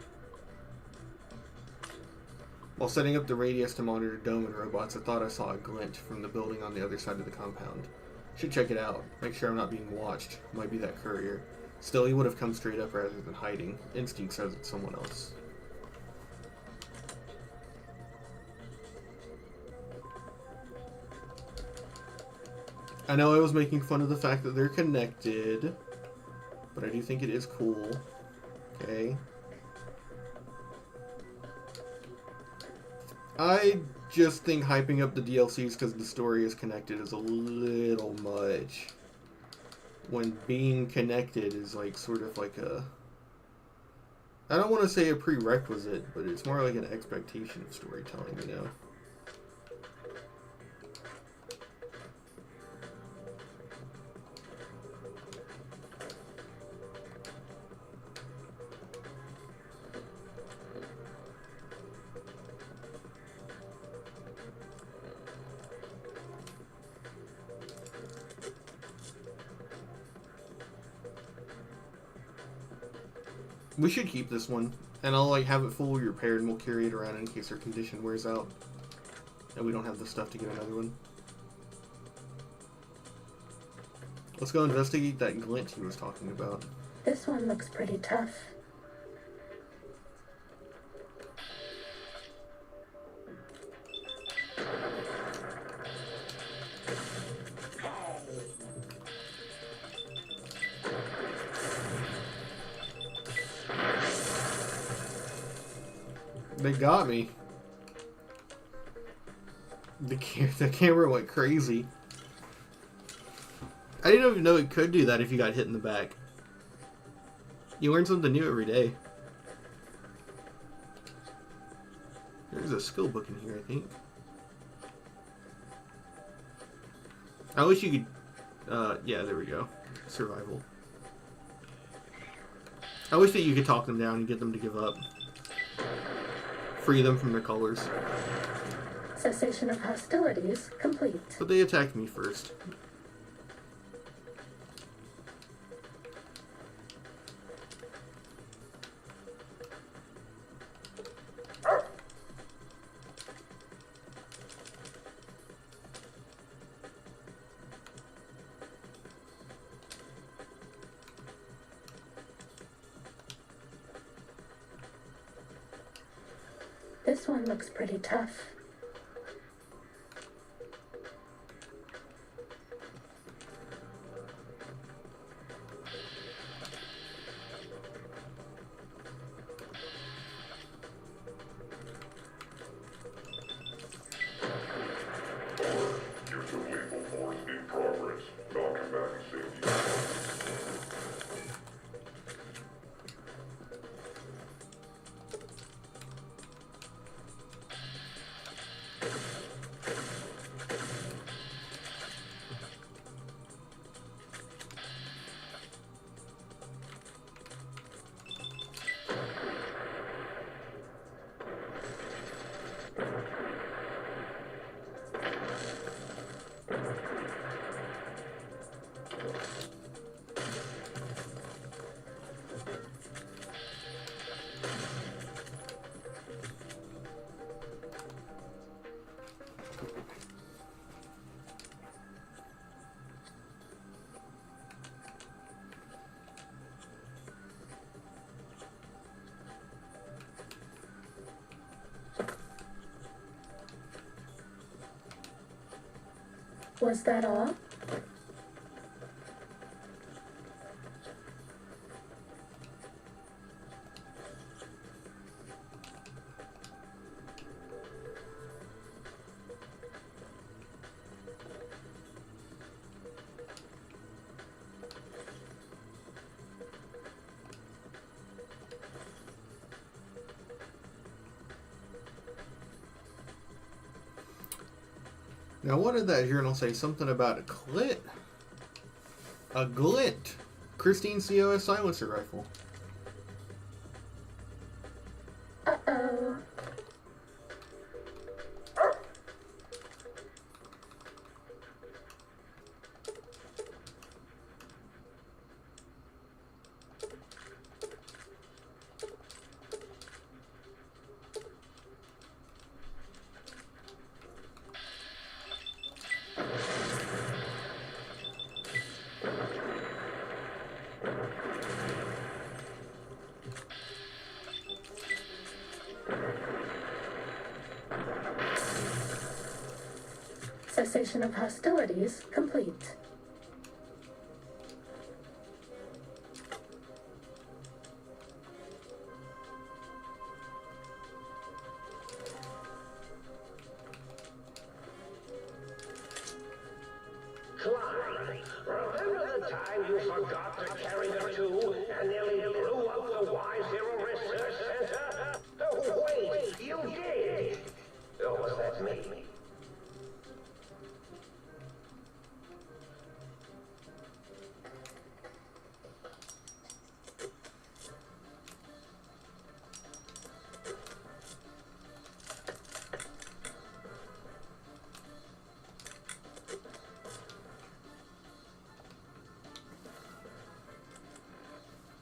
While setting up the radius to monitor Dome and robots, I thought I saw a glint from the building on the other side of the compound. Should check it out. Make sure I'm not being watched. Might be that courier. Still, he would have come straight up rather than hiding. Instinct says it's someone else. I know I was making fun of the fact that they're connected, but I do think it is cool. Okay. I just think hyping up the DLCs because the story is connected is a little much. When being connected is like sort of like a, I don't want to say a prerequisite, but it's more like an expectation of storytelling, you know? We should keep this one, and I'll like have it fully repaired, and we'll carry it around in case our condition wears out, and we don't have the stuff to get another one. Let's go investigate that glint he was talking about. This one looks pretty tough. They got me. The camera went crazy. I didn't even know it could do that if you got hit in the back. You learn something new every day. There's a skill book in here, I think. I wish you could... yeah, there we go. Survival. I wish that you could talk them down and get them to give up. Free them from their colors. Cessation of hostilities complete. But they attacked me first. This one looks pretty tough. Use of lethal force in progress. Non-combatant safety. Was that all? Now, what did that journal say? Something about a clit? A glint. Christine COS silencer rifle. Uh-oh. Cessation of hostilities complete. Clyde, remember the time you forgot to carry the tube and nearly blew up the Y-Zero Research Center? Oh, wait, you did! Or was that me?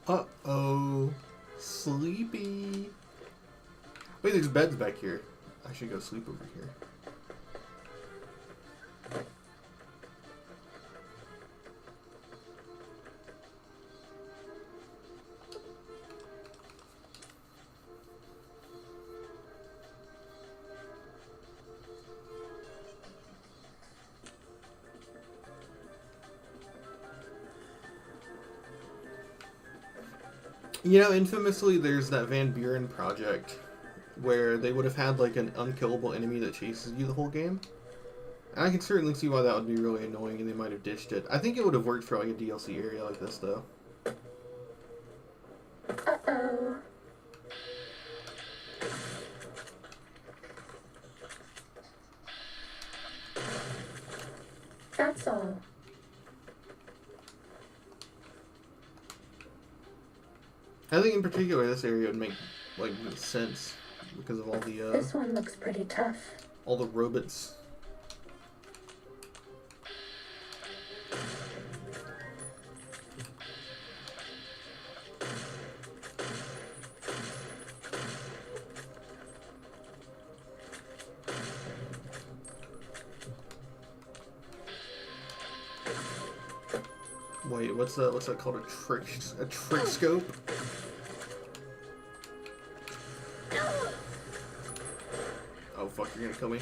Uh-oh. Sleepy. Wait, there's beds back here. I should go sleep over here. You know, infamously, there's that Van Buren project where they would have had like an unkillable enemy that chases you the whole game. And I can certainly see why that would be really annoying and they might have ditched it. I think it would have worked for like a DLC area like this though. Uh-oh. That's all. I think in particular this area would make like sense because of all the This one looks pretty tough. all the robots. Wait, what's that called? A trick scope? Oh fuck, you're gonna kill me.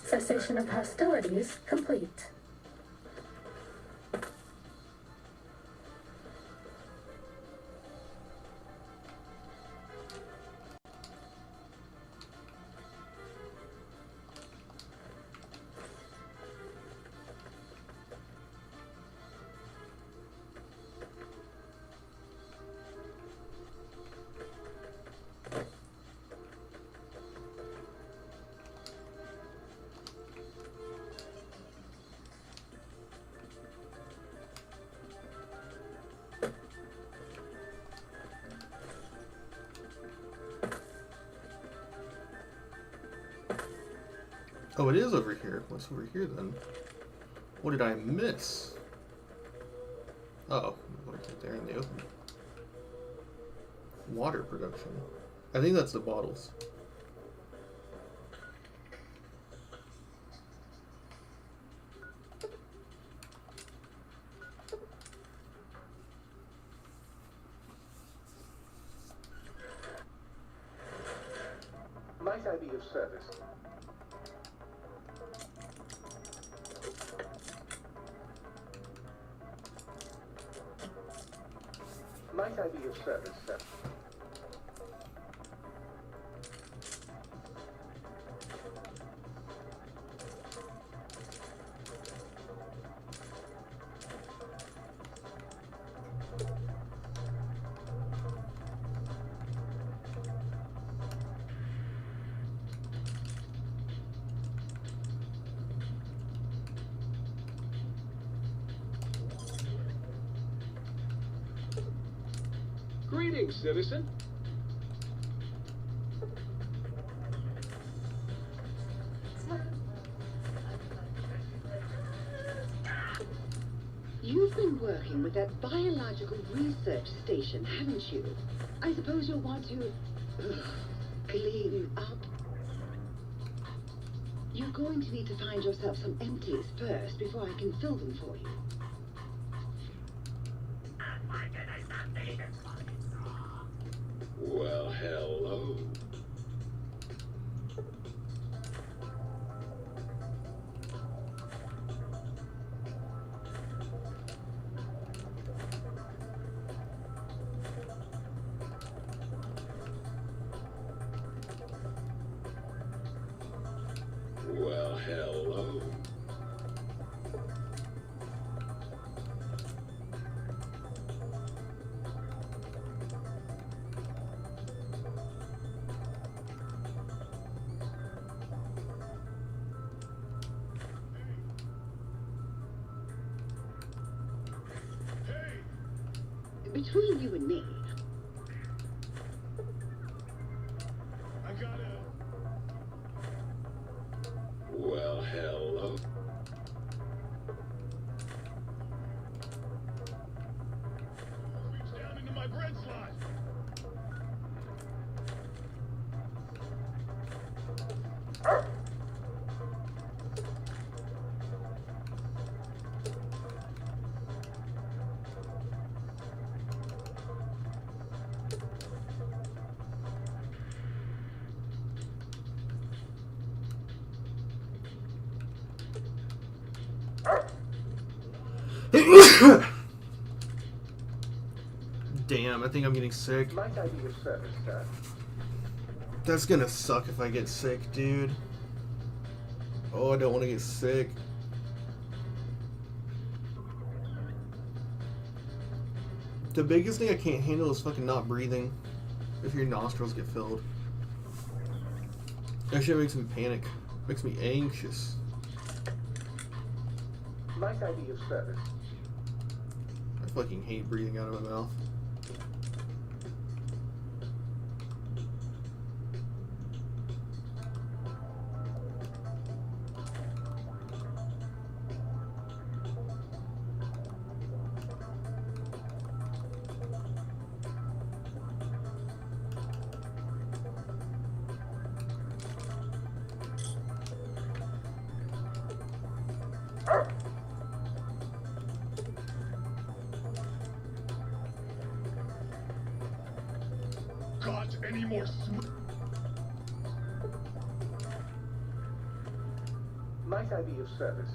Cessation of hostilities complete. Oh, it is over here. What's over here then? What did I miss? Oh, right there in the open. Water production. I think that's the bottles. Might I be of service? Might I be of service, sir? Greetings, citizen. You've been working with that biological research station, haven't you? I suppose you'll want to clean up. You're going to need to find yourself some empties first before I can fill them for you. Well, hello. Well, hello. Between you and me, I gotta... Well, hello. Reach down into my bread slot. Damn, I think I'm getting sick. Might I be of service, sir? That's gonna suck if I get sick, dude. Oh, I don't want to get sick. The biggest thing I can't handle is fucking not breathing if your nostrils get filled. That shit makes me panic. Makes me anxious. Might I be of service? I fucking hate breathing out of my mouth. Got any more sweet? Might I be of service?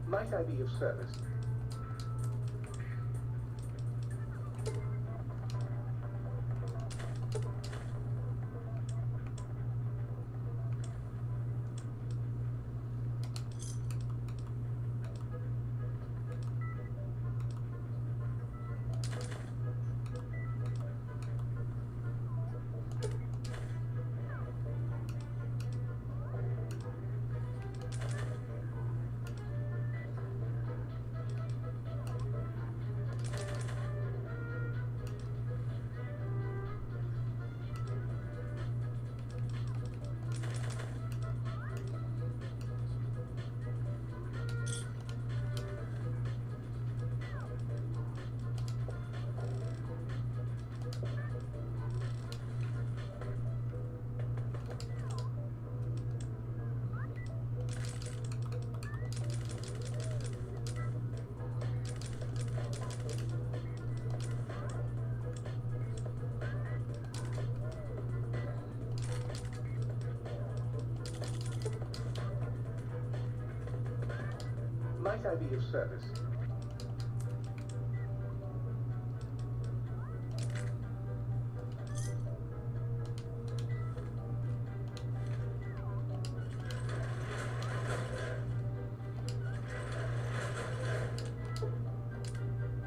Might I be of service? Might I be of service?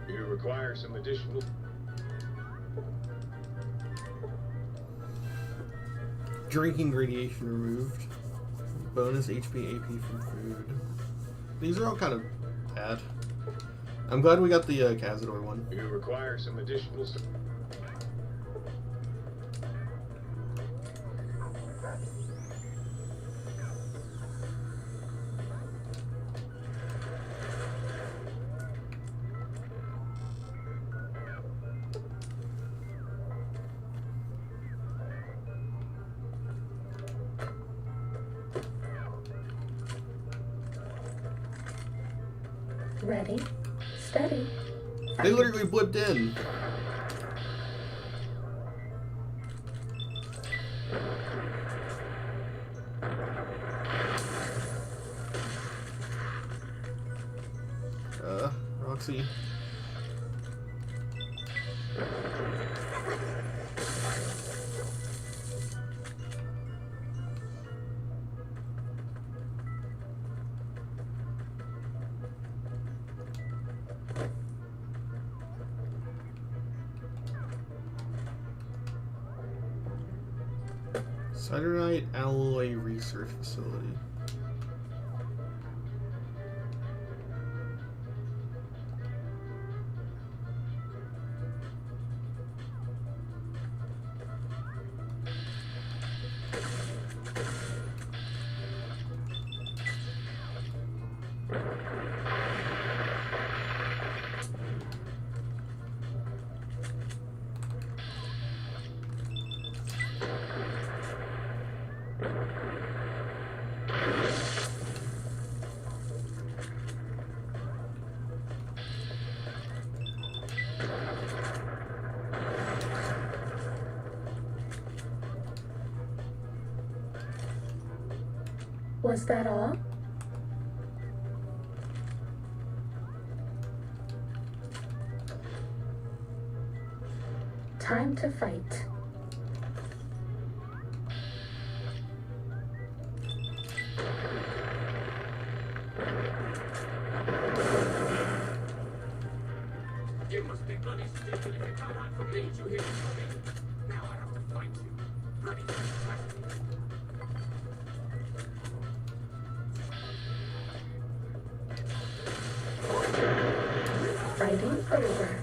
You require some additional... Drinking radiation removed. Bonus HP AP from food. These are all kind of bad. I'm glad we got the Cazador one. You require some additional... Ready, steady. They literally blipped in. Roxy. Cyanide Alloy Research Facility. Was that all? Time to fight. You must be bloody stupid if you can't hide from me. You hear me coming? Now I have to fight you. Bloody fantastic. Fighting over.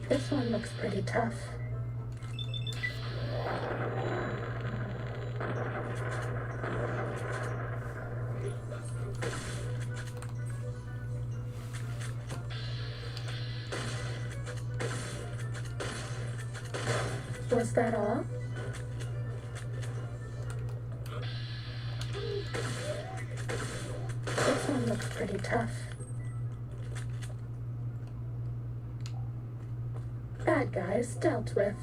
This one looks pretty tough. Was that all? This one looks pretty tough. Bad guys dealt with.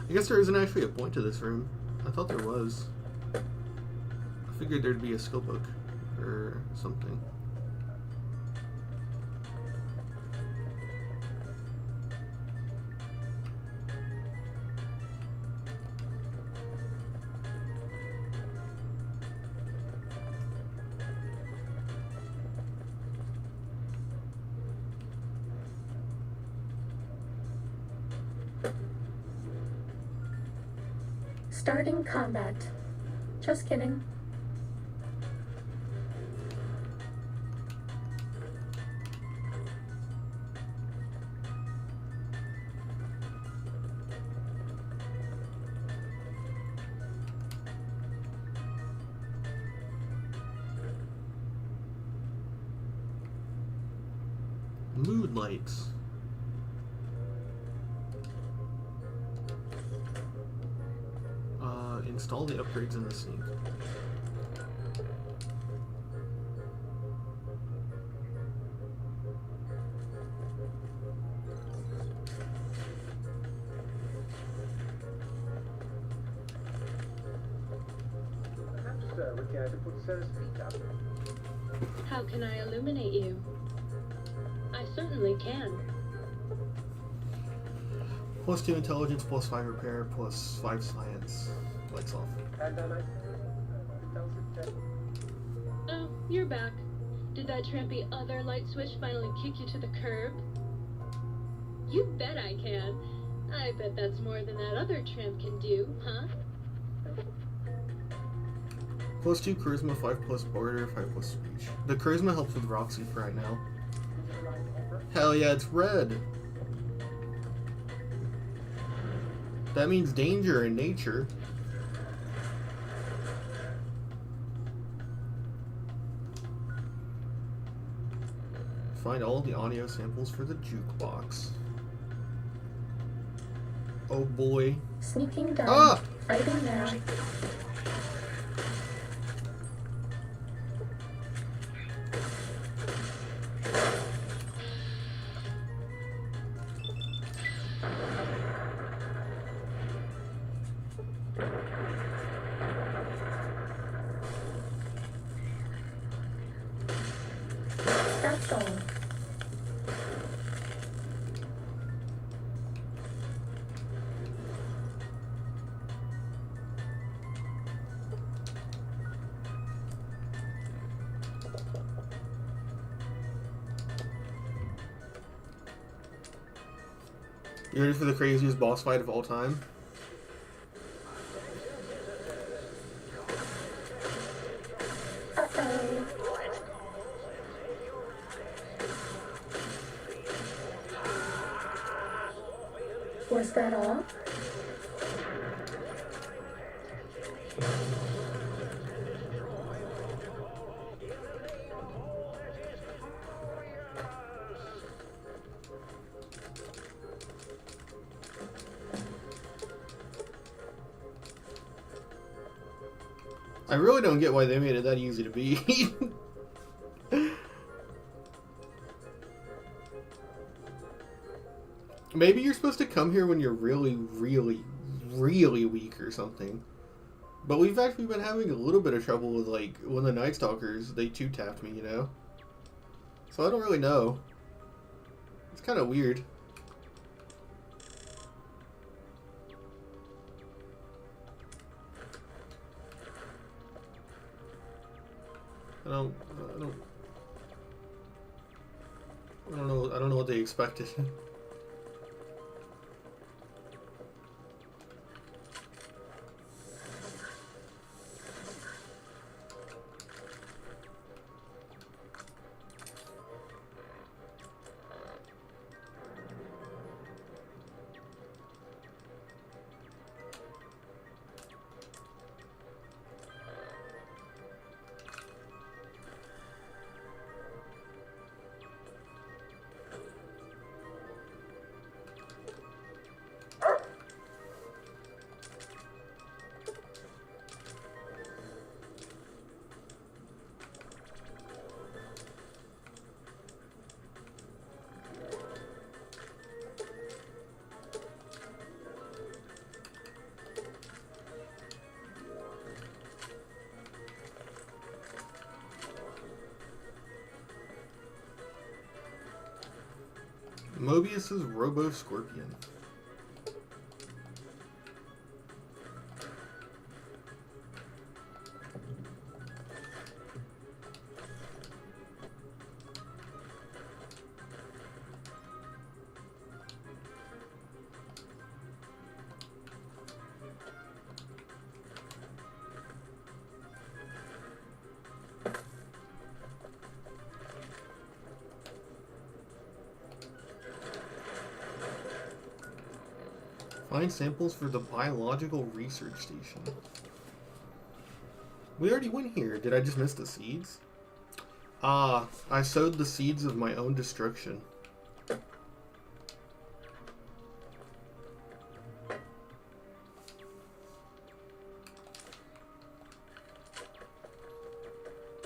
I guess there isn't actually a point to this room. I thought there was. I figured there'd be a skill book or something. Starting combat. Just kidding. Mood lights. Install the upgrades in the sink. I'm just looking at to put Sarah's feet up. How can I illuminate you? I certainly can. +2 intelligence, +5 repair, +5 science. Lights off. And then Oh, you're back. Did that trampy other light switch finally kick you to the curb? You bet I can. I bet that's more than that other tramp can do, huh? +2 charisma, 5+ barter, 5+ speech. The charisma helps with Roxy for right now. Hell yeah, it's red! That means danger in nature. Find all the audio samples for the jukebox. Oh boy. Sneaking down. Ah! Fighting now. That's all. You ready for the craziest boss fight of all time? Uh-oh. Was that all? I really don't get why they made it that easy to beat. Maybe you're supposed to come here when you're really, really, really weak or something. But we've actually been having a little bit of trouble with, like, when the Night Stalkers, they two-tapped me, you know? So I don't really know. It's kind of weird. I don't know what they expected. Mobius's Robo-Scorpion. Find samples for the biological research station. We already went here. Did I just miss the seeds? Ah, I sowed the seeds of my own destruction.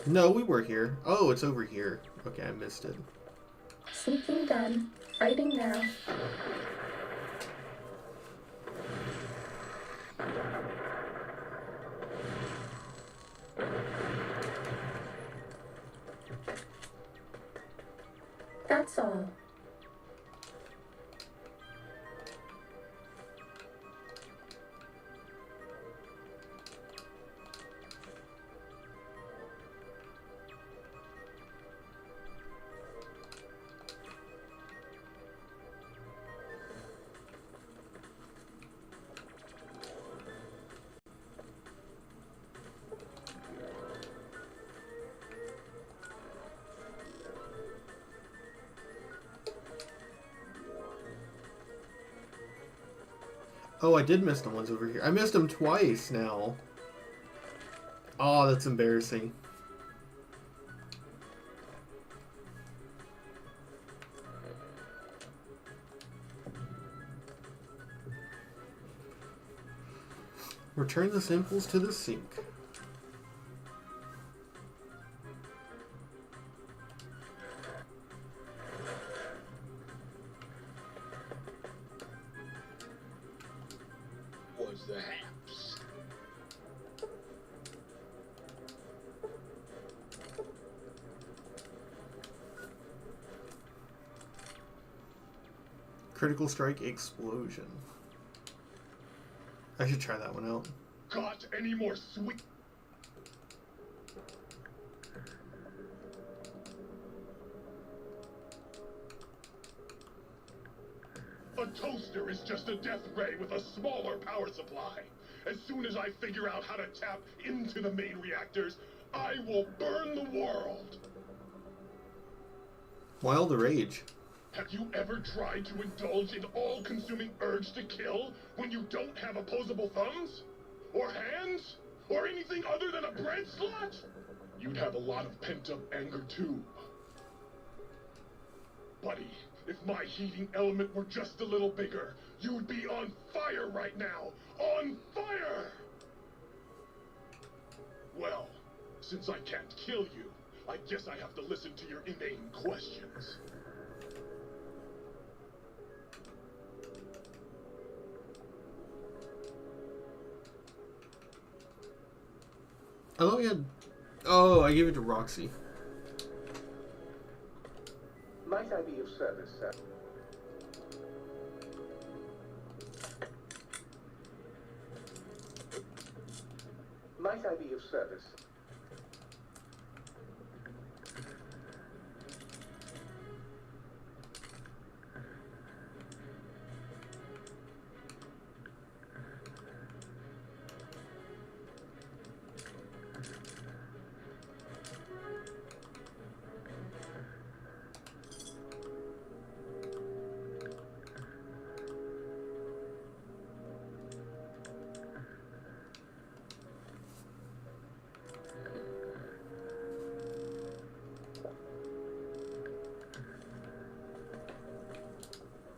No, we were here. Oh, it's over here. Okay, I missed it. Sneaking done. Fighting now. That's all. Oh, I did miss the ones over here. I missed them twice now. Oh, that's embarrassing. Return the samples to the sink. Was the haps? Critical strike explosion. I should try that one out. Got any more sweet? A toaster is just a death ray with a smaller power supply. As soon as I figure out how to tap into the main reactors, I will burn the world. Wild rage. Have you ever tried to indulge in all-consuming urge to kill when you don't have opposable thumbs? Or hands? Or anything other than a bread slot? You'd have a lot of pent-up anger too. Buddy, if my heating element were just a little bigger, you'd be on fire right now! On fire! Well, since I can't kill you, I guess I have to listen to your inane questions. I thought we had... Oh, I gave it to Roxy. Might I be of service, sir? Might I be of service?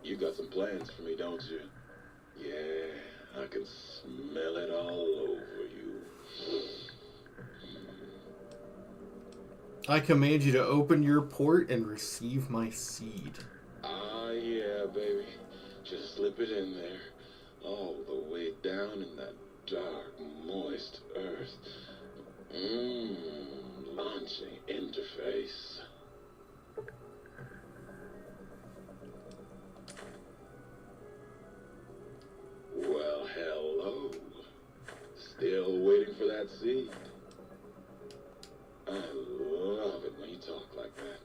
You got some plans for me, don't you? Yeah, I can smell it all over you. I command you to open your port and receive my seed. Ah, yeah, baby. Just slip it in there. All the way down in that dark, moist earth. Launching interface. Well, hello. Still waiting for that seed. I love it when you talk like that.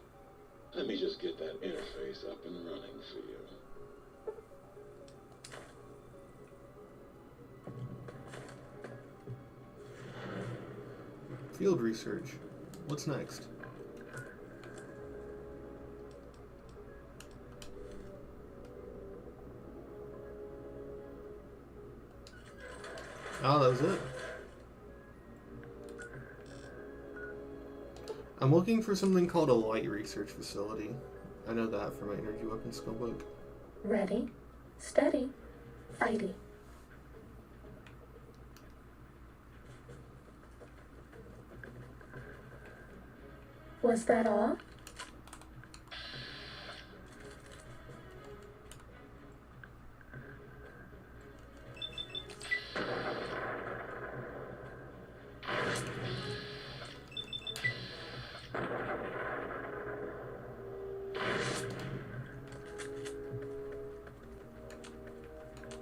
Let me just get that interface up and running for you. Field research. What's next? Oh, that was it. I'm looking for something called a light research facility. I know that from my energy weapons skill book. Ready, steady, fighty. Was that all?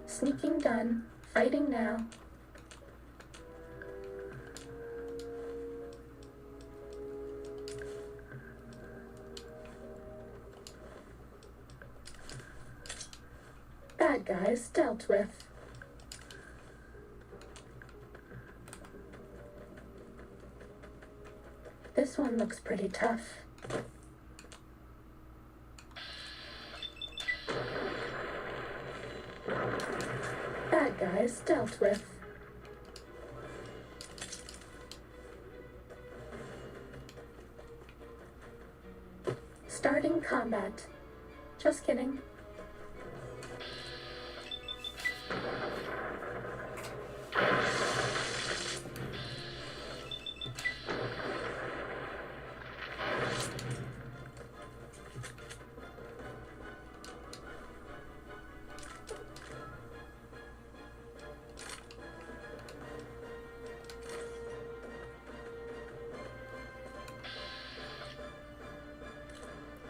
Sneaking done, fighting now. Bad guys dealt with. This one looks pretty tough. Bad guys dealt with. Starting combat. Just kidding.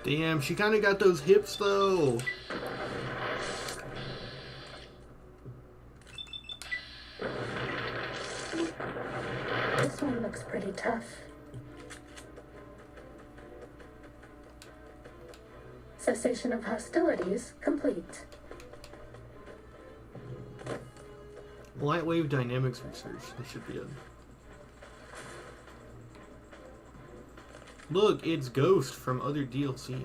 Damn, she kind of got those hips though. This one looks pretty tough. Cessation of hostilities complete. Light wave dynamics research. This should be it. Look, it's Ghost from other DLC.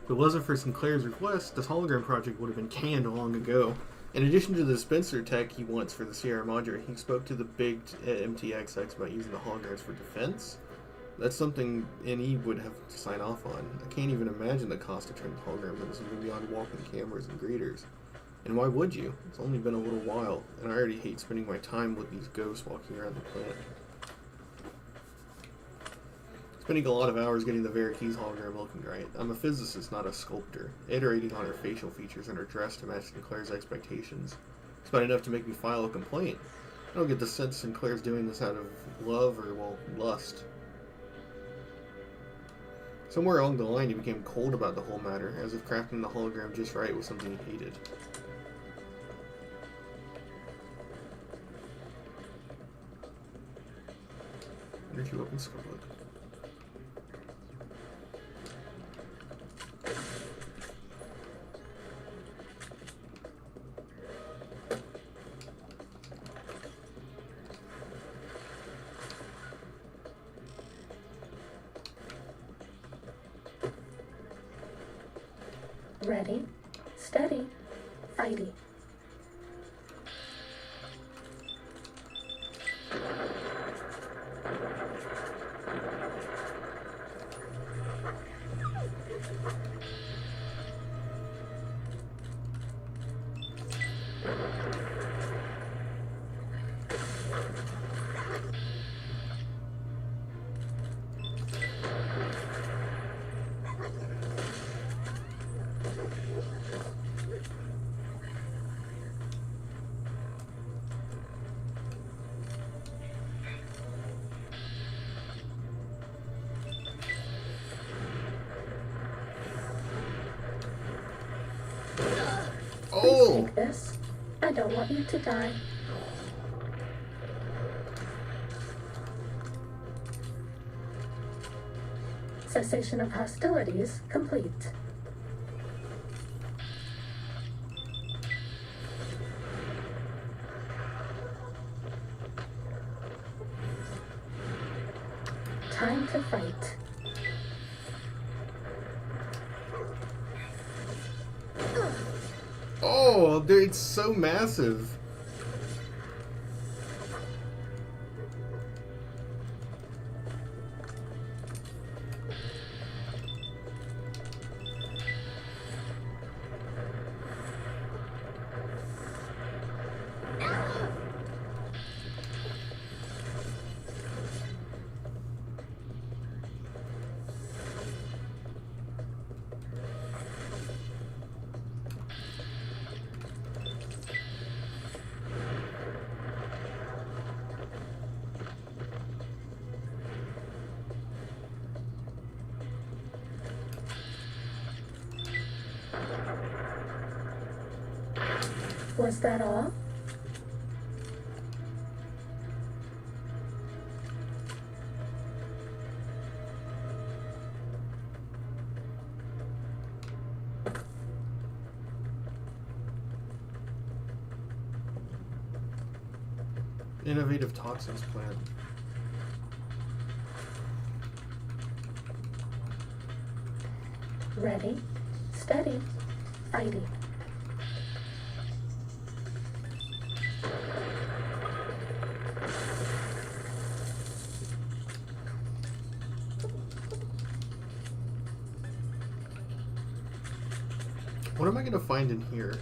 If it wasn't for Sinclair's request, this hologram project would have been canned long ago. In addition to the dispenser tech he wants for the Sierra Madre, he spoke to the big MTXX about using the holograms for defense. That's something NE would have to sign off on. I can't even imagine the cost to turn the hologram into something beyond walking cameras and greeters. And why would you? It's only been a little while, and I already hate spending my time with these ghosts walking around the planet. Spending a lot of hours getting the Veracruz hologram looking right. I'm a physicist, not a sculptor. Iterating on her facial features and her dress to match Sinclair's expectations. It's about enough to make me file a complaint. I don't get the sense Sinclair's doing this out of love or, well, lust. Somewhere along the line he became cold about the whole matter, as if crafting the hologram just right was something he hated. Energy weapon skill book. Ready, steady, fighty. Oh! Take this. I don't want you to die. Cessation of hostilities complete. Time to fight. Oh, it's so massive. Was that all? Innovative toxins plant. Ready, steady, fighting. What am I gonna find in here?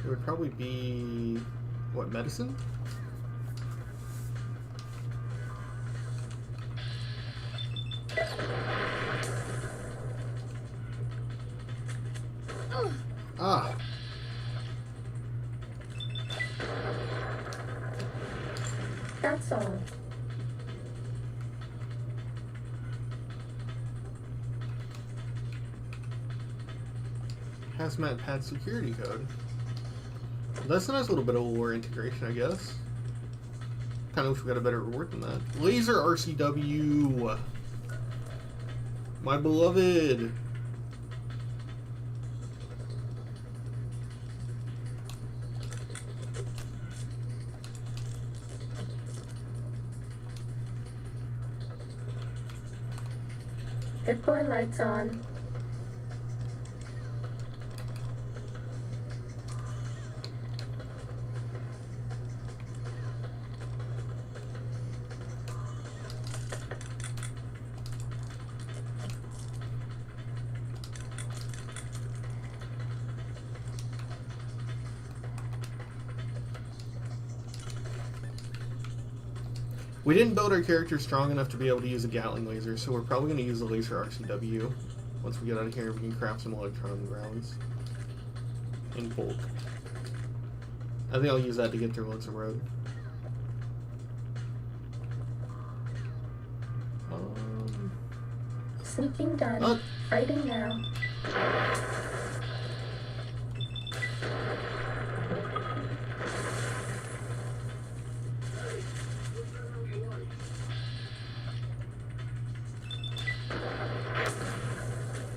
It would probably be... what, medicine? Ah! That's all. Hazmat pad security code. That's a nice little bit of lore integration, I guess. Kind of wish we got a better reward than that. Laser RCW! My beloved! Good boy, lights on. We didn't build our character strong enough to be able to use a Gatling laser, so we're probably going to use the laser RCW. Once we get out of here, we can craft some electron rounds in bulk. I think I'll use that to get through Lonesome Road. Sneaking done. Fighting now.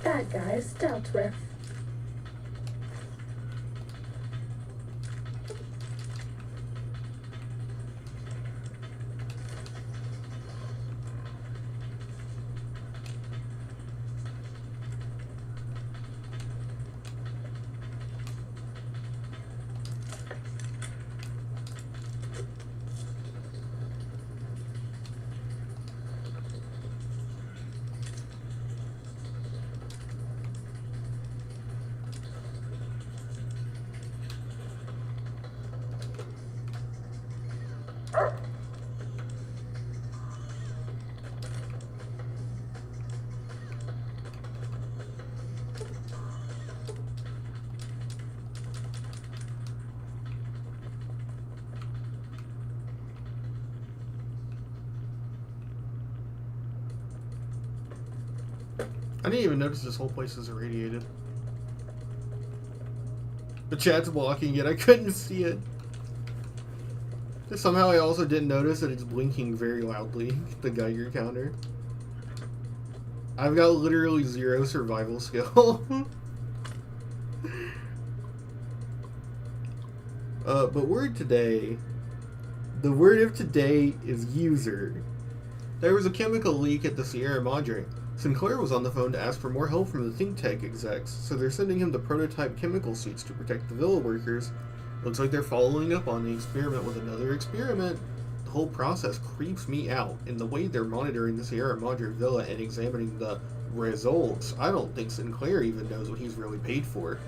Bad guys dealt with. I didn't even notice this whole place is irradiated. The chat's blocking it. I couldn't see it. Somehow I also didn't notice that it's blinking very loudly, the Geiger counter. I've got literally 0 survival skill. But word today, the word of today is user. There was a chemical leak at the Sierra Madre. Sinclair was on the phone to ask for more help from the think tank execs, so they're sending him the prototype chemical suits to protect the villa workers. Looks like they're following up on the experiment with another experiment. The whole process creeps me out, and the way they're monitoring the Sierra Madre villa and examining the results, I don't think Sinclair even knows what he's really paid for.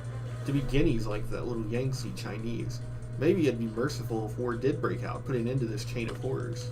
To be guineas like that little Yangtze Chinese. Maybe it'd be merciful if war did break out, put an end to this chain of horrors.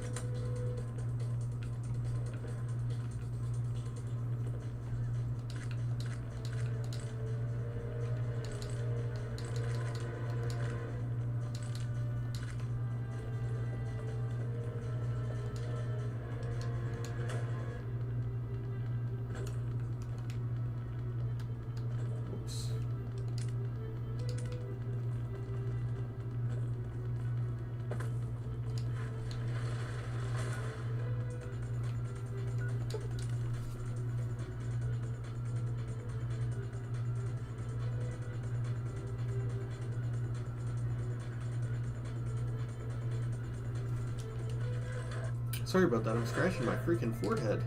Sorry about that, I'm scratching my freaking forehead.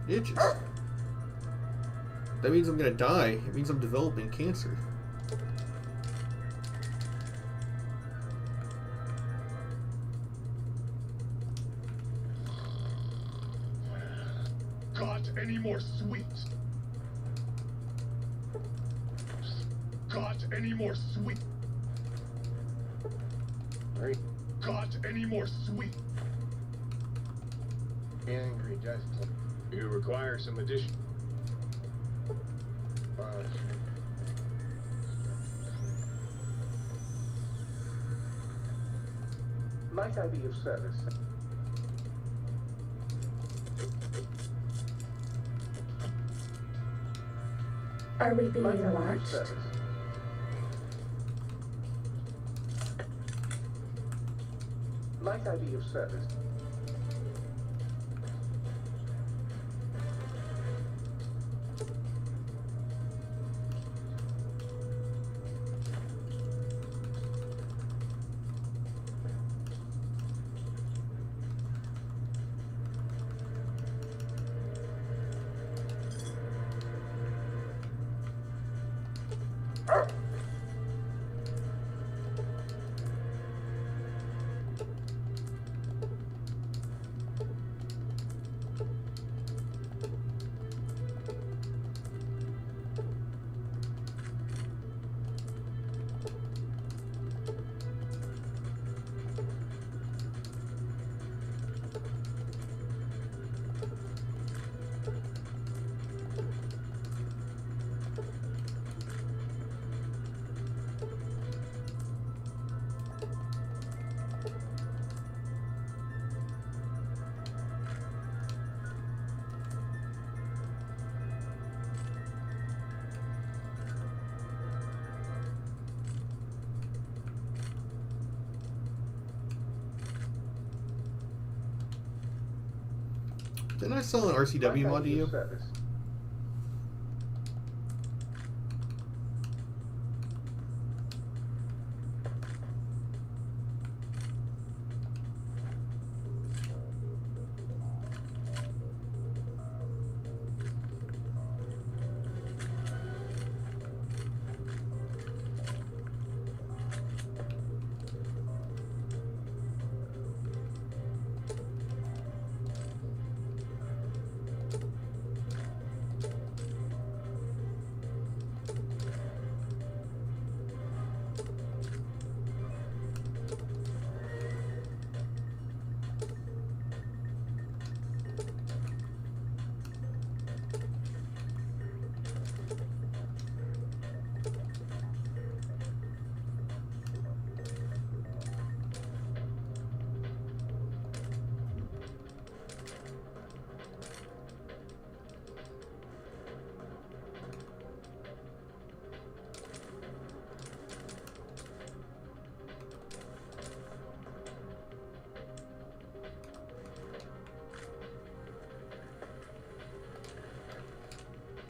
It itches. That means I'm gonna die. It means I'm developing cancer. Got any more sweets? Got any more sweet? Right. Got any more sweet? Angry just. You require some addition. Might I be of service? Are we being Might I be of watched? service? Might I be of service? Didn't I sell an RCW mod to you? Service.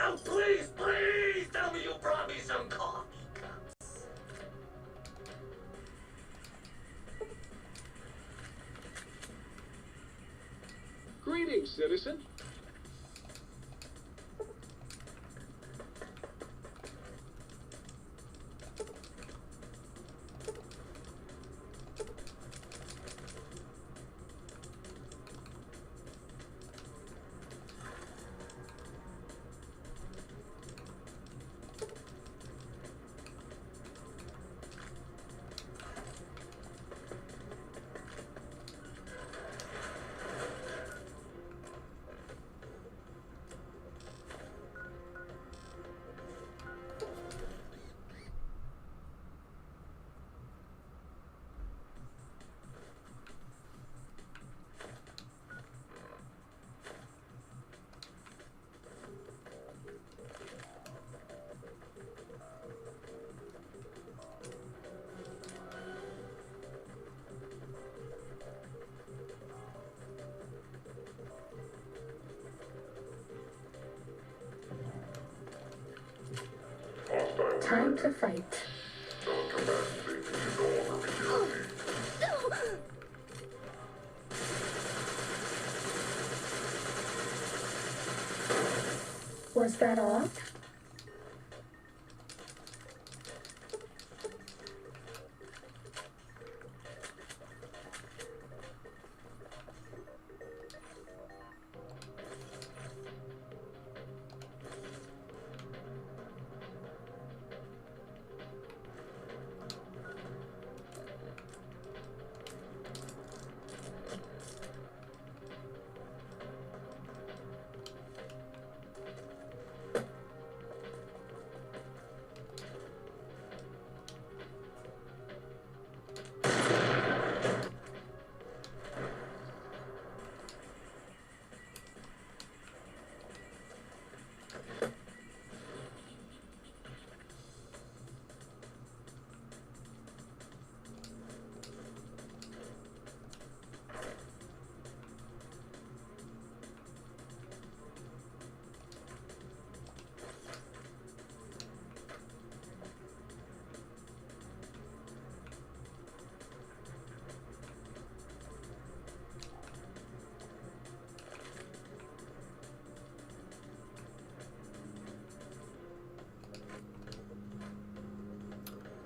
Oh, please, please tell me you brought me some coffee cups. Greetings, citizen. Time to fight. Was that all?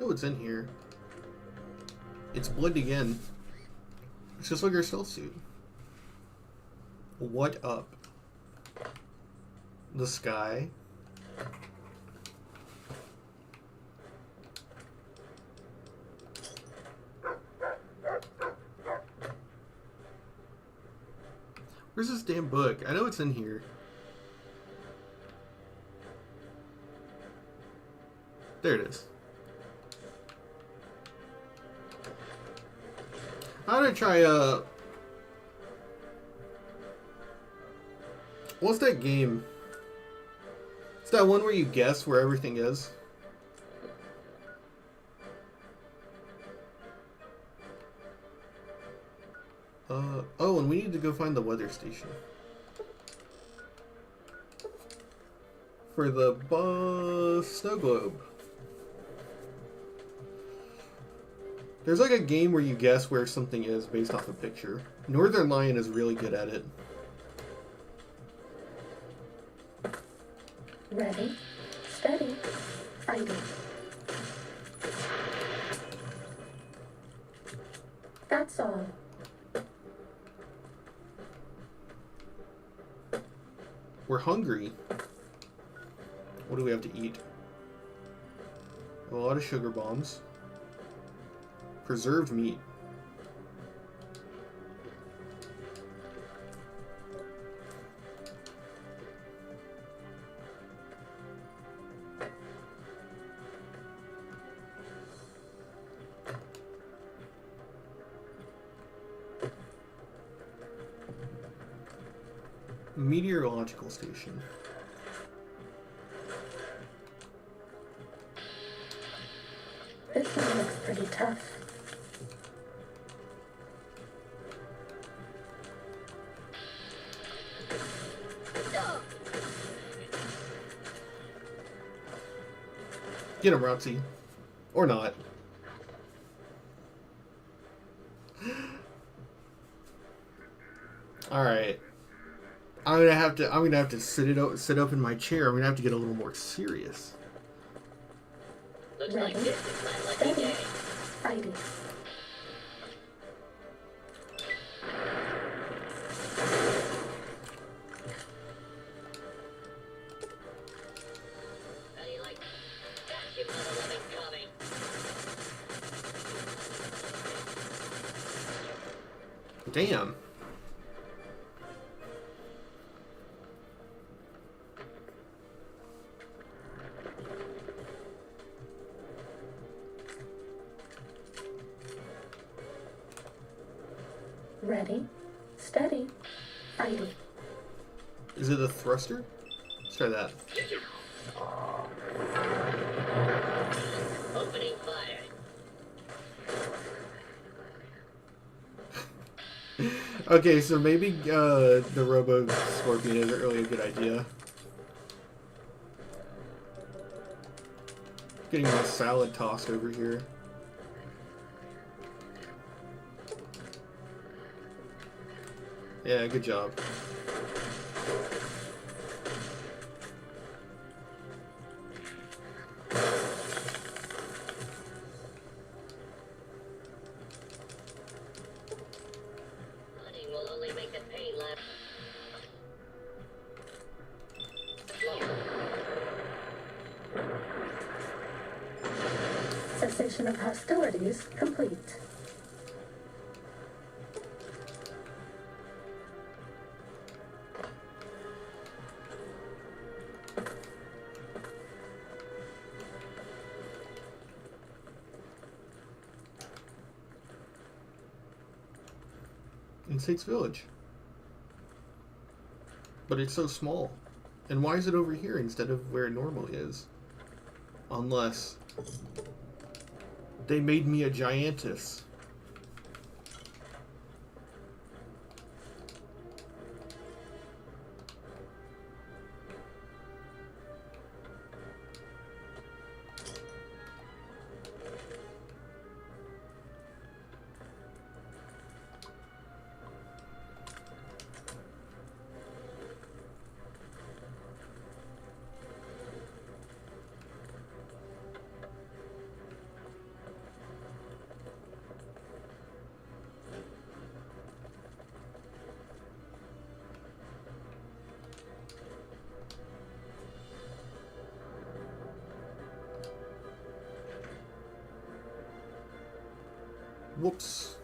Oh, it's in here. It's blood again. It's just like her stealth suit. What up? The sky. Where's this damn book? I know it's in here. There it is. I'm gonna try, what's that game? It's that one where you guess where everything is. Oh, and we need to go find the weather station. For the snow globe. There's like a game where you guess where something is based off a picture. Northern Lion is really good at it. Ready, steady, fighting. That's all. We're hungry. What do we have to eat? A lot of sugar bombs. Preserved meat. Meteorological station. This one looks pretty tough. Get him, Roxy. Or not. Alright. I'm gonna have to sit up in my chair. I'm gonna have to get a little more serious. Looks like this is my lucky day. Fighting. Damn. Ready, steady, fighting. Is it a thruster? Let's try that. Opening fire. Okay, so maybe the Robo Scorpion isn't really a good idea. Getting my salad tossed over here. Yeah, good job. Money will only make the pain less. Cessation of hostilities complete. In States Village. But it's so small. And why is it over here instead of where it normally is? Unless they made me a giantess. Whoops.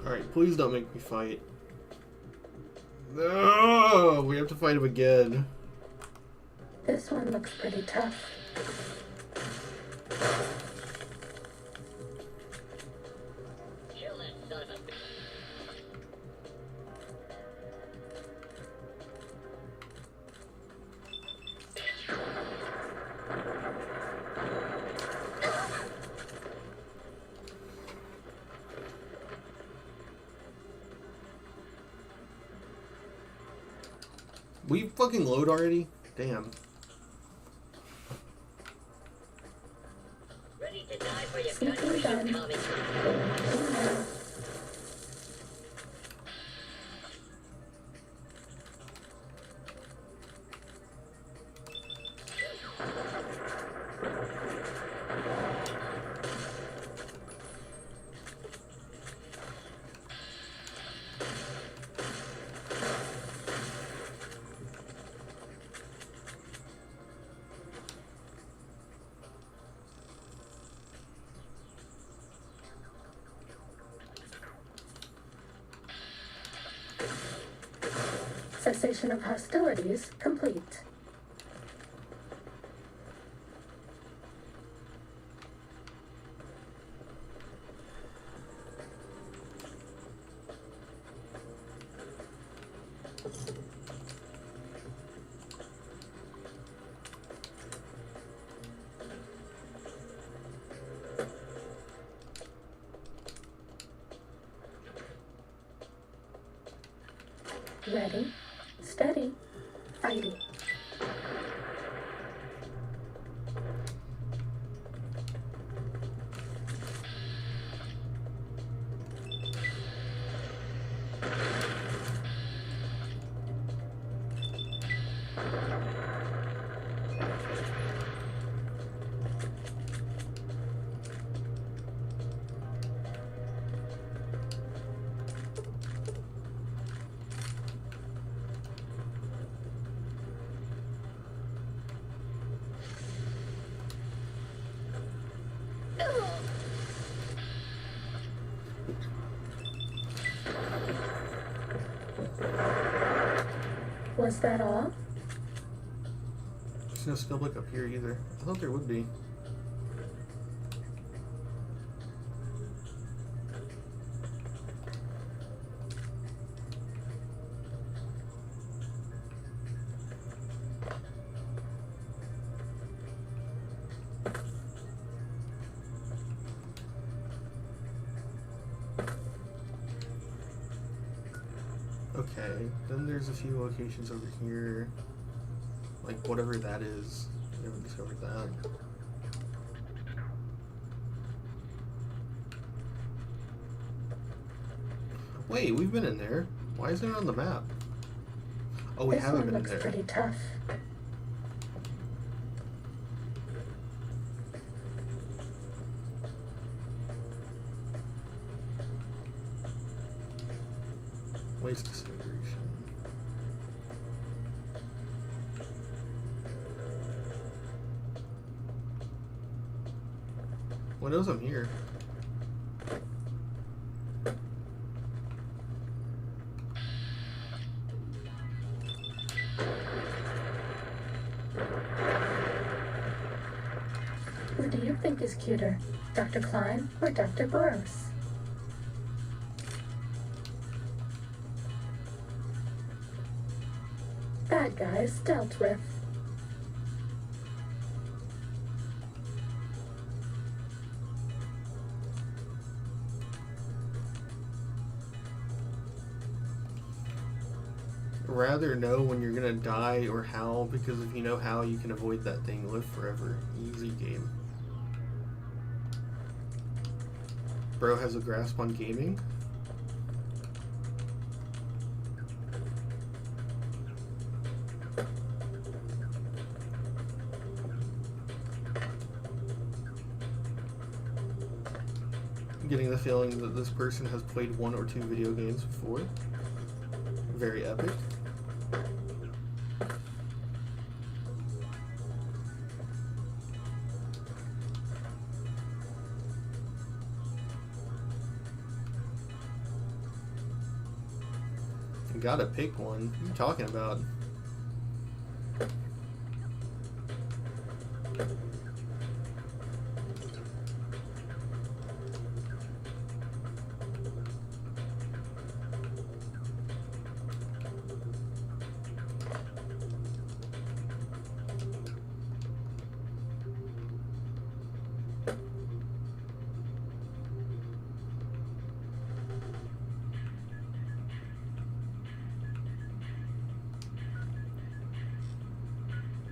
Alright, please don't make me fight. No, we have to fight him again. This one looks pretty tough. Kill that son of a bitch. Will you fucking load already? Damn. Ready to die for your Sneaking country, gun. you commie. Cessation of hostilities complete. Ready, steady, fighting. Was that all? There's no skill book up here either. I thought there would be. Okay, then there's a few locations over here. Like whatever that is. We haven't discovered that. Wait, we've been in there. Why isn't it on the map? Oh, we haven't been in there. This one looks pretty tough. Waste disintegration. What knows I'm here? Who do you think is cuter, Dr. Klein or Dr. Boros? Bad guys dealt with. Rather know when you're gonna die or how, because if you know how, you can avoid that thing. Live forever. Easy game. Bro has a grasp on gaming. I'm getting the feeling that this person has played 1 or 2 video games before. Very epic. You gotta pick one. What are you talking about?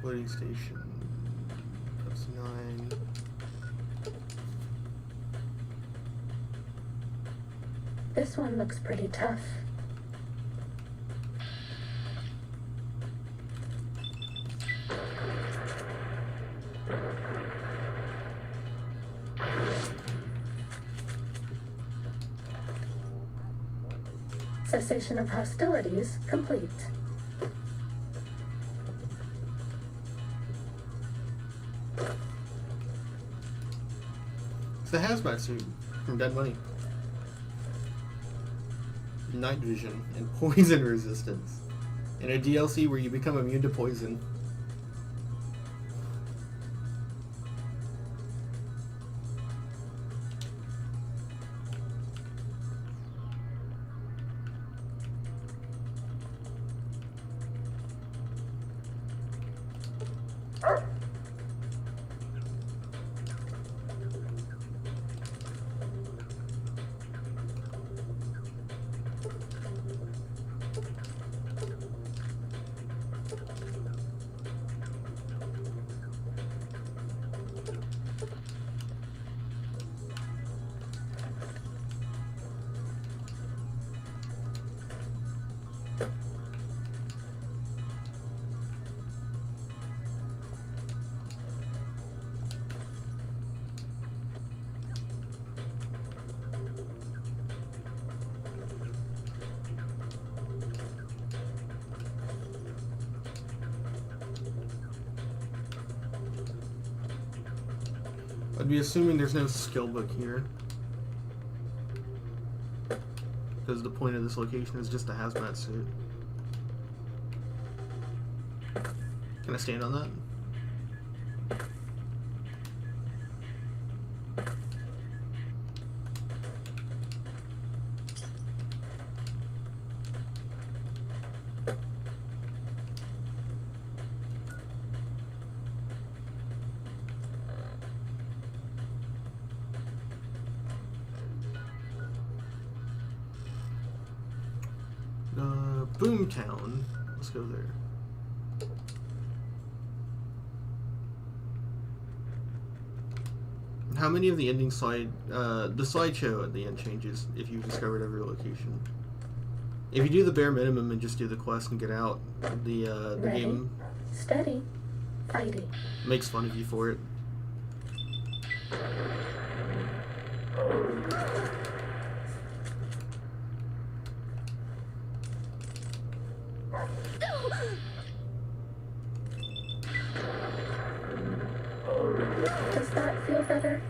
Loading station. Plus 9. This one looks pretty tough. Cessation of hostilities complete. It's the hazmat suit from Dead Money. Night vision and poison resistance. In a DLC where you become immune to poison. I'd be assuming there's no skill book here. Because the point of this location is just a hazmat suit. Can I stand on that? Boomtown. Let's go there. How many of the ending the slideshow at the end changes if you've discovered every location? If you do the bare minimum and just do the quest and get out, the game steady, fighting makes fun of you for it. Does that feel better?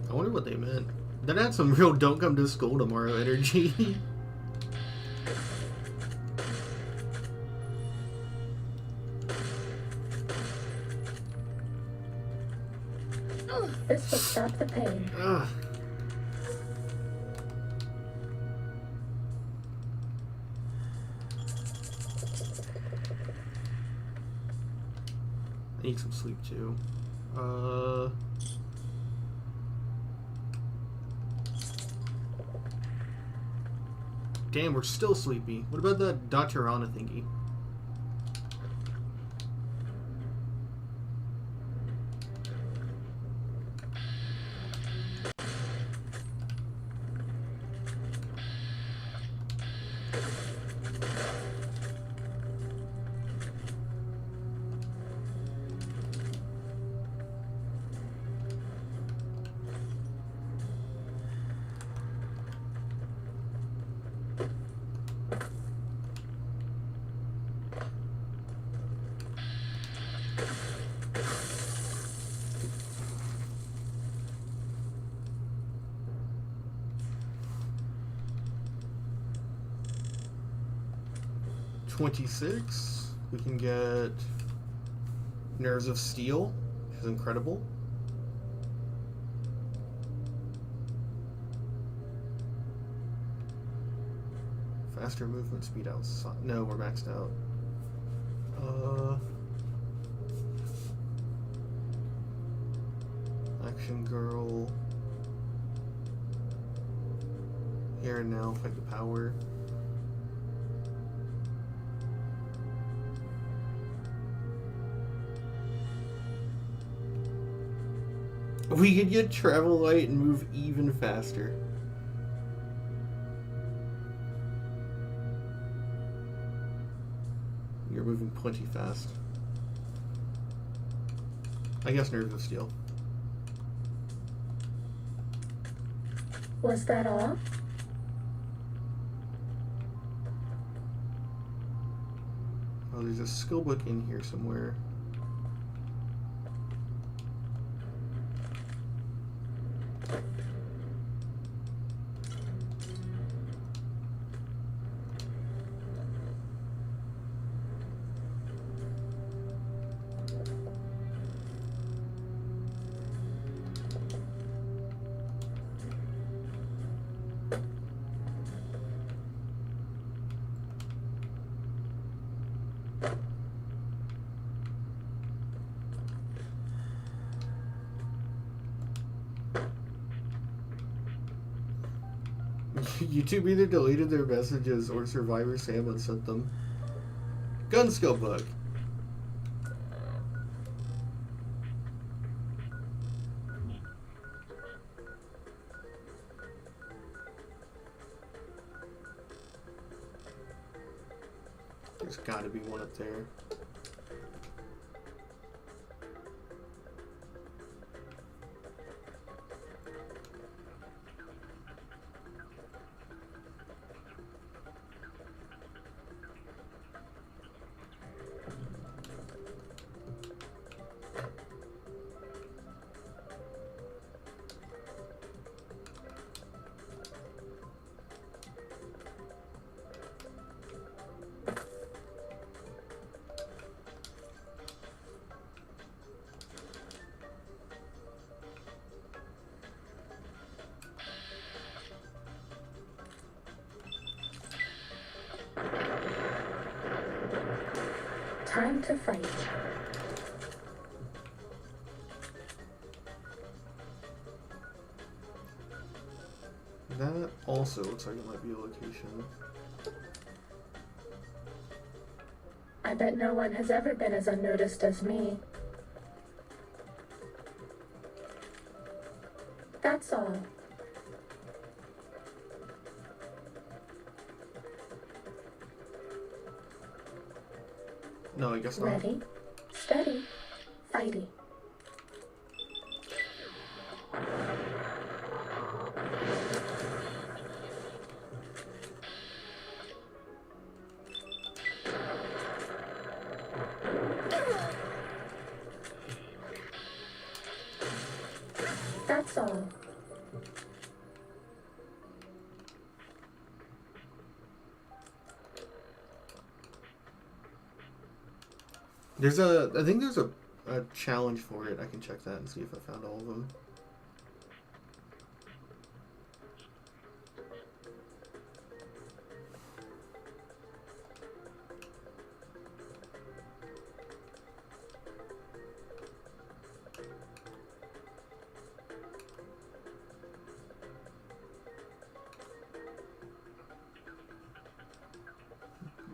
I wonder what they meant. That had some real don't come to school tomorrow energy. This will stop the pain. Ugh. I need some sleep too. Damn, we're still sleepy. What about that Dacherana thingy? $26. We can get Nerves of Steel, which is incredible. Faster movement speed outside. No, we're maxed out. Action Girl. Here and Now, Fight the Power. We could get Travel Light and move even faster. You're moving plenty fast. I guess Nerves of Steel. Was that all? Oh, there's a skill book in here somewhere. YouTube either deleted their messages or Survivor Sam unsent them. Gun skill book. There's gotta be one up there. Time to fight. That also looks like it might be a location. I bet no one has ever been as unnoticed as me. That's all. No, I guess not. Ready, steady, fighty. That's all. I think there's a challenge for it. I can check that and see if I found all of them.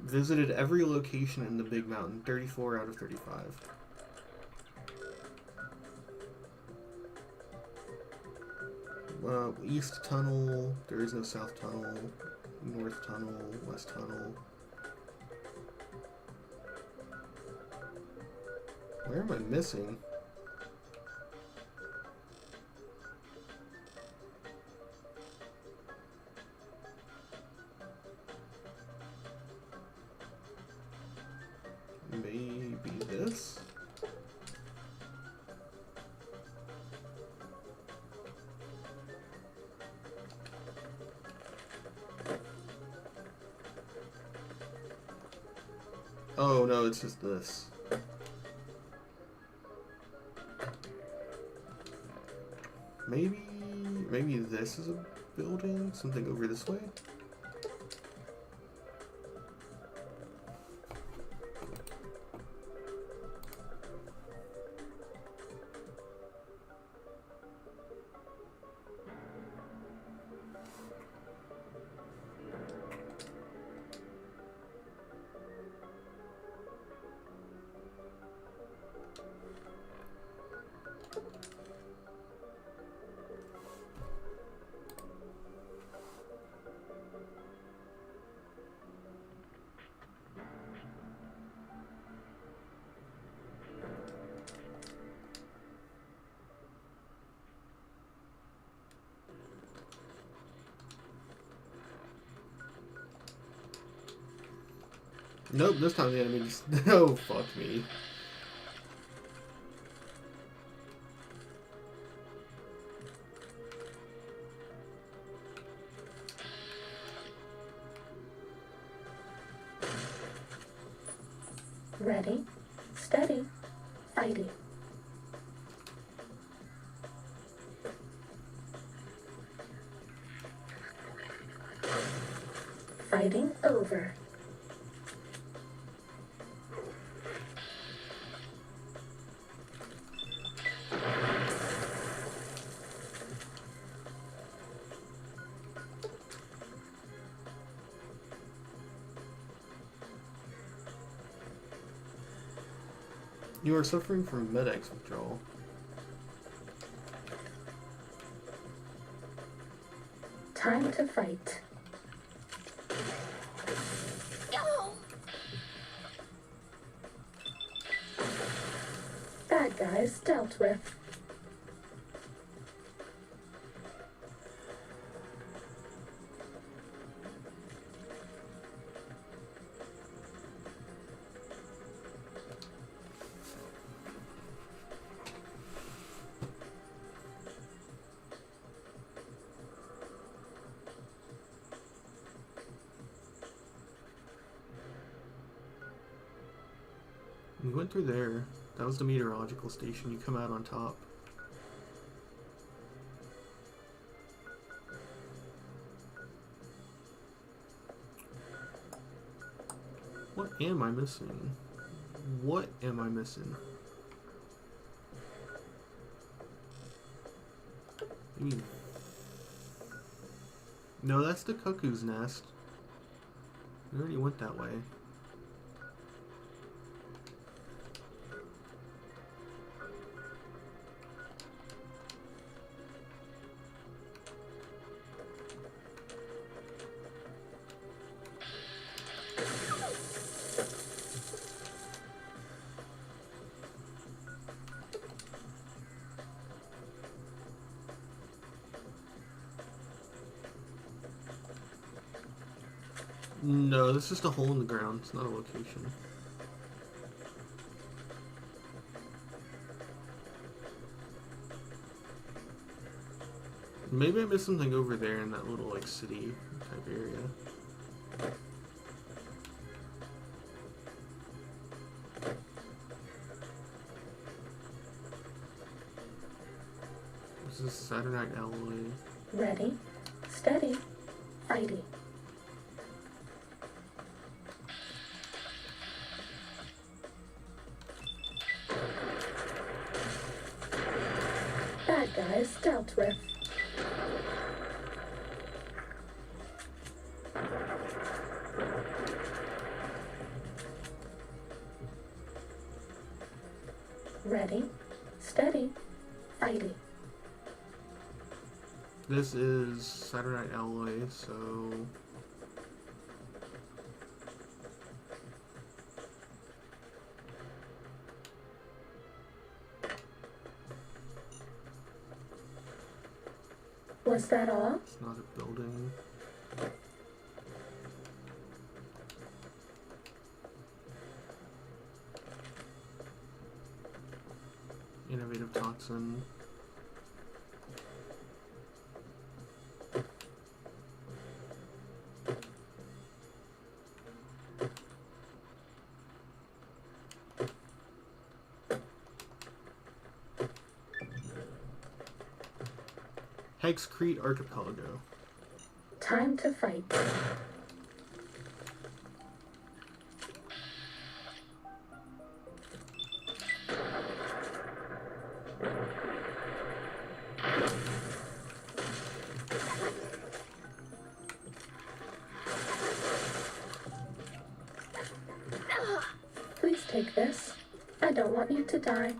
Visited every location in the Big Mountain, 34 out of 35. East Tunnel, there is no South Tunnel, North Tunnel, West Tunnel. Where am I missing? Maybe this? Oh no, it's just this. Maybe this is a building? Something over this way? Nope, this time the enemy just... Oh, fuck me. Ready, steady, fighty. Fighting over. You are suffering from Med-X withdrawal. Time to fight. Bad guys dealt with. We went through there. That was the meteorological station. You come out on top. What am I missing? What am I missing? Maybe. No, that's the cuckoo's nest. We already went that way. No, this is just a hole in the ground. It's not a location. Maybe I missed something over there in that little, like, city type area. This is Saturday Night Alloy. Ready, steady, fighty. Bad guys dealt with. Ready, steady, fighty. This is Saturday Night Alloy, so... Was that all? It's not a building. Innovative toxin. Hexcrete Archipelago. Time to fight. Please take this. I don't want you to die.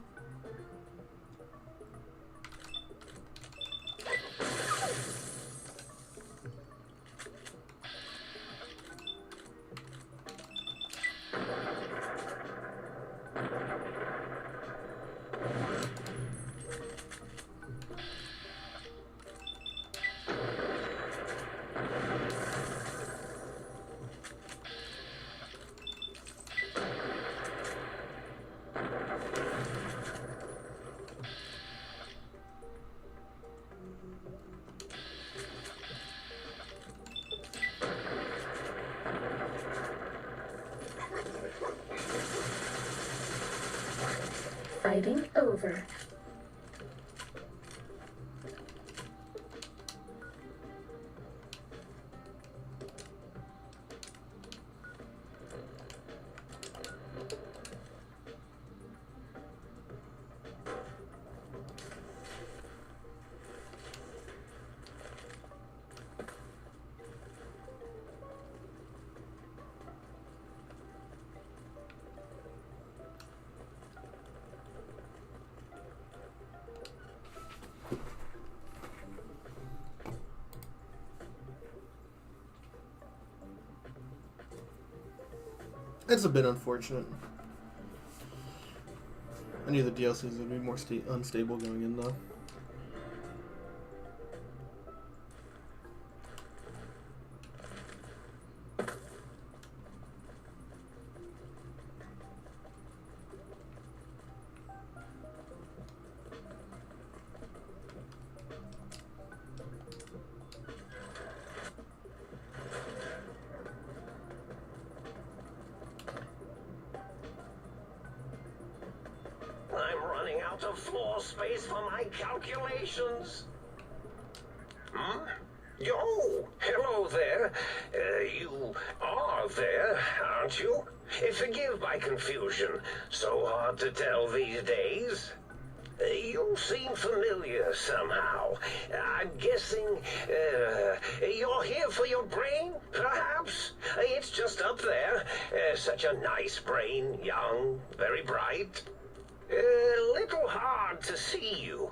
Fighting over. It's a bit unfortunate. I knew the DLCs would be more unstable going in though. Of floor space for my calculations. Hmm? Yo, hello there. You are there, aren't you? Forgive my confusion. So hard to tell these days. You seem familiar somehow. I'm guessing you're here for your brain, perhaps? It's just up there. Such a nice brain, young, very bright. Little hard to see you.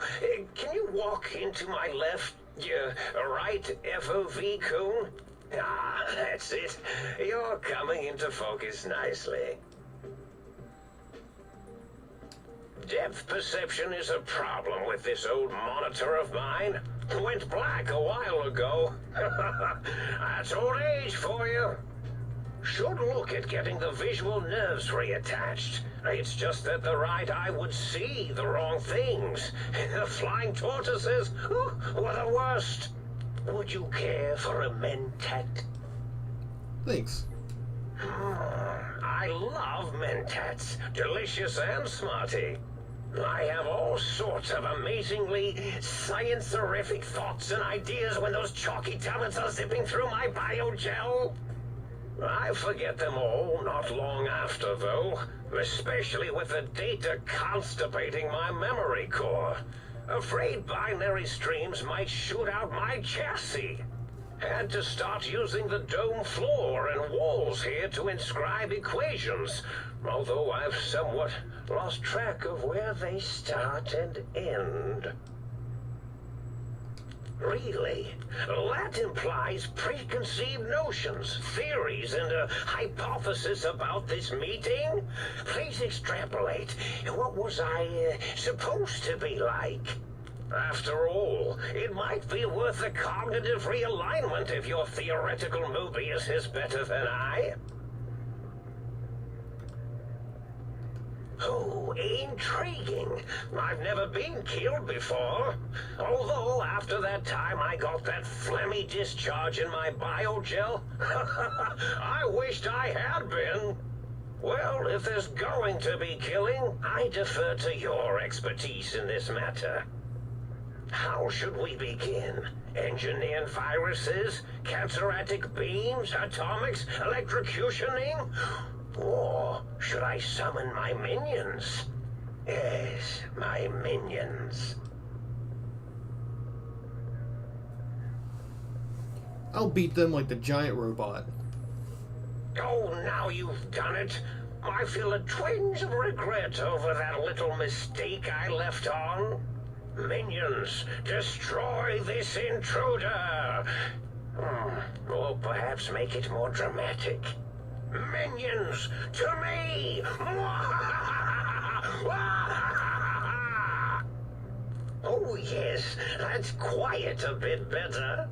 Can you walk into my left, right FOV cone? Ah, that's it. You're coming into focus nicely. Depth perception is a problem with this old monitor of mine. Went black a while ago. That's old age for you. Should look at getting the visual nerves reattached. It's just that the right eye would see the wrong things. Flying tortoises were the worst. Would you care for a mentat? Thanks. I love mentats. Delicious and smarty. I have all sorts of amazingly science-terrific thoughts and ideas when those chalky tablets are zipping through my biogel. I forget them all not long after, though, especially with the data constipating my memory core. Afraid binary streams might shoot out my chassis. Had to start using the dome floor and walls here to inscribe equations, although I've somewhat lost track of where they start and end. Really? That implies preconceived notions, theories, and a hypothesis about this meeting? Please extrapolate. What was I supposed to be like? After all, it might be worth a cognitive realignment if your theoretical Mobius is better than I. Oh, intriguing. I've never been killed before. Although, after that time I got that phlegmy discharge in my biogel, I wished I had been. Well, if there's going to be killing, I defer to your expertise in this matter. How should we begin? Engineering viruses? Canceratic beams? Atomics? Electrocutioning? Or should I summon my minions? Yes, my minions. I'll beat them like the giant robot. Oh, now you've done it. I feel a twinge of regret over that little mistake I left on. Minions, destroy this intruder! Or perhaps make it more dramatic. Minions, to me! Oh yes, that's quite a bit better.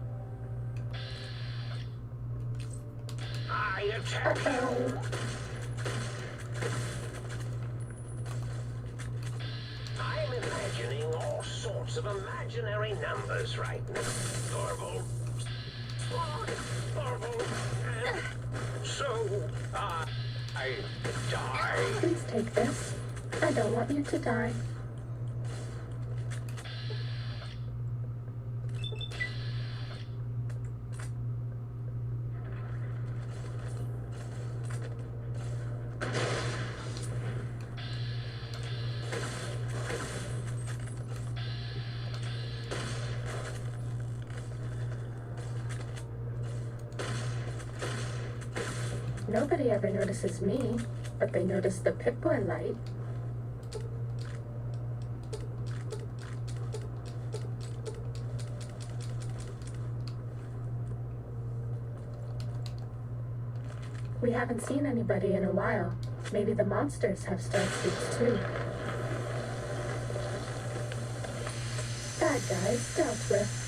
I attack you! I'm imagining all sorts of imaginary numbers right now. Marble. Marble. And so, I die. Please take this. I don't want you to die. Nobody ever notices me, but they notice the Pip-Boy light. We haven't seen anybody in a while. Maybe the monsters have starsuits too. Bad guys dealt with.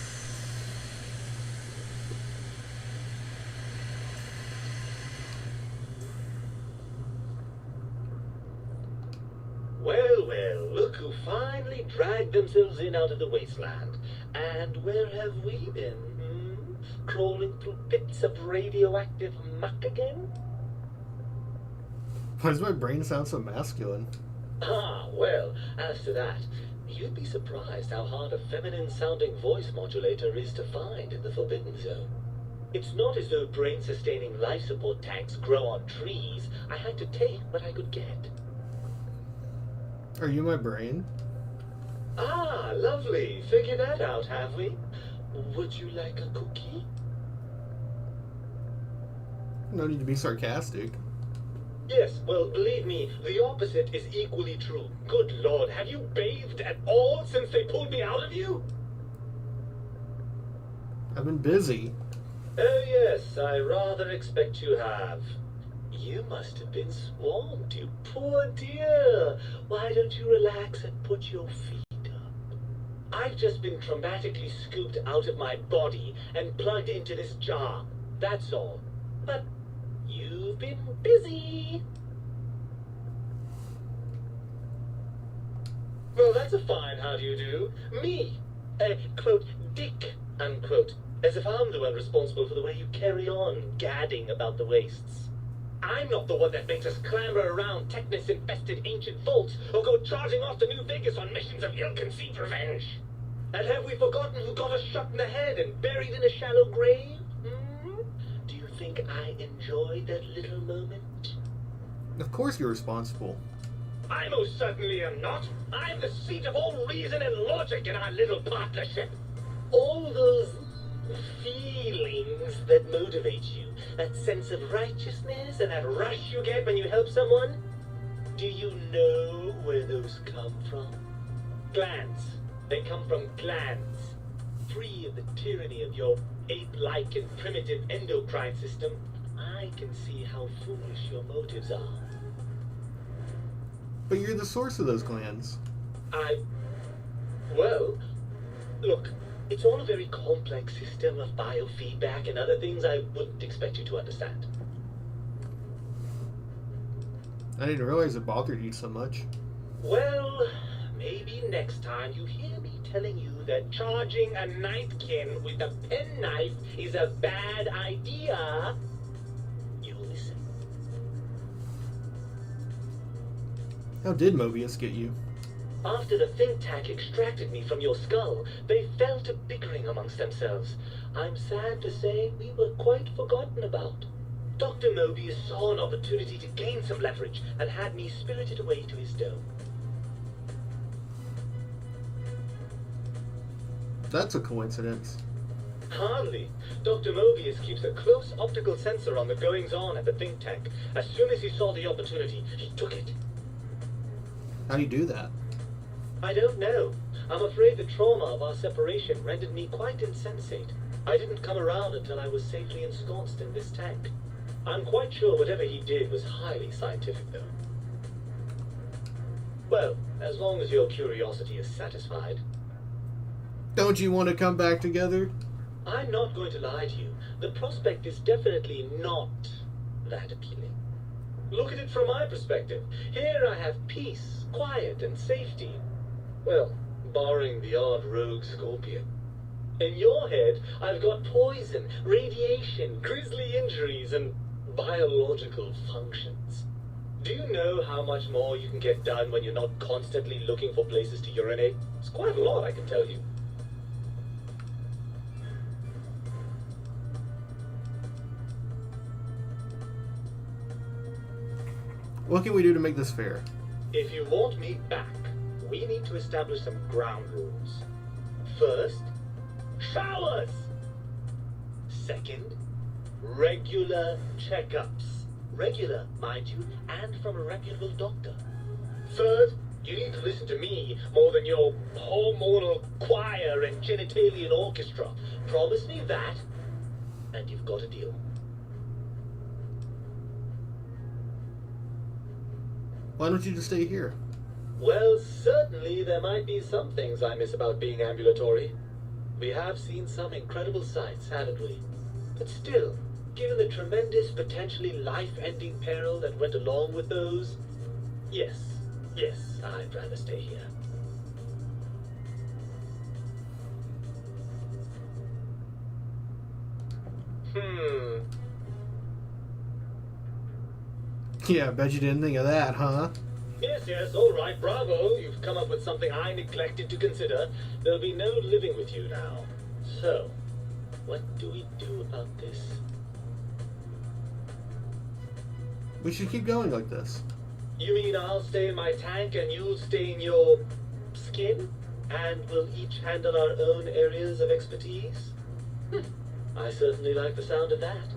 Well, look who finally dragged themselves in out of the wasteland. And where have we been? Crawling through pits of radioactive muck again? Why does my brain sound so masculine? Well, as to that, you'd be surprised how hard a feminine-sounding voice modulator is to find in the Forbidden Zone. It's not as though brain-sustaining life support tanks grow on trees. I had to take what I could get. Are you my brain? Ah, lovely. Figured that out, have we? Would you like a cookie? No need to be sarcastic. Yes, well, believe me, the opposite is equally true. Good Lord, have you bathed at all since they pulled me out of you? I've been busy. Oh yes, I rather expect you have. You must have been swamped, you poor dear. Why don't you relax and put your feet up? I've just been traumatically scooped out of my body and plugged into this jar. That's all. But you've been busy. Well, that's a fine how do you do. Me, quote, dick, unquote. As if I'm the one responsible for the way you carry on gadding about the wastes. I'm not the one that makes us clamber around Technus-infested ancient vaults or go charging off to New Vegas on missions of ill-conceived revenge. And have we forgotten who got us shot in the head and buried in a shallow grave? Do you think I enjoyed that little moment? Of course you're responsible. I most certainly am not. I'm the seat of all reason and logic in our little partnership. All those feelings that motivate you, that sense of righteousness and that rush you get when you help someone, do you know where those come from? Glands. They come from glands. Free of the tyranny of your ape-like and primitive endocrine system, I can see how foolish your motives are. But you're the source of those glands. Well, look, it's all a very complex system of biofeedback and other things I wouldn't expect you to understand. I didn't realize it bothered you so much. Well, maybe next time you hear me telling you that charging a knifekin with a penknife is a bad idea, you'll listen. How did Mobius get you? After the think tank extracted me from your skull, they fell to bickering amongst themselves. I'm sad to say we were quite forgotten about. Dr. Mobius saw an opportunity to gain some leverage and had me spirited away to his dome. That's a coincidence. Hardly. Dr. Mobius keeps a close optical sensor on the goings-on at the think tank. As soon as he saw the opportunity, he took it. How do you do that? I don't know. I'm afraid the trauma of our separation rendered me quite insensate. I didn't come around until I was safely ensconced in this tank. I'm quite sure whatever he did was highly scientific, though. Well, as long as your curiosity is satisfied. Don't you want to come back together? I'm not going to lie to you. The prospect is definitely not that appealing. Look at it from my perspective. Here I have peace, quiet, and safety. Well, barring the odd rogue scorpion. In your head, I've got poison, radiation, grisly injuries, and biological functions. Do you know how much more you can get done when you're not constantly looking for places to urinate? It's quite a lot, I can tell you. What can we do to make this fair? If you want me back, we need to establish some ground rules. First, showers. Second, regular checkups. Regular, mind you, and from a reputable doctor. Third, you need to listen to me more than your hormonal choir and genitalian orchestra. Promise me that, and you've got a deal. Why don't you just stay here? Well, certainly there might be some things I miss about being ambulatory. We have seen some incredible sights, haven't we? But still, given the tremendous, potentially life-ending peril that went along with those, yes, I'd rather stay here. Yeah, I bet you didn't think of that, huh? Yes, all right, bravo. You've come up with something I neglected to consider. There'll be no living with you now. So, What do we do about this? We should keep going like this. You mean I'll stay in my tank and you'll stay in your skin? And we'll each handle our own areas of expertise? I certainly like the sound of that.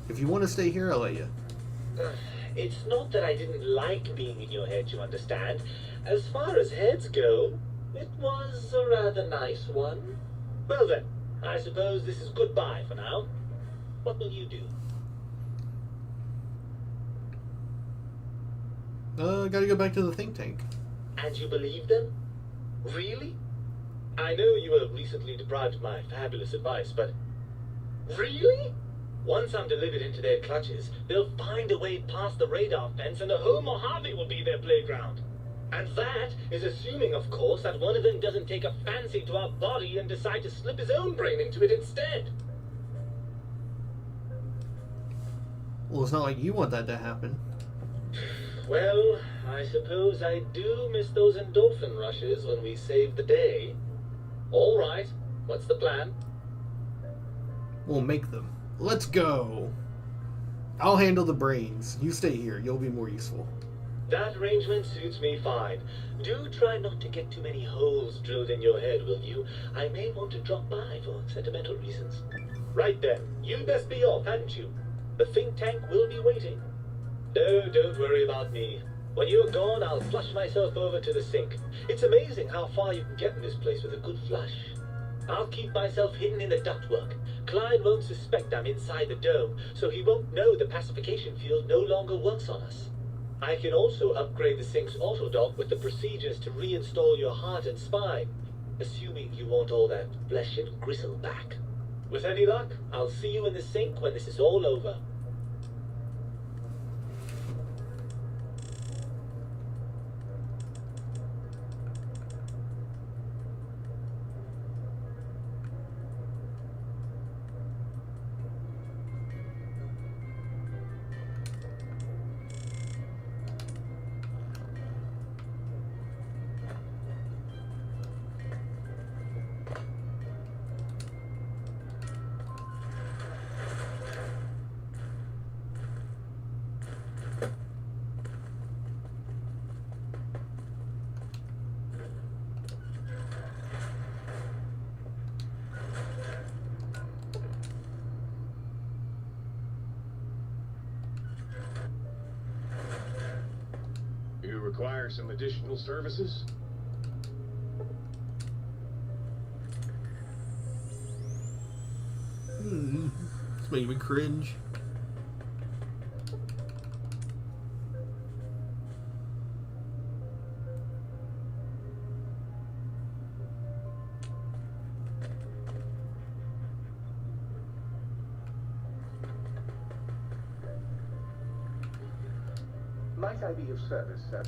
If you want to stay here, I'll let you. It's not that I didn't like being in your head, you understand. As far as heads go, it was a rather nice one. Well then, I suppose this is goodbye for now. What will you do? Gotta go back to the think tank. And you believe them? Really? I know you were recently deprived of my fabulous advice, but... Really? Once I'm delivered into their clutches, they'll find a way past the radar fence and the whole Mojave will be their playground. And that is assuming, of course, that one of them doesn't take a fancy to our body and decide to slip his own brain into it instead. Well, it's not like you want that to happen. Well, I suppose I do miss those endorphin rushes when we save the day. All right, what's the plan? We'll make them. Let's go. I'll handle the brains. You stay here. You'll be more useful. That arrangement suits me fine. Do try not to get too many holes drilled in your head, will you? I may want to drop by for sentimental reasons. Right then, you'd best be off, hadn't you? The think tank will be waiting. No, don't worry about me. When you're gone, I'll flush myself over to the sink. It's amazing how far you can get in this place with a good flush. I'll keep myself hidden in the ductwork. Klein won't suspect I'm inside the dome, so he won't know the pacification field no longer works on us. I can also upgrade the sink's autodock with the procedures to reinstall your heart and spine, assuming you want all that flesh and gristle back. With any luck, I'll see you in the sink when this is all over. You require some additional services? It's making me cringe. Might I be of service, sir?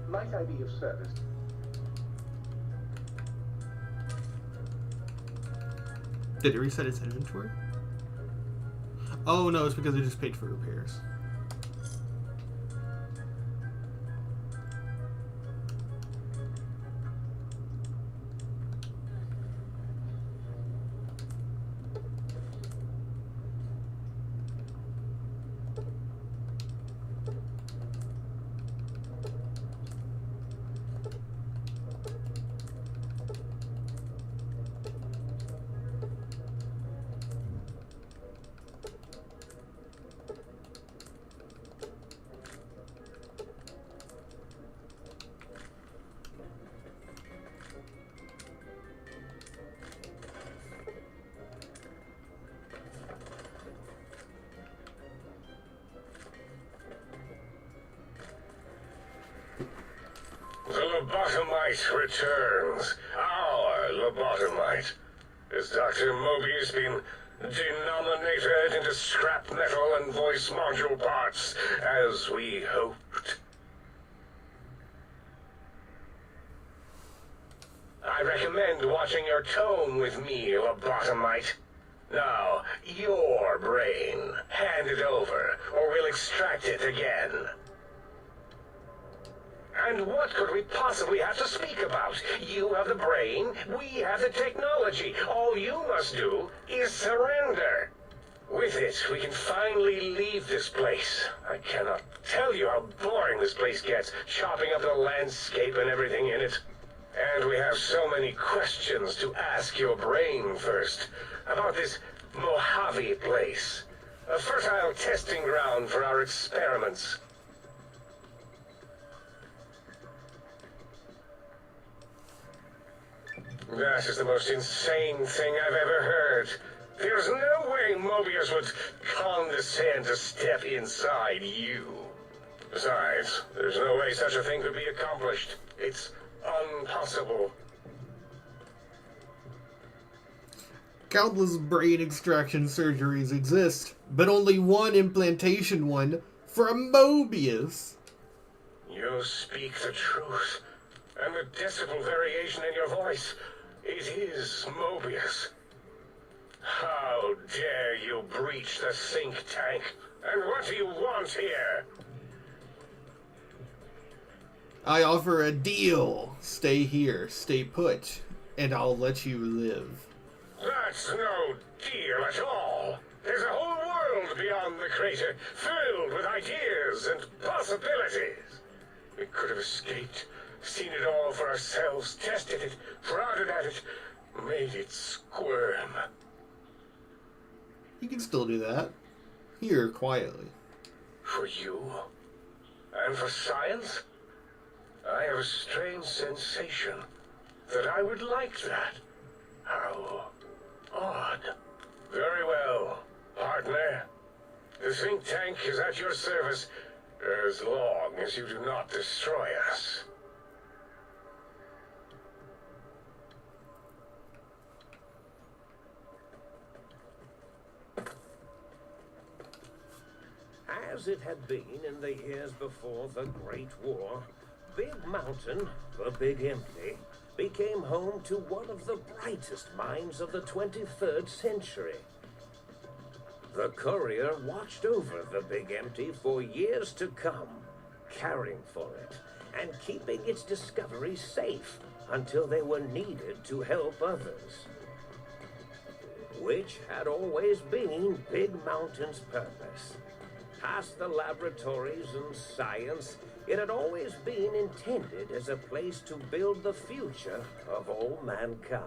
Might I be of service? Did it reset its inventory? Oh no, it's because it just paid for repairs. The lobotomite returns. Our lobotomite. Has Dr. Mobius been denominated into scrap metal and voice module parts, as we hoped? I recommend watching your tone with me, lobotomite. Now, your brain. Hand it over, or we'll extract it again. And what could we possibly have to speak about? You have the brain, we have the technology. All you must do is surrender. With it, we can finally leave this place. I cannot tell you how boring this place gets, chopping up the landscape and everything in it. And we have so many questions to ask your brain first. About this Mojave place. A fertile testing ground for our experiments. That is the most insane thing I've ever heard. There's no way Mobius would condescend to step inside you. Besides, there's no way such a thing could be accomplished. It's impossible. Countless brain extraction surgeries exist, but only one implantation one from Mobius. You speak the truth. And the decibel variation in your voice, it is Mobius. How dare you breach the think tank? And what do you want here? I offer a deal. Stay here, stay put, and I'll let you live. That's no deal at all. There's a whole world beyond the crater, filled with ideas and possibilities. We could have escaped, seen it all for ourselves, tested it, prodded at it, made it squirm. You can still do that. Here, quietly. For you? And for science? I have a strange sensation that I would like that. How odd. Very well, partner. The think tank is at your service as long as you do not destroy us. As it had been in the years before the Great War, Big Mountain, the Big Empty, became home to one of the brightest minds of the 23rd century. The courier watched over the Big Empty for years to come, caring for it and keeping its discoveries safe until they were needed to help others. Which had always been Big Mountain's purpose. Past the laboratories and science, it had always been intended as a place to build the future of all mankind.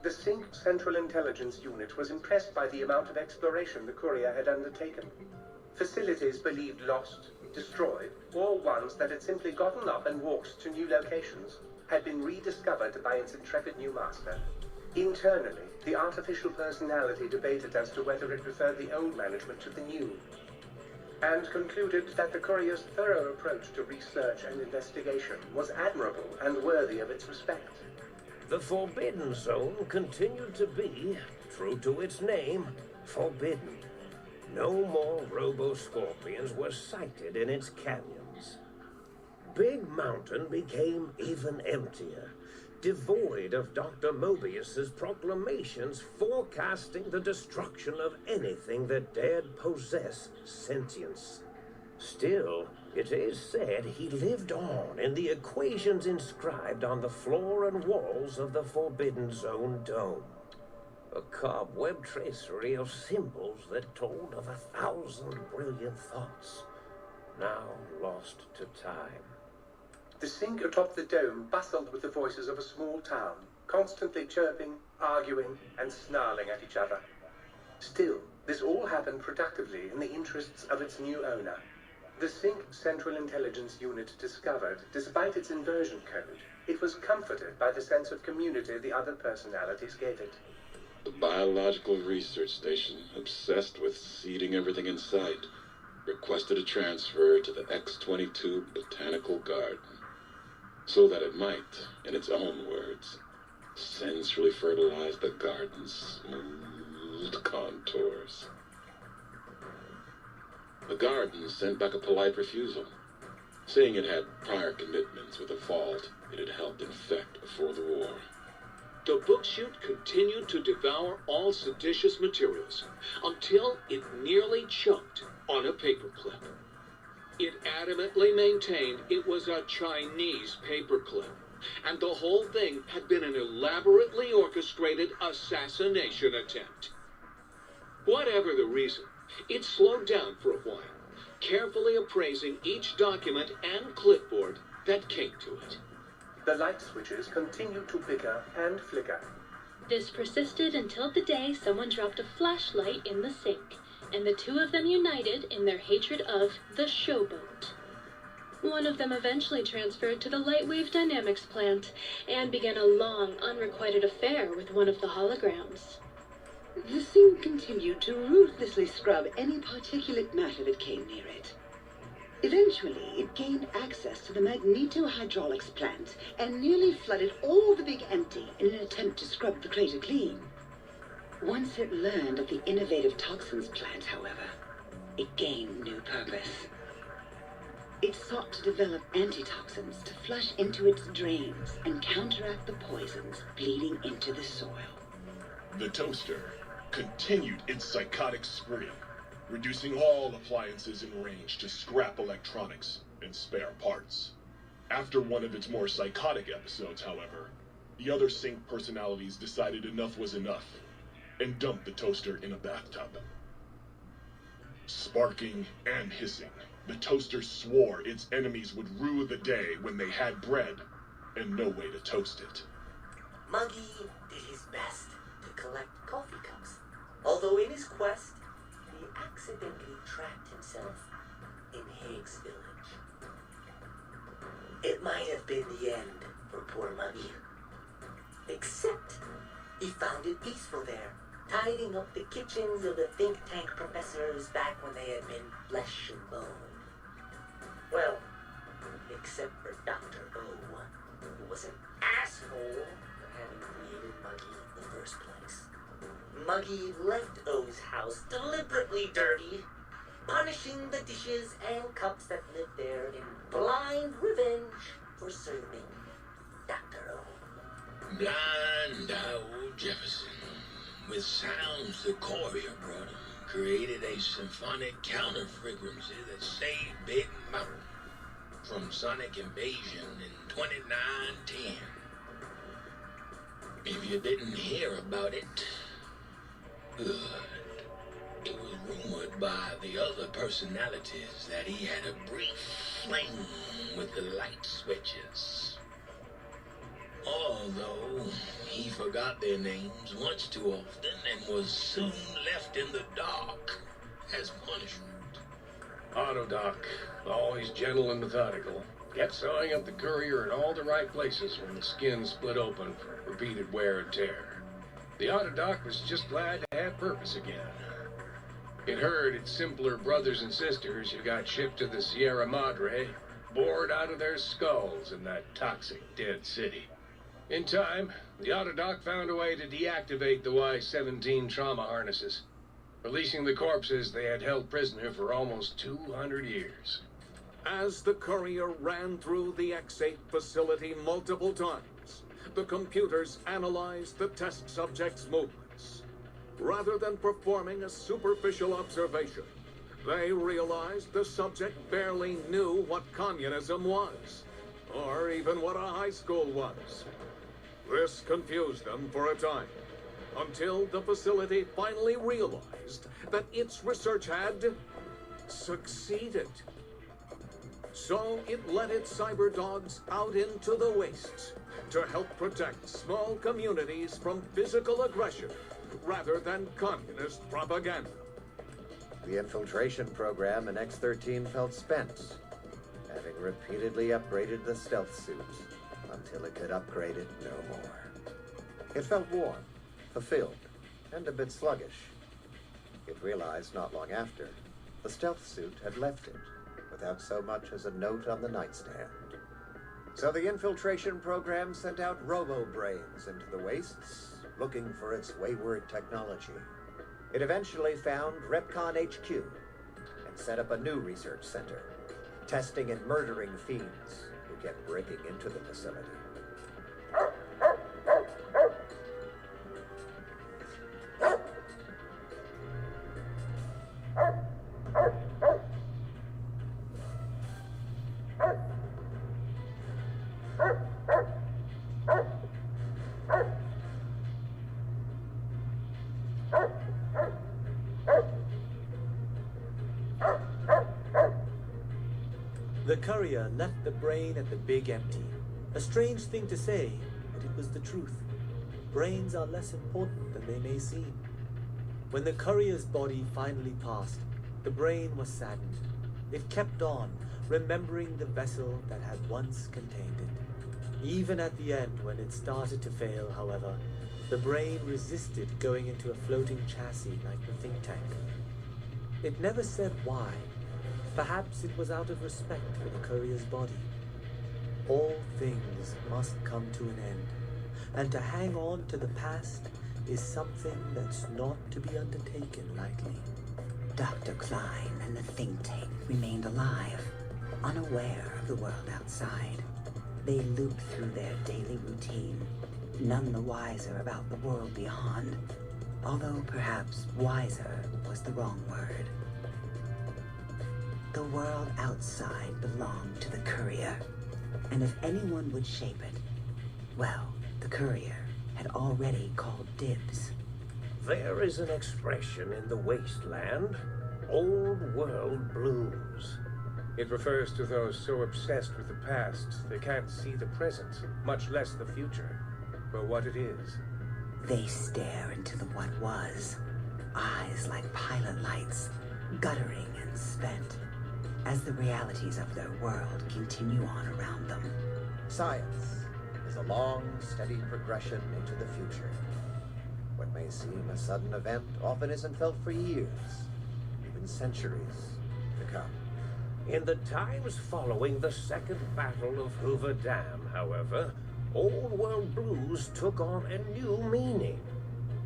The Sync Central Intelligence Unit was impressed by the amount of exploration the courier had undertaken. Facilities believed lost, destroyed, or ones that had simply gotten up and walked to new locations had been rediscovered by its intrepid new master. Internally, the artificial personality debated as to whether it preferred the old management to the new, and concluded that the courier's thorough approach to research and investigation was admirable and worthy of its respect. The Forbidden Zone continued to be, true to its name, forbidden. No more robo-scorpions were sighted in its canyons. Big Mountain became even emptier, devoid of Dr. Mobius's proclamations forecasting the destruction of anything that dared possess sentience. Still, it is said he lived on in the equations inscribed on the floor and walls of the Forbidden Zone dome. A cobweb tracery of symbols that told of 1,000 brilliant thoughts, now lost to time. The Sync atop the dome bustled with the voices of a small town, constantly chirping, arguing, and snarling at each other. Still, this all happened productively in the interests of its new owner. The Sync Central Intelligence Unit discovered, despite its inversion code, it was comforted by the sense of community the other personalities gave it. The biological research station, obsessed with seeding everything in sight, requested a transfer to the X-22 Botanical Garden, so that it might, in its own words, sensually fertilize the garden's smooth contours. The garden sent back a polite refusal, saying it had prior commitments with a vault it had helped infect before the war. The book chute continued to devour all seditious materials until it nearly choked on a paperclip. It adamantly maintained it was a Chinese paperclip, and the whole thing had been an elaborately orchestrated assassination attempt. Whatever the reason, it slowed down for a while, carefully appraising each document and clipboard that came to it. The light switches continued to bicker and flicker. This persisted until the day someone dropped a flashlight in the sink, and the two of them united in their hatred of the showboat. One of them eventually transferred to the Lightwave Dynamics plant and began a long, unrequited affair with one of the holograms. The thing continued to ruthlessly scrub any particulate matter that came near it. Eventually, it gained access to the magnetohydraulics plant and nearly flooded all the big empty in an attempt to scrub the crater clean. Once it learned of the innovative toxins plant, however, it gained new purpose. It sought to develop antitoxins to flush into its drains and counteract the poisons bleeding into the soil. The toaster continued its psychotic spree, reducing all appliances in range to scrap electronics and spare parts. After one of its more psychotic episodes, however, the other Sync personalities decided enough was enough and dumped the toaster in a bathtub. Sparking and hissing, the toaster swore its enemies would rue the day when they had bread and no way to toast it. Muggy did his best to collect coffee cups, although in his quest, he accidentally trapped himself in Higgs Village. It might have been the end for poor Muggy. Except he found it peaceful there, tidying up the kitchens of the think tank professors back when they had been flesh and bone. Well, except for Dr. O, who was an asshole for having created Muggy in the first place. Muggy left O's house deliberately dirty, punishing the dishes and cups that lived there in blind revenge for serving Dr. O. Blind old Jefferson, with sounds the courier brought him, created a symphonic counter-frequency that saved Big Mountain from sonic invasion in 2910. If you didn't hear about it, good. It was rumored by the other personalities that he had a brief fling with the light switches. Although he forgot their names once too often and was soon left in the dark as punishment. Autodoc, always gentle and methodical, kept sewing up the courier in all the right places when the skin split open from repeated wear and tear. The Autodoc was just glad to have purpose again. It heard its simpler brothers and sisters who got shipped to the Sierra Madre bored out of their skulls in that toxic dead city. In time, the Autodoc found a way to deactivate the Y-17 trauma harnesses, releasing the corpses they had held prisoner for almost 200 years. As the courier ran through the X-8 facility multiple times, the computers analyzed the test subject's movements. Rather than performing a superficial observation, they realized the subject barely knew what communism was, or even what a high school was. This confused them for a time, until the facility finally realized that its research had succeeded. So it let its cyber dogs out into the wastes to help protect small communities from physical aggression rather than communist propaganda. The infiltration program in X-13 felt spent, having repeatedly upgraded the stealth suit until it could upgrade it no more. It felt warm, fulfilled, and a bit sluggish. It realized not long after, the stealth suit had left it without so much as a note on the nightstand. So the infiltration program sent out robo-brains into the wastes, looking for its wayward technology. It eventually found Repcon HQ and set up a new research center, testing and murdering fiends who kept breaking into the facility. The courier left the brain at the Big Empty. A strange thing to say, but it was the truth. Brains are less important than they may seem. When the courier's body finally passed, the brain was saddened. It kept on, remembering the vessel that had once contained it. Even at the end, when it started to fail, however, the brain resisted going into a floating chassis like the think tank. It never said why. Perhaps it was out of respect for the courier's body. All things must come to an end, and to hang on to the past is something that's not to be undertaken lightly. Dr. Klein and the think tank remained alive, unaware of the world outside. They looped through their daily routine, none the wiser about the world beyond, although perhaps wiser was the wrong word. The world outside belonged to the courier, and if anyone would shape it, well, the courier had already called dibs. There is an expression in the wasteland, old world blues. It refers to those so obsessed with the past they can't see the present, much less the future, for what it is. They stare into the what was, eyes like pilot lights, guttering and spent, as the realities of their world continue on around them. Science is a long, steady progression into the future. What may seem a sudden event often isn't felt for years, even centuries to come. In the times following the Second Battle of Hoover Dam, however, old world blues took on a new meaning.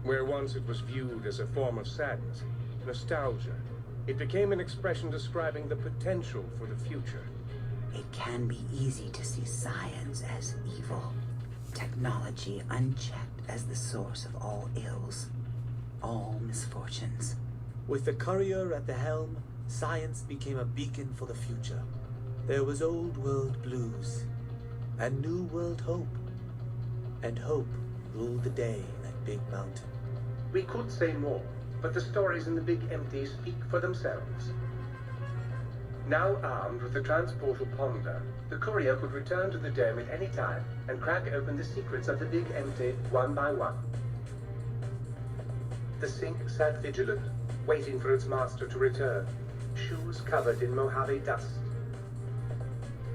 Where once it was viewed as a form of sadness, nostalgia, it became an expression describing the potential for the future. It can be easy to see science as evil, technology unchecked as the source of all ills, all misfortunes. With the courier at the helm, science became a beacon for the future. There was old world blues, and new world hope. And hope ruled the day at Big Mountain. We could say more, but the stories in the Big Empty speak for themselves. Now armed with the transportal ponder, the courier could return to the dome at any time and crack open the secrets of the Big Empty one by one. The sink sat vigilant, waiting for its master to return, shoes covered in Mojave dust.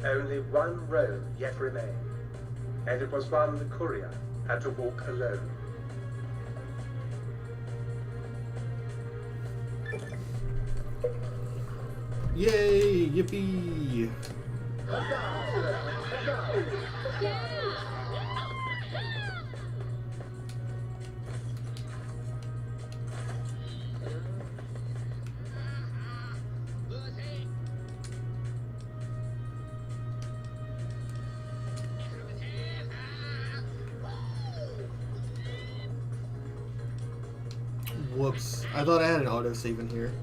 Only one road yet remained, and it was one the courier had to walk alone. Yay! Yippee! Whoops. I thought I had an autosave in here.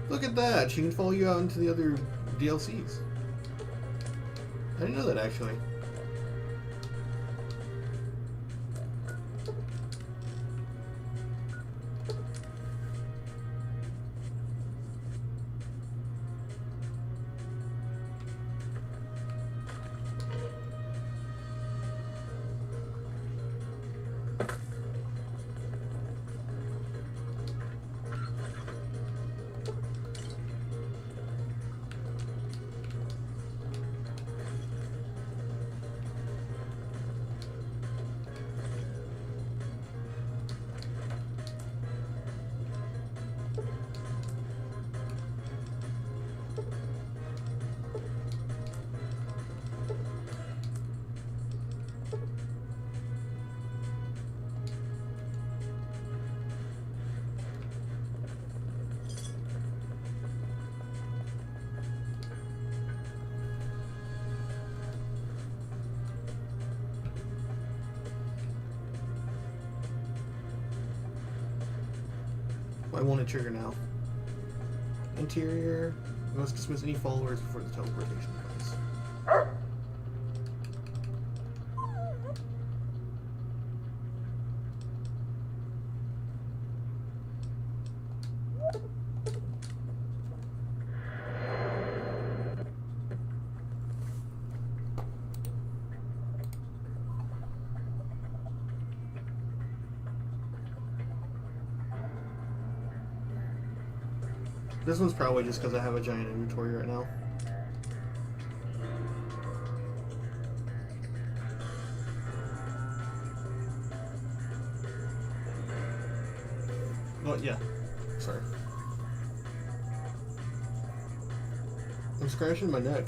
Look at that! She can follow you out into the other DLCs. I didn't know that actually. Why won't it trigger now? Interior. You must dismiss any followers before the teleportation device. This one's probably just because I have a giant inventory right now. Well, yeah. Sorry. I'm scratching my neck.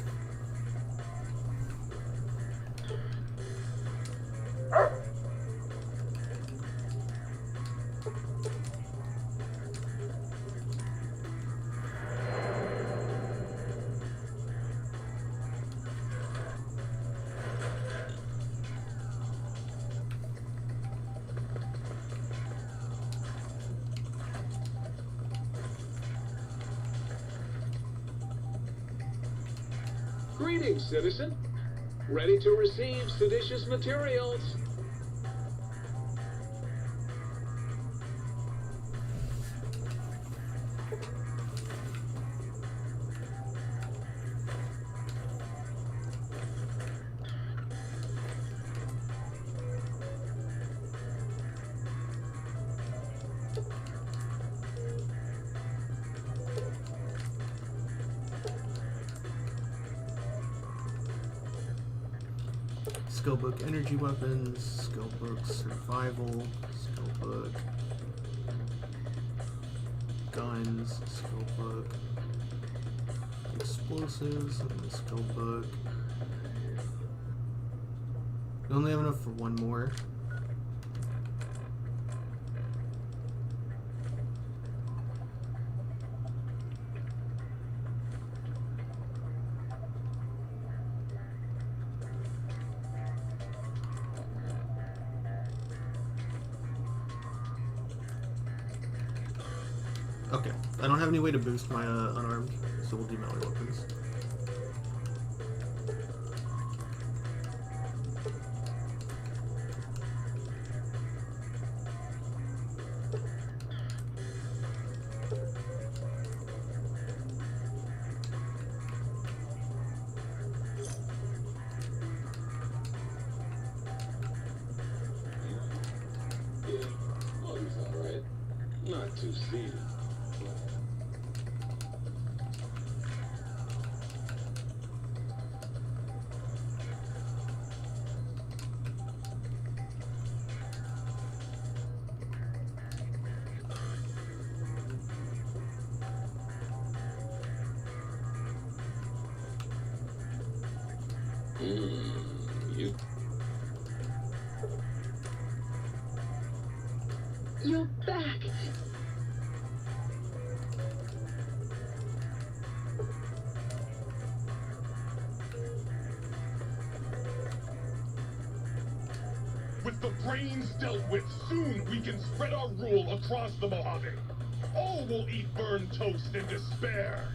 Greetings, citizen. Ready to receive seditious materials. Skillbook energy weapons, skillbook survival, skillbook guns, skillbook explosives, and the skillbook. We only have enough for one more. Okay, I don't have any way to boost my unarmed, so we'll do melee weapons. Yeah, Muggy's alright. Not too seedy. You. You're back. With the brains dealt with, soon we can spread our rule across the Mojave. All will eat burned toast in despair.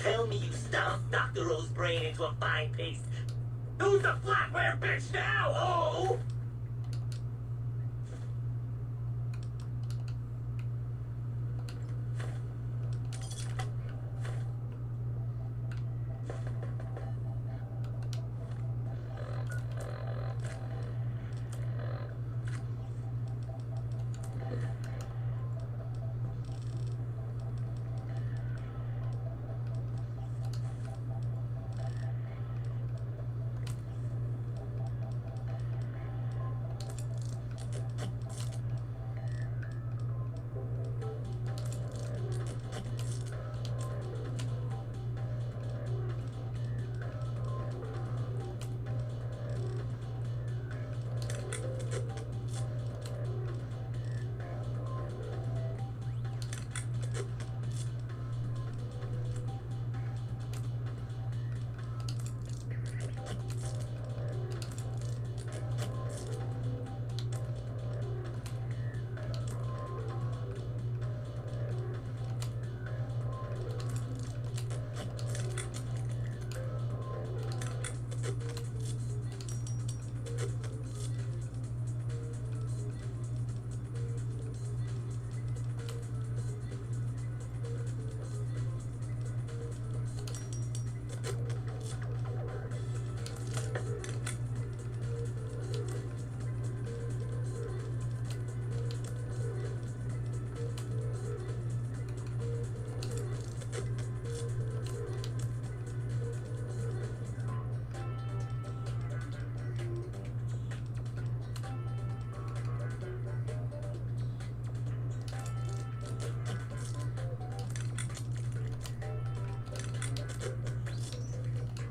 tell me you stomped Dr. O's brain into a fine paste. Who's the flatware bitch now, oh?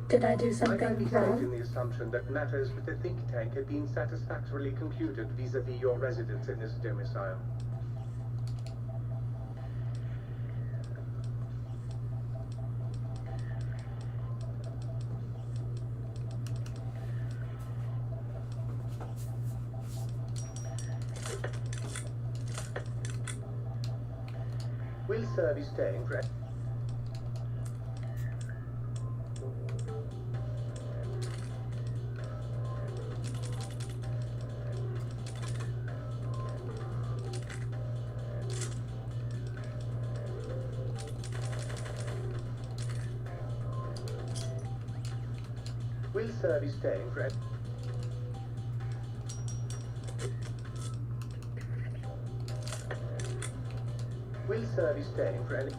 Did I do I something can be safe wrong? in the assumption that matters with the think tank have been satisfactorily computed vis-a-vis your residence in this domicile. Will Sir be staying for... Will Sir be staying for... Will Sir be staying for any...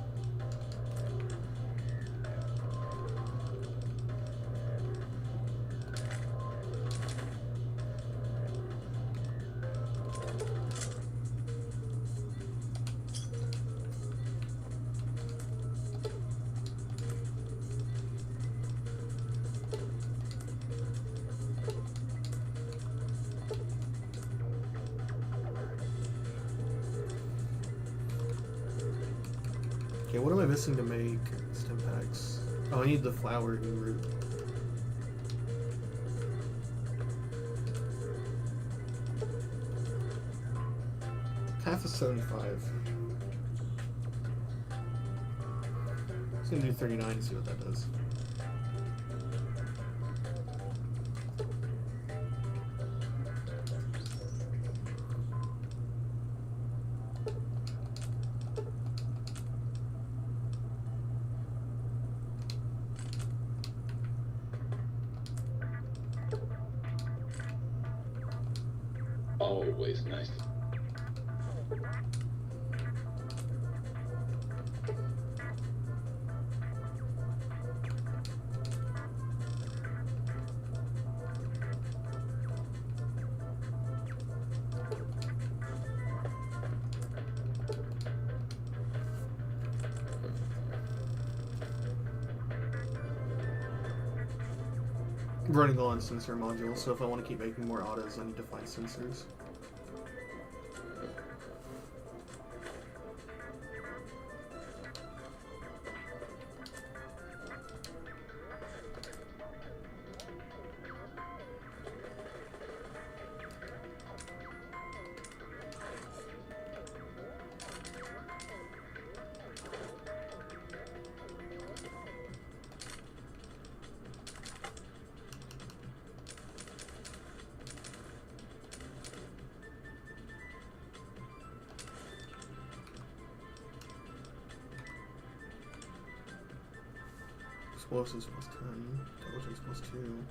Okay, what am I missing to make stem packs? Oh, I need the flower and root. Half of 75. Just gonna do 39 and see what that does. Always nice. I'm running low on sensor modules, so if I want to keep making more autos, I need to find sensors. Explosives plus 10. Intelligence plus 2.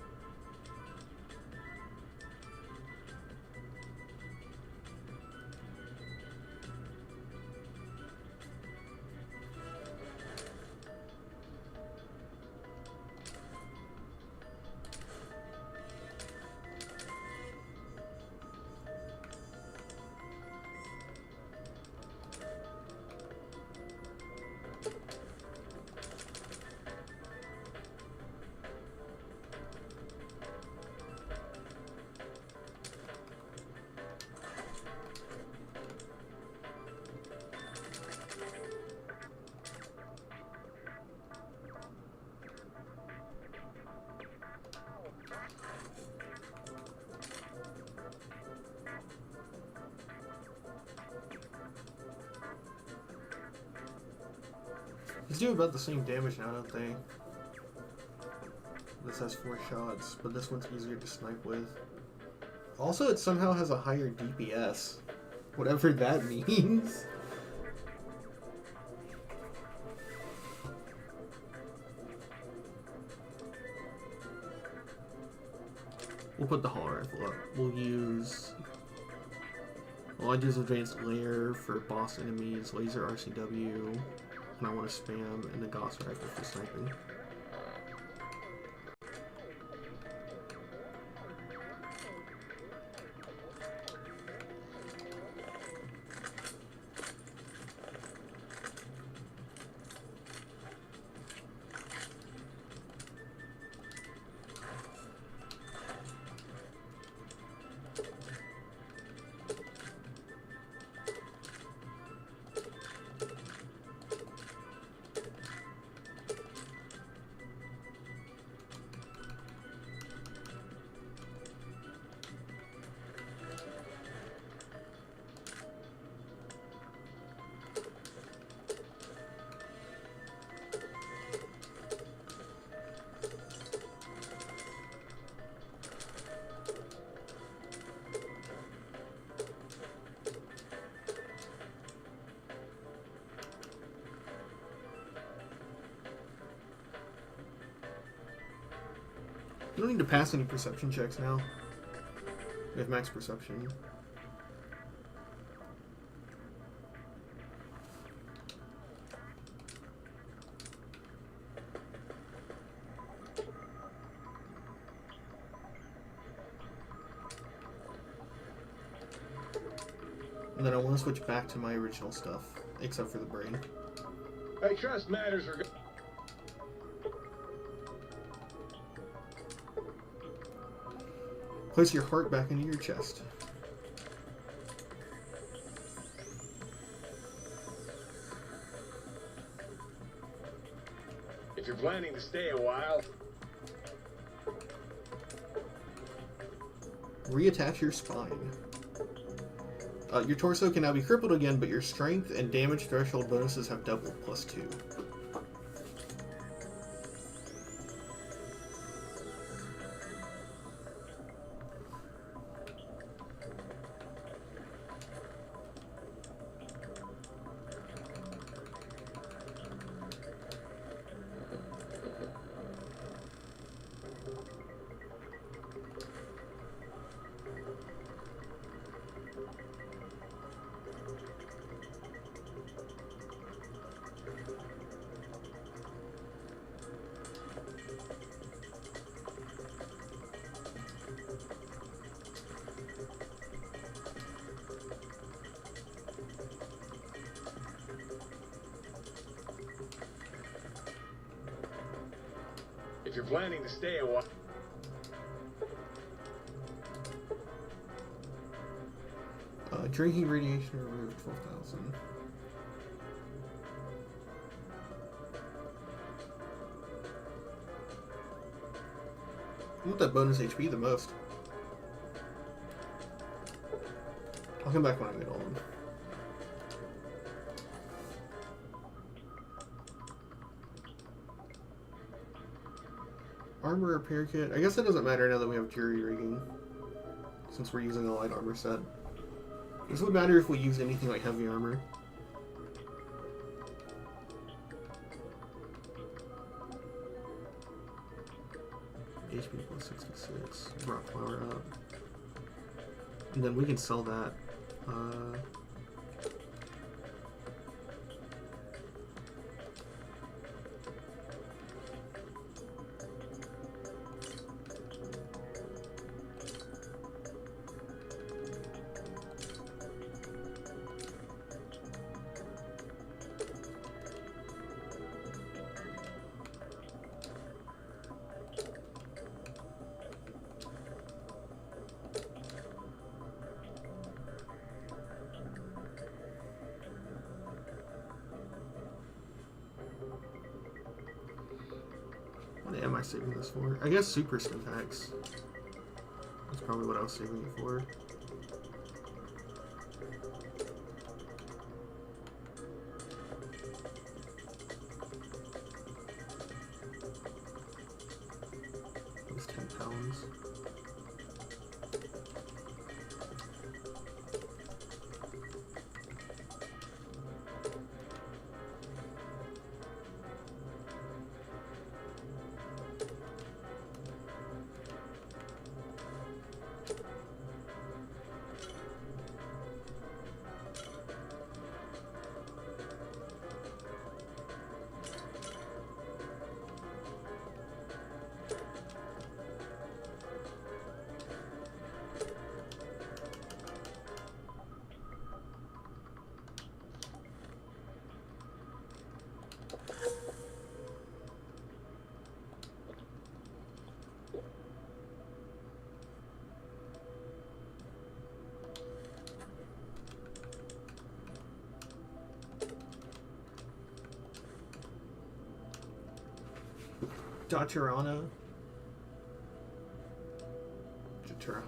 These do about the same damage now, don't they? This has 4 shots, but this one's easier to snipe with. Also, it somehow has a higher DPS. Whatever that means. We'll put the Hall Rifle up. We'll use... Well, I use Advanced Layer for boss enemies, Laser RCW, and I want to spam, and the Gauss Rifle for sniping. You don't need to pass any perception checks now. We have max perception. And then I want to switch back to my original stuff, except for the brain. Hey, trust matters are... Place your heart back into your chest. If you're planning to stay a while... Reattach your spine. Your torso can now be crippled again, but your strength and damage threshold bonuses have doubled, +2. If you're planning to stay a while... Drinking radiation removed 12,000. I want that bonus HP the most. I'll come back when I get all of them. Armor repair kit. I guess it doesn't matter now that we have jury rigging, since we're using a light armor set. This would matter if we use anything like heavy armor. flower up. And then we can sell that. What am I saving this for? I guess super syntax. That's probably what I was saving it for. It was 10 pounds. Daturana. Daturhide.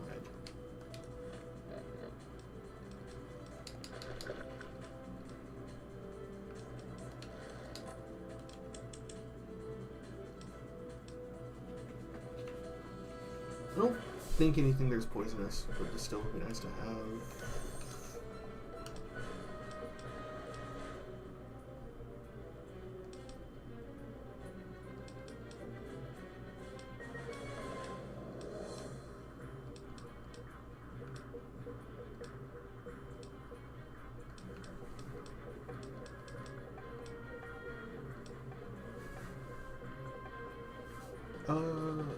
I don't think anything there's poisonous, but it still would be nice to have.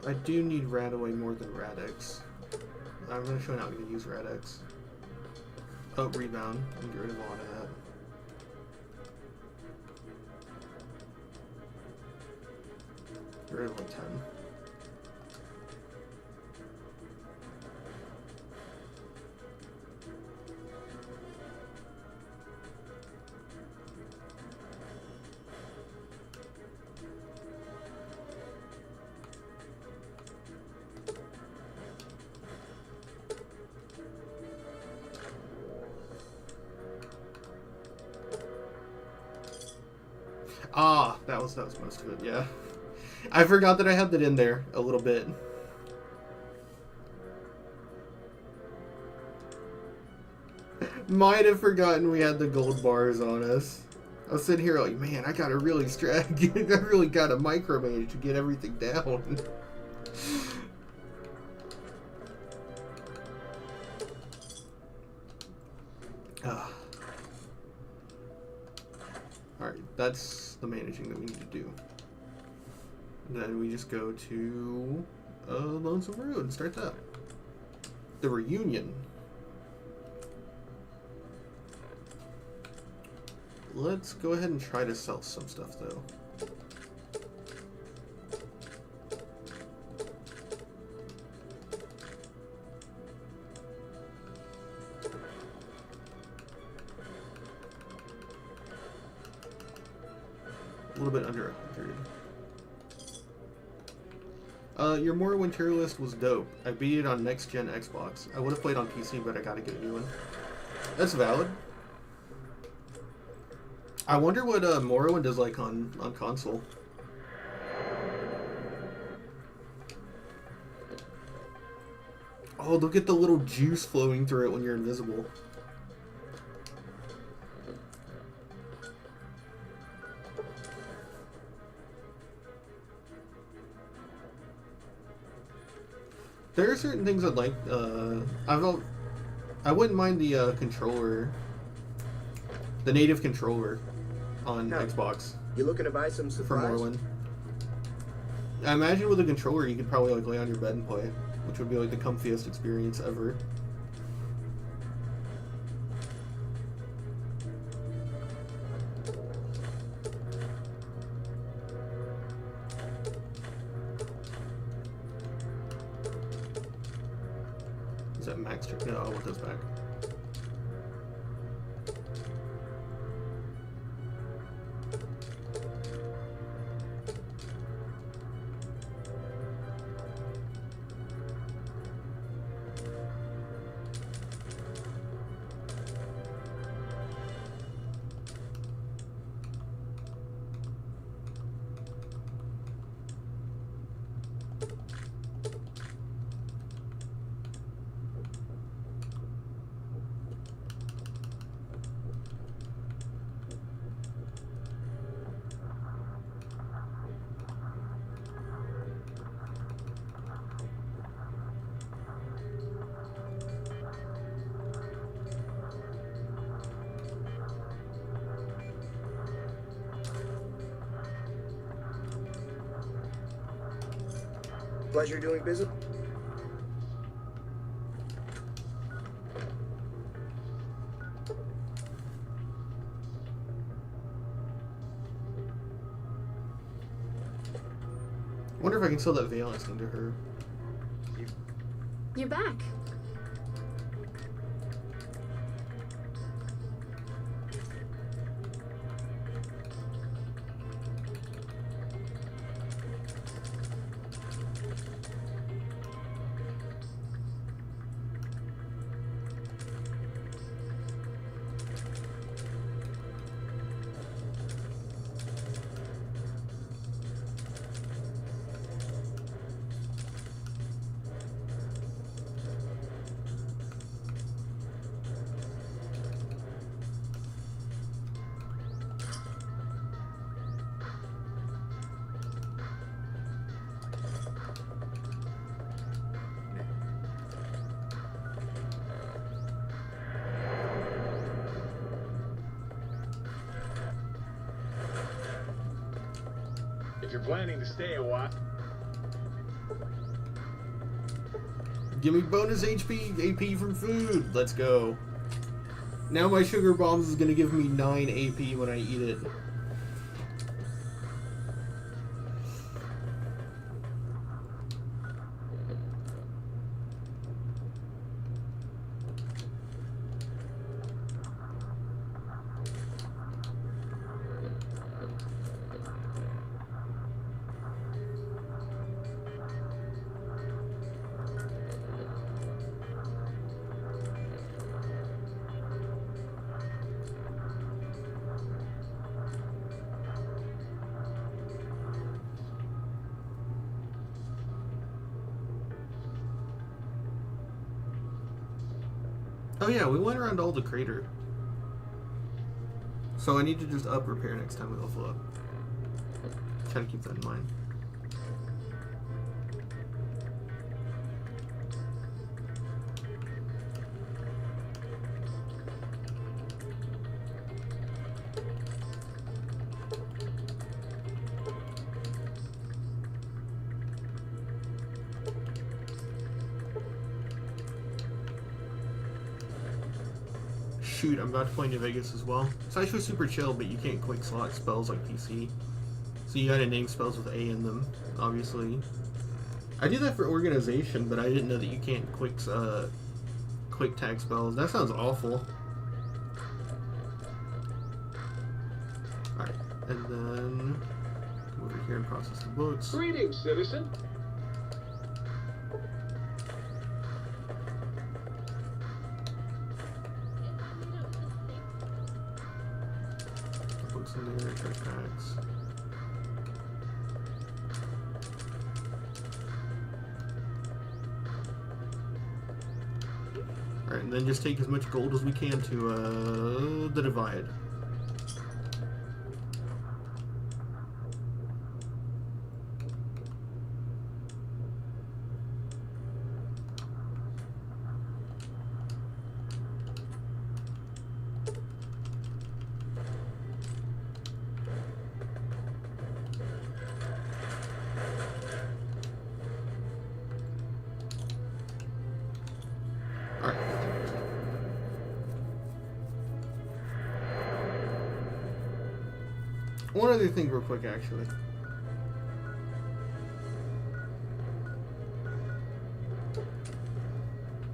I do need Radaway more than Radix. I'm going to show you how to use Radix. Oh, Rebound. And get rid of a lot of that. Get rid of like 10. Ah, that was most of it, yeah. I forgot that I had that in there a little bit. Might have forgotten we had the gold bars on us. I was sitting here like, man, I gotta really I really gotta micromanage to get everything down. Alright, that's the managing that we need to do. Then we just go to Lonesome Road and start that. The Reunion. Let's go ahead and try to sell some stuff though. A little bit under 100. Your Morrowind tier list was dope. I beat it on next gen Xbox. I would have played on PC, but I gotta get a new one. That's valid. I wonder what Morrowind is like on console. Oh, look at the little juice flowing through it when you're invisible. There are certain things I'd like. I wouldn't mind the controller, the native controller on Xbox. You looking to buy some for supplies? Moreland? I imagine with a controller you could probably like lay on your bed and play, which would be like the comfiest experience ever. Is that max? No, I want those back. Pleasure doing business. I wonder if I can sell that valence thing to her. You're back. If you're planning to stay a while. Give me bonus AP from food. Let's go. Now my sugar bombs is gonna give me 9 AP when I eat it. Oh yeah, we went around all the crater. So I need to just up repair next time we level up. Try to keep that in mind. Shoot, I'm about to play New Vegas as well. It's actually super chill, but you can't quick slot spells like PC. So you gotta name spells with A in them, obviously. I do that for organization, but I didn't know that you can't quick tag spells. That sounds awful. Alright, and then come over here and process the books. Greetings, citizen. Books in there, backpacks. Alright, and then just take as much gold as we can to the divide. One other thing real quick, actually.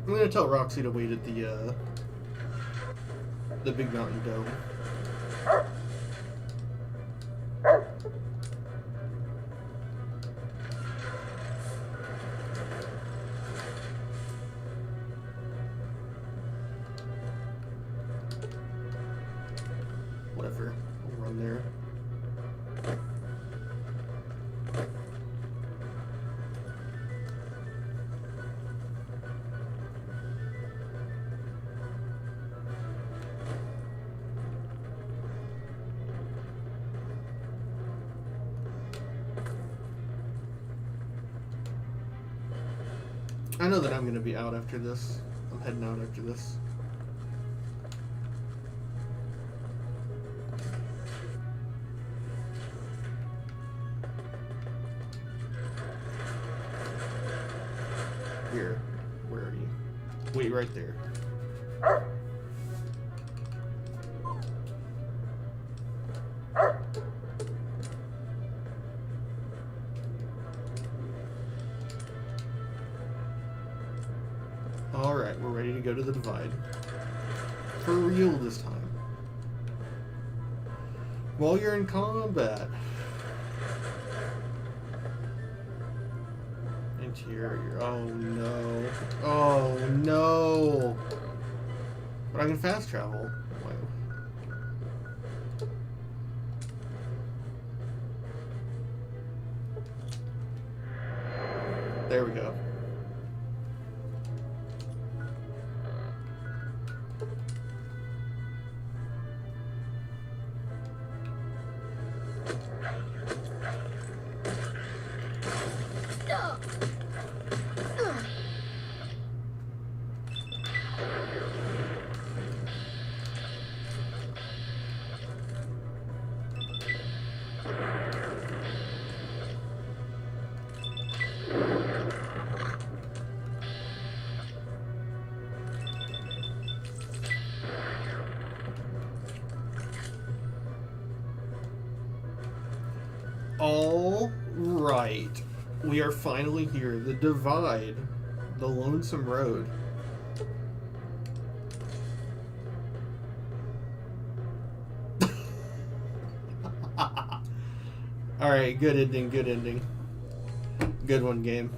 I'm gonna tell Roxy to wait at the Big Mountain Dome. Whatever. I'll run there. I know that I'm going to be out after this. I'm heading out after this. Here. Where are you? Wait right there. Alright, we're ready to go to the divide. For real this time. While you're in combat. Interior. Oh no. Oh no. But I can fast travel. Wow. There we go. All right, we are finally here. The divide, the lonesome road. All right, good ending, good ending. Good one, game.